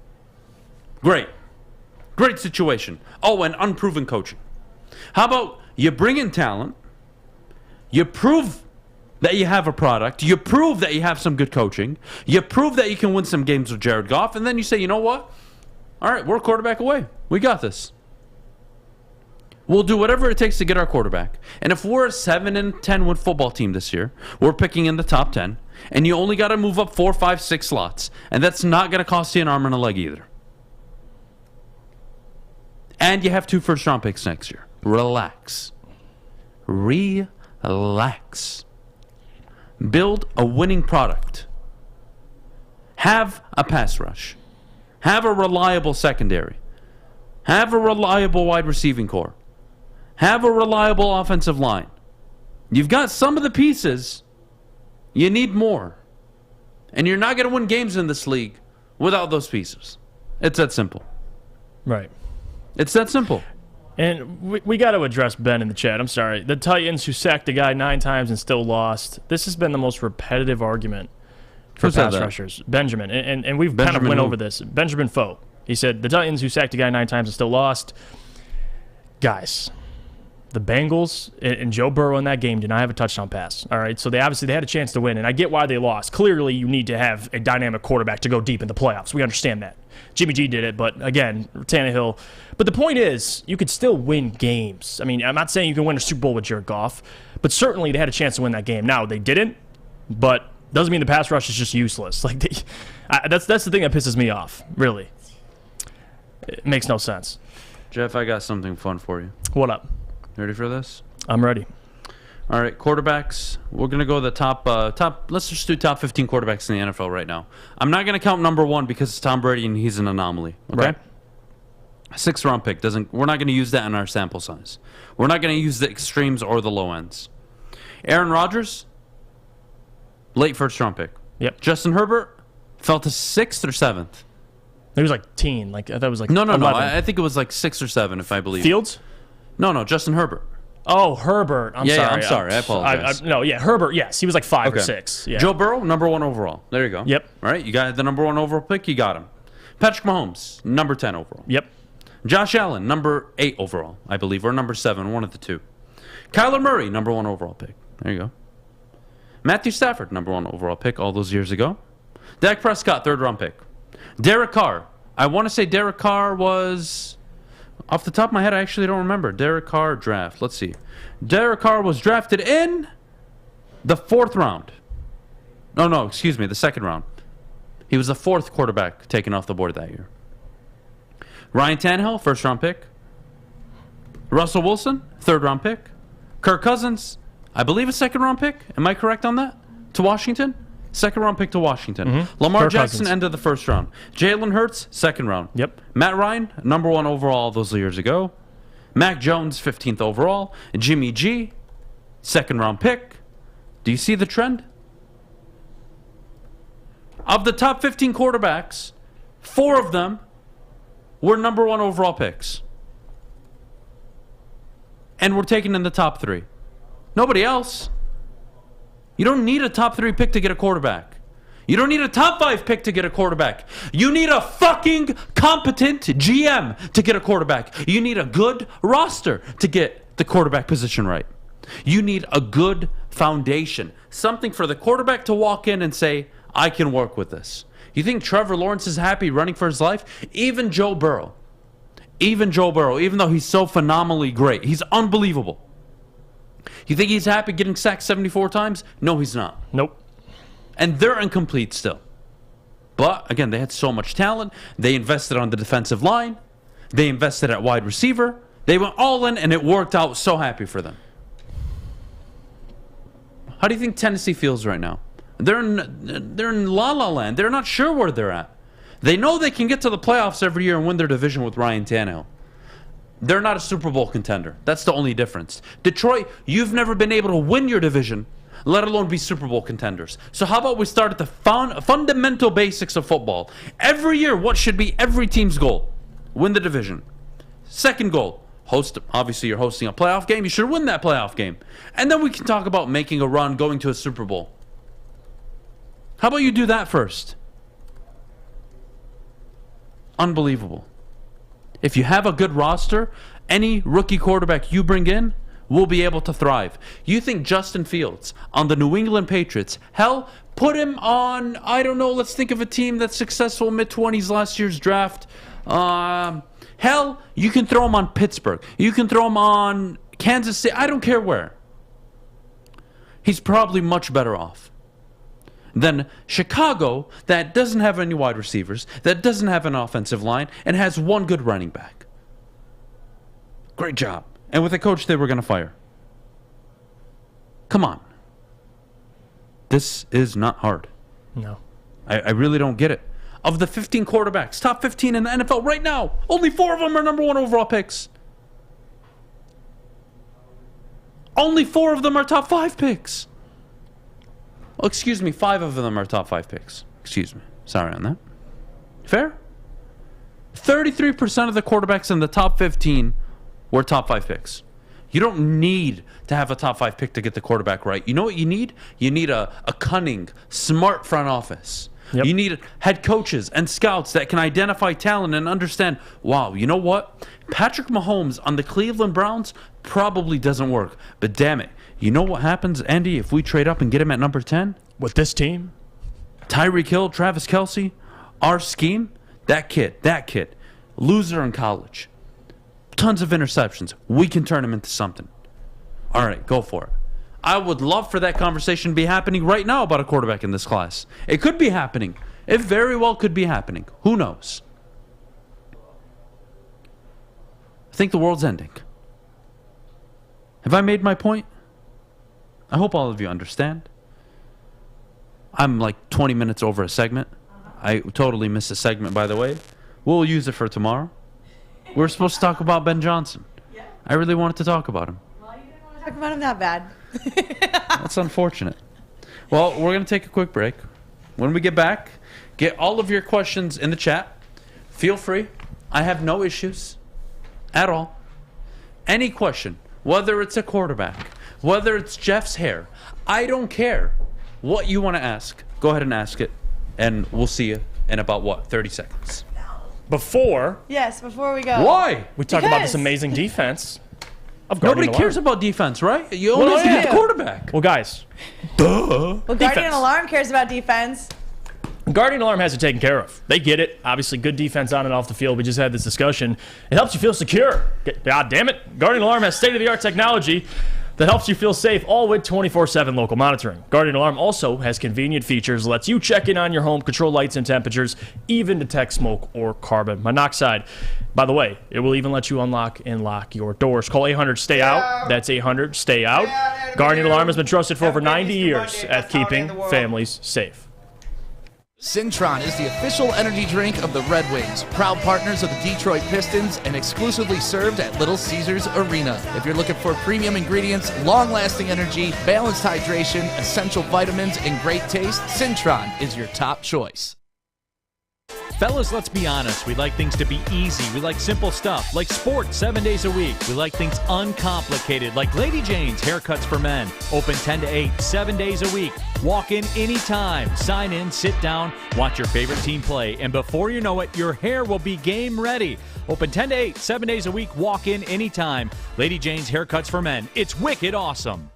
Great. Great situation. Oh, and unproven coaching. How about you bring in talent, you prove that you have a product, you prove that you have some good coaching, you prove that you can win some games with Jared Goff, and then you say, you know what? All right, we're a quarterback away. We got this. We'll do whatever it takes to get our quarterback. And if we're a 7-10 win football team this year, we're picking in the top 10, and you only got to move up 4, 5, 6 slots, and that's not going to cost you an arm and a leg either. And you have 2 first-round picks next year. Relax. Relax. Build a winning product. Have a pass rush. Have a reliable secondary. Have a reliable wide receiving core. Have a reliable offensive line. You've got some of the pieces. You need more. And you're not going to win games in this league without those pieces. It's that simple. Right. It's that simple. And we got to address Ben in the chat. I'm sorry. The Titans who sacked a guy 9 times and still lost. This has been the most repetitive argument for pass rushers. Benjamin. And we've kind of went over this. Benjamin Foe. He said, the Titans who sacked a guy 9 times and still lost. Guys, the Bengals and Joe Burrow in that game did not have a touchdown pass. All right, so they had a chance to win, and I get why they lost. Clearly, you need to have a dynamic quarterback to go deep in the playoffs. We understand that. Jimmy G did it, but again, Tannehill. But the point is, you could still win games. I mean, I'm not saying you can win a Super Bowl with Jared Goff, but certainly they had a chance to win that game. Now, they didn't, but doesn't mean the pass rush is just useless. Like that's the thing that pisses me off, really. It makes no sense. Jeff, I got something fun for you. What up? Ready for this? I'm ready. All right, quarterbacks. We're going to go the top. Let's just do top 15 quarterbacks in the NFL right now. I'm not going to count number 1 because it's Tom Brady and he's an anomaly. Okay? Right. 6th round pick we're not going to use that in our sample size. We're not going to use the extremes or the low ends. Aaron Rodgers, late 1st round pick. Yep. Justin Herbert fell to 6th or 7th. It was like teen. Like I thought it was like No. 11. I think it was like 6 or 7, if I believe. Fields? No, Justin Herbert. Oh, Herbert. I'm sorry. Yeah, I'm sorry. I apologize. Herbert, yes. He was like 5 or 6. Yeah. Joe Burrow, number 1 overall. There you go. Yep. All right, you got the number 1 overall pick. You got him. Patrick Mahomes, number 10 overall. Yep. Josh Allen, number 8 overall, I believe, or number 7, one of the two. Kyler Murray, number 1 overall pick. There you go. Matthew Stafford, number 1 overall pick all those years ago. Dak Prescott, 3rd round pick. Derek Carr. I want to say Derek Carr was... Off the top of my head, I actually don't remember. Derek Carr draft. Let's see. Derek Carr was drafted in the 4th round. No, excuse me, the 2nd round. He was the 4th quarterback taken off the board that year. Ryan Tannehill, 1st round pick. Russell Wilson, 3rd round pick. Kirk Cousins, I believe a 2nd round pick. Am I correct on that? To Washington? second round pick to Washington. Lamar Kirk Jackson, Cousins. end of the first round. Jalen Hurts, second round. Yep. Matt Ryan, number 1 overall those years ago. Mac Jones, 15th overall. Jimmy G, second round pick. Do you see the trend? Of the top 15 quarterbacks, 4 of them were number 1 overall picks. And were taken in the top 3. Nobody else. You don't need a top 3 pick to get a quarterback. You don't need a top 5 pick to get a quarterback. You need a fucking competent GM to get a quarterback. You need a good roster to get the quarterback position right. You need a good foundation. Something for the quarterback to walk in and say, I can work with this. You think Trevor Lawrence is happy running for his life? Even Joe Burrow, even though he's so phenomenally great, he's unbelievable. You think he's happy getting sacked 74 times? No, he's not. Nope. And they're incomplete still. But, again, they had so much talent. They invested on the defensive line. They invested at wide receiver. They went all in, and it worked out. So happy for them. How do you think Tennessee feels right now? They're in la-la land. They're not sure where they're at. They know they can get to the playoffs every year and win their division with Ryan Tannehill. They're not a Super Bowl contender. That's the only difference. Detroit, you've never been able to win your division, let alone be Super Bowl contenders. So how about we start at the fundamental basics of football? Every year, what should be every team's goal? Win the division. Second goal, obviously you're hosting a playoff game. You should win that playoff game. And then we can talk about making a run, going to a Super Bowl. How about you do that first? Unbelievable. If you have a good roster, any rookie quarterback you bring in will be able to thrive. You think Justin Fields on the New England Patriots, hell, put him on, I don't know, let's think of a team that's successful mid-20s last year's draft. Hell, you can throw him on Pittsburgh. You can throw him on Kansas City. I don't care where. He's probably much better off than Chicago, that doesn't have any wide receivers, that doesn't have an offensive line, and has one good running back. Great job. And with a coach they were going to fire. Come on. This is not hard. No. I really don't get it. Of the 15 quarterbacks, top 15 in the NFL right now, only 4 of them are number 1 overall picks. Only 4 of them are top 5 picks. Oh, excuse me, 5 of them are top 5 picks. Excuse me. Sorry on that. Fair? 33% of the quarterbacks in the top 15 were top 5 picks. You don't need to have a top 5 pick to get the quarterback right. You know what you need? You need a cunning, smart front office. Yep. You need head coaches and scouts that can identify talent and understand, wow, you know what? Patrick Mahomes on the Cleveland Browns probably doesn't work. But damn it, you know what happens, Andy, if we trade up and get him at number 10? With this team? Tyreek Hill, Travis Kelce, our scheme, that kid, loser in college. Tons of interceptions. We can turn him into something. All right, go for it. I would love for that conversation to be happening right now about a quarterback in this class. It could be happening. It very well could be happening. Who knows? I think the world's ending. Have I made my point? I hope all of you understand. I'm like 20 minutes over a segment. I totally missed a segment, by the way. We'll use it for tomorrow. We're supposed to talk about Ben Johnson. Yeah. I really wanted to talk about him. Well, you didn't want to talk about him that bad. That's unfortunate. Well, we're going to take a quick break. When we get back, get all of your questions in the chat. Feel free. I have no issues at all. Any question, whether it's a quarterback, whether it's Jeff's hair, I don't care what you want to ask. Go ahead and ask it, and we'll see you in about, 30 seconds. Before we go. Why? We talk about this amazing defense. Nobody cares about defense, right? You only need the quarterback. Well, guys. Well, Guardian Alarm cares about defense. Guardian Alarm has it taken care of. They get it. Obviously, good defense on and off the field. We just had this discussion. It helps you feel secure. God damn it. Guardian Alarm has state-of-the-art technology that helps you feel safe, all with 24/7 local monitoring. Guardian Alarm also has convenient features, lets you check in on your home, control lights and temperatures, even detect smoke or carbon monoxide. By the way, it will even let you unlock and lock your doors. Call 800-STAY-OUT. That's 800-STAY-OUT. Guardian Alarm has been trusted for over 90 years at keeping families safe. Cintron is the official energy drink of the Red Wings, proud partners of the Detroit Pistons, and exclusively served at Little Caesars Arena. If you're looking for premium ingredients, long-lasting energy, balanced hydration, essential vitamins, and great taste, Cintron is your top choice. Fellas, let's be honest. We like things to be easy. We like simple stuff, like sports 7 days a week. We like things uncomplicated, like Lady Jane's Haircuts for Men. Open 10 to 8, 7 days a week. Walk in anytime. Sign in, sit down, watch your favorite team play. And before you know it, your hair will be game ready. Open 10 to 8, 7 days a week. Walk in anytime. Lady Jane's Haircuts for Men. It's wicked awesome.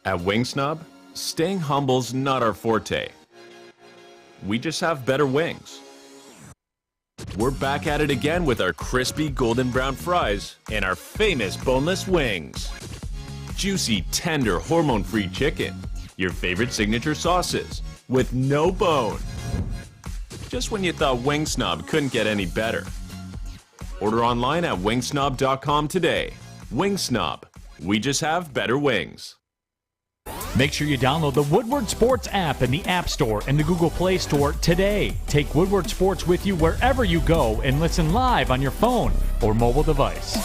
At Wing Snob, staying humble's not our forte. We just have better wings. We're back at it again with our crispy golden brown fries and our famous boneless wings. Juicy, tender, hormone-free chicken. Your favorite signature sauces with no bone. Just when you thought Wing Snob couldn't get any better. Order online at wingsnob.com today. Wing Snob. We just have better wings. Make sure you download the Woodward Sports app in the App Store and the Google Play Store today. Take Woodward Sports with you wherever you go and listen live on your phone or mobile device.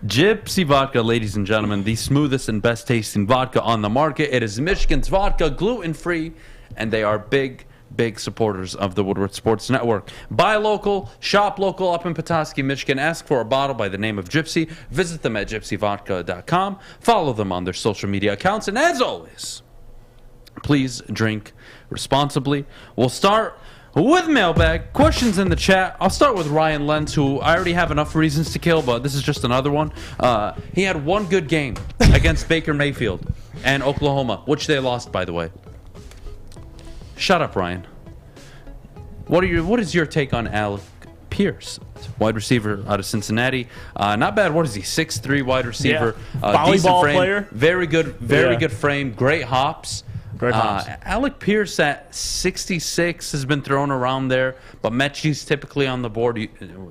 Gypsy Vodka, ladies and gentlemen, the smoothest and best tasting vodka on the market. It is Michigan's vodka, gluten-free, and they are big supporters of the Woodward Sports Network. Buy local, shop local up in Petoskey, Michigan. Ask for a bottle by the name of Gypsy. Visit them at gypsyvodka.com. Follow them on their social media accounts. And as always, please drink responsibly. We'll start with mailbag. Questions in the chat. I'll start with Ryan Lentz, who I already have enough reasons to kill, but this is just another one. He had one good game against Baker Mayfield and Oklahoma, which they lost, by the way. Shut up, Ryan. What is your take on Alec Pierce, wide receiver out of Cincinnati? Not bad. What is he? 6'3" wide receiver. Yeah. Volleyball frame, player. Very good frame. Great hops. Great hops. Alec Pierce at 66 has been thrown around there, but Mechie's typically on the board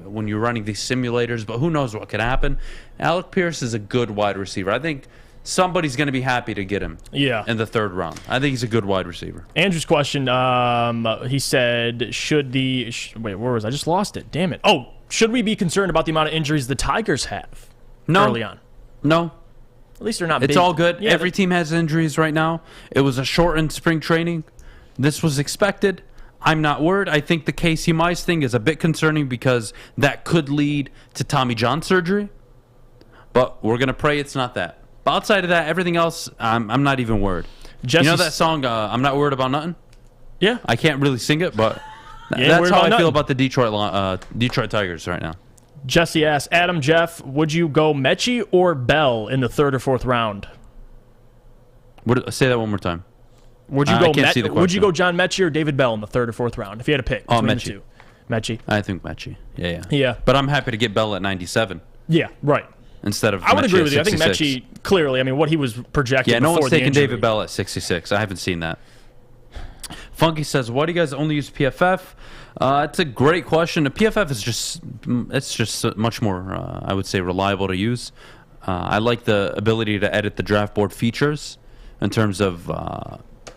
when you're running these simulators, but who knows what could happen. Alec Pierce is a good wide receiver. I think somebody's going to be happy to get him in the third round. I think he's a good wide receiver. Andrew's question, he said, wait, where was I? Just lost it. Damn it. Oh, should we be concerned about the amount of injuries the Tigers have early on? No. At least they're not It's big. all good. Yeah, Every team has injuries right now. It was a shortened spring training. This was expected. I'm not worried. I think the Casey Mize thing is a bit concerning because that could lead to Tommy John surgery. But we're going to pray it's not that. But outside of that, everything else, I'm not even worried. You know that song, I'm Not Worried About Nothing? Yeah. I can't really sing it, but that's how I feel about the Detroit Tigers right now. Jesse asks, Adam, Jeff, would you go Mechie or Bell in the third or fourth round? Say that one more time. Would you go John Mechie or David Bell in the third or fourth round if you had to pick between the two? Mechie. I think Mechie. Yeah. Yeah. But I'm happy to get Bell at 97. Yeah, right. Instead of I would Mechie agree at with you. I think 66. Mechie, clearly, I mean, what he was projected no before one's the taking injury. David Bell at 66. I haven't seen that. Funky says, why do you guys only use PFF? It's a great question. The PFF is just much more, I would say, reliable to use. I like the ability to edit the draft board features in terms of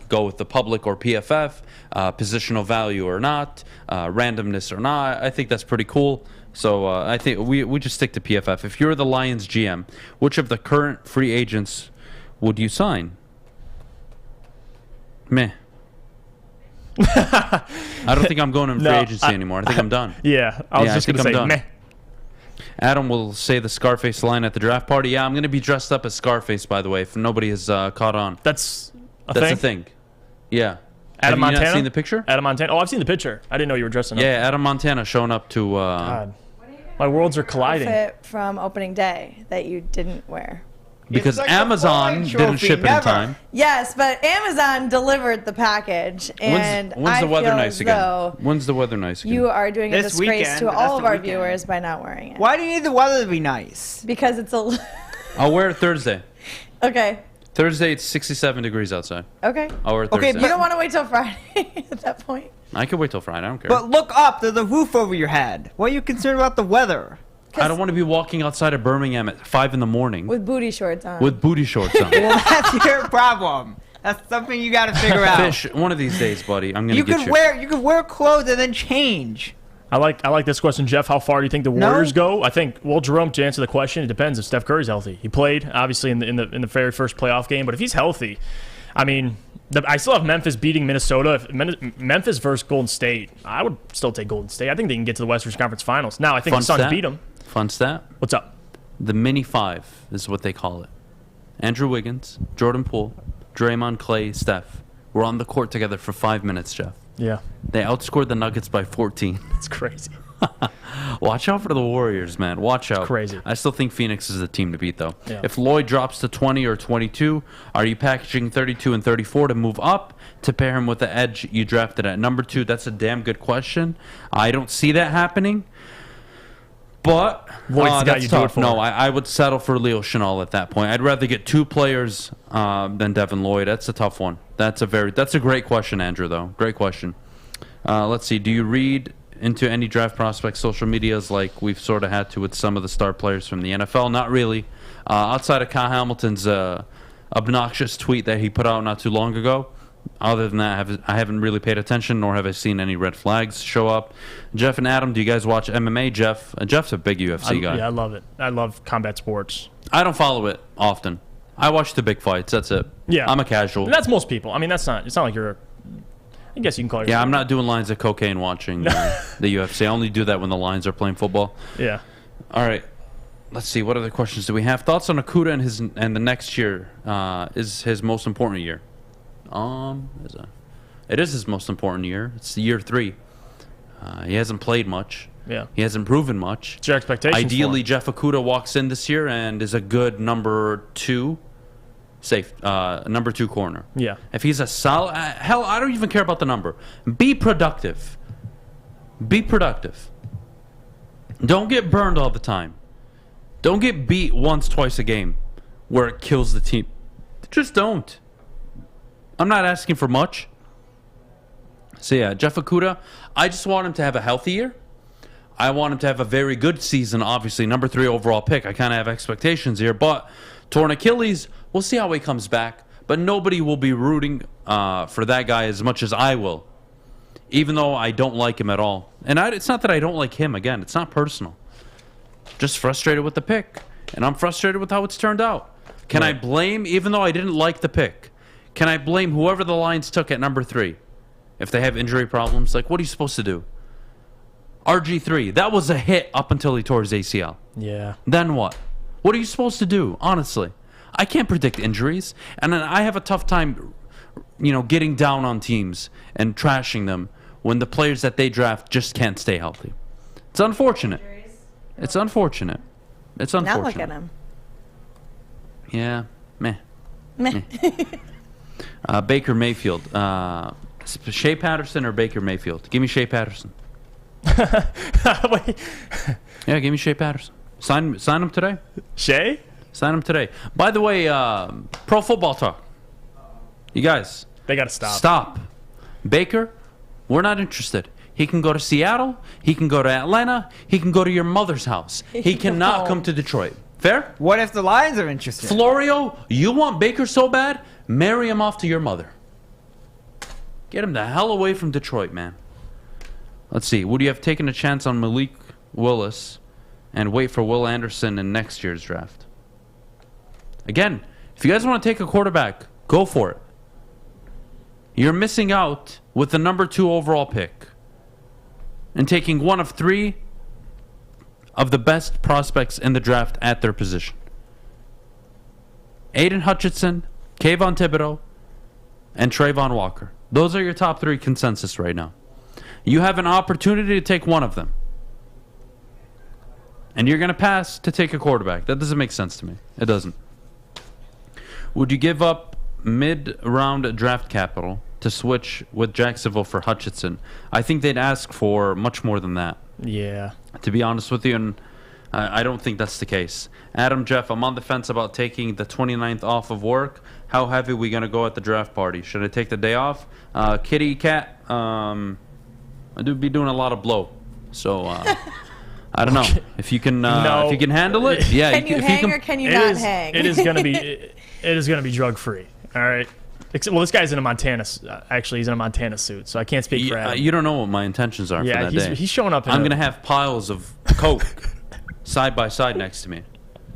go with the public or PFF, positional value or not, randomness or not. I think that's pretty cool. So I think we just stick to PFF. If you're the Lions GM, which of the current free agents would you sign? Meh. I don't think I'm going in free agency anymore. I think I'm done. Yeah, I was just going to say meh. Adam will say the Scarface line at the draft party. Yeah, I'm going to be dressed up as Scarface, by the way, if nobody has caught on. That's a thing? Yeah. Adam Montana? You not seen the picture? Adam Montana. Oh, I've seen the picture. I didn't know you were dressing up. Yeah, Adam Montana showing up to... God. My worlds are colliding. Outfit from opening day that you didn't wear. because like a Amazon bowling didn't trophy, ship it in never. time. Yes, but Amazon delivered the package, and When's I the weather feel nice as again? though When's the weather nice again? you are doing a This disgrace weekend, to but all that's of the our weekend. viewers by not wearing it. Why do you need the weather to be nice? Because it's a. I'll wear it Thursday. Okay. Thursday, it's 67 degrees outside. Okay. I'll wear it Thursday. You don't want to wait till Friday at that point. I can wait till Friday. I don't care. But look up. There's a roof over your head. Why are you concerned about the weather? I don't want to be walking outside of Birmingham at 5 in the morning With booty shorts on. with booty shorts on. Well, that's your problem. That's something you got to figure out. Fish, one of these days, buddy, I'm gonna You get can you. wear clothes and then change. I like this question, Jeff. How far do you think the Warriors go? I think, well, Jerome, to answer the question, it depends if Steph Curry's healthy. He played obviously in the very first playoff game, but if he's healthy, I mean, I still have Memphis beating Minnesota. If Memphis versus Golden State, I would still take Golden State. I think they can get to the Western Conference Finals. Now, I think the Suns beat them. Fun stat. What's up? The mini five is what they call it. Andrew Wiggins, Jordan Poole, Draymond, Clay, Steph were on the court together for 5 minutes, Jeff. Yeah. They outscored the Nuggets by 14. That's crazy. Watch out for the Warriors, man. Watch out. Crazy. I still think Phoenix is the team to beat, though. Yeah. If Lloyd drops to 20 or 22, are you packaging 32 and 34 to move up to pair him with the edge you drafted at number 2? That's a damn good question. I don't see that happening. But Lloyd's the guy that's you do it tough. for. No, I would settle for Leo Chenal at that point. I'd rather get 2 players than Devin Lloyd. That's a tough one. That's a great question, Andrew, though. Great question. Let's see. Do you read into any draft prospects social medias like we've sort of had to with some of the star players from the NFL? Not really. Outside of Kyle Hamilton's obnoxious tweet that he put out not too long ago, other than that, I haven't really paid attention, nor have I seen any red flags show up. Jeff and Adam, do you guys watch MMA? Jeff's a big UFC guy. Yeah, I love it. I love combat sports. I don't follow it often. I watch the big fights. That's it. Yeah. I'm a casual. And that's most people. I mean, it's not like you're. I guess you can call yourself. Yeah, I'm not doing lines of cocaine watching the UFC. I only do that when the Lions are playing football. Yeah. All right. Let's see. What other questions do we have? Thoughts on Okuda and the next year is his most important year. It is his most important year. It's year 3. He hasn't played much. Yeah. He hasn't proven much. What's your expectations for Ideally, him? Jeff Okuda walks in this year and is a good number 2 corner. Yeah. If he's a solid, hell, I don't even care about the number. Be productive. Be productive. Don't get burned all the time. Don't get beat once, twice a game where it kills the team. Just don't. I'm not asking for much. So yeah, Jeff Okuda, I just want him to have a healthy year. I want him to have a very good season, obviously. Number 3 overall pick. I kind of have expectations here. But torn Achilles, we'll see how he comes back. But nobody will be rooting for that guy as much as I will. Even though I don't like him at all. And it's not that I don't like him. Again, it's not personal. Just frustrated with the pick. And I'm frustrated with how it's turned out. Can I blame, even though I didn't like the pick, can I blame whoever the Lions took at number 3? If they have injury problems, like, what are you supposed to do? RG3, that was a hit up until he tore his ACL. Yeah. Then what? What are you supposed to do, honestly? I can't predict injuries. And then I have a tough time, getting down on teams and trashing them when the players that they draft just can't stay healthy. It's unfortunate. It's unfortunate. It's unfortunate. Now look at him. Yeah. Meh. Meh. Baker Mayfield. Shea Patterson or Baker Mayfield? Give me Shea Patterson. Wait. Yeah, give me Shea Patterson. Sign him today. Shea? Sign him today. By the way, Pro Football Talk. You guys. They got to stop. Stop. Baker, we're not interested. He can go to Seattle. He can go to Atlanta. He can go to your mother's house. He cannot come to Detroit. Fair? What if the Lions are interested? Florio, you want Baker so bad? Marry him off to your mother. Get him the hell away from Detroit, man. Let's see. Would you have taken a chance on Malik Willis and wait for Will Anderson in next year's draft? Again, if you guys want to take a quarterback, go for it. You're missing out with the number 2 overall pick and taking one of 3 of the best prospects in the draft at their position. Aiden Hutchinson, Kayvon Thibodeau, and Trayvon Walker. Those are your top 3 consensus right now. You have an opportunity to take one of them. And you're going to pass to take a quarterback. That doesn't make sense to me. It doesn't. Would you give up mid-round draft capital to switch with Jacksonville for Hutchinson? I think they'd ask for much more than that. Yeah. To be honest with you, and I don't think that's the case. Adam, Jeff, I'm on the fence about taking the 29th off of work. How heavy are we going to go at the draft party? Should I take the day off? Kitty, Cat, I do be doing a lot of blow. So, I don't know. If you can if you can handle it, yeah. Can you hang or can you not hang? It is going to be it is going to be drug-free, all right? Well, this guy's in a Montana. Actually, he's in a Montana suit, so I can't speak for Adam. You don't know what my intentions are for that day. He's showing up. I'm going to have piles of coke side by side next to me,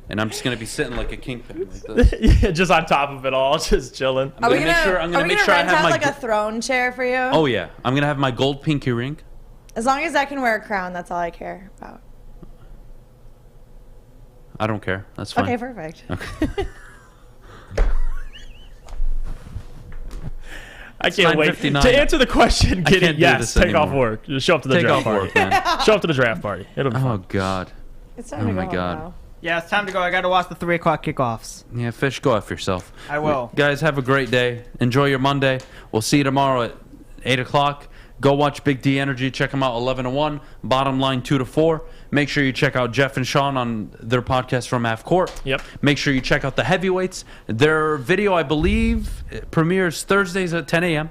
and I'm just going to be sitting like a kingpin like this. Yeah, just on top of it all, just chilling. Are we gonna rent out like a throne chair for you? Oh yeah, I'm going to have my gold pinky ring. As long as I can wear a crown, that's all I care about. I don't care. That's fine. Okay, perfect. Okay. I can't wait to answer the question. Kitty, yes, take off work. Just show up to the draft party. Show up to the draft party. It'll be fun. Oh God. It's time to go now. Yeah, it's time to go. I got to watch the 3 o'clock kickoffs. Yeah, Fish, go after yourself. I will. Guys, have a great day. Enjoy your Monday. We'll see you tomorrow at 8 o'clock. Go watch Big D Energy. Check them out 11 to 1. Bottom line 2 to 4. Make sure you check out Jeff and Sean on their podcast from Half Court. Yep. Make sure you check out the Heavyweights. Their video, I believe, premieres Thursdays at 10 a.m.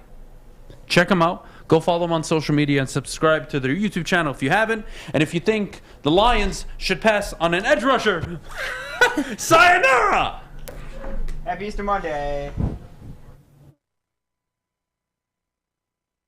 Check them out. Go follow them on social media and subscribe to their YouTube channel if you haven't. And if you think the Lions should pass on an edge rusher, sayonara! Happy Easter Monday.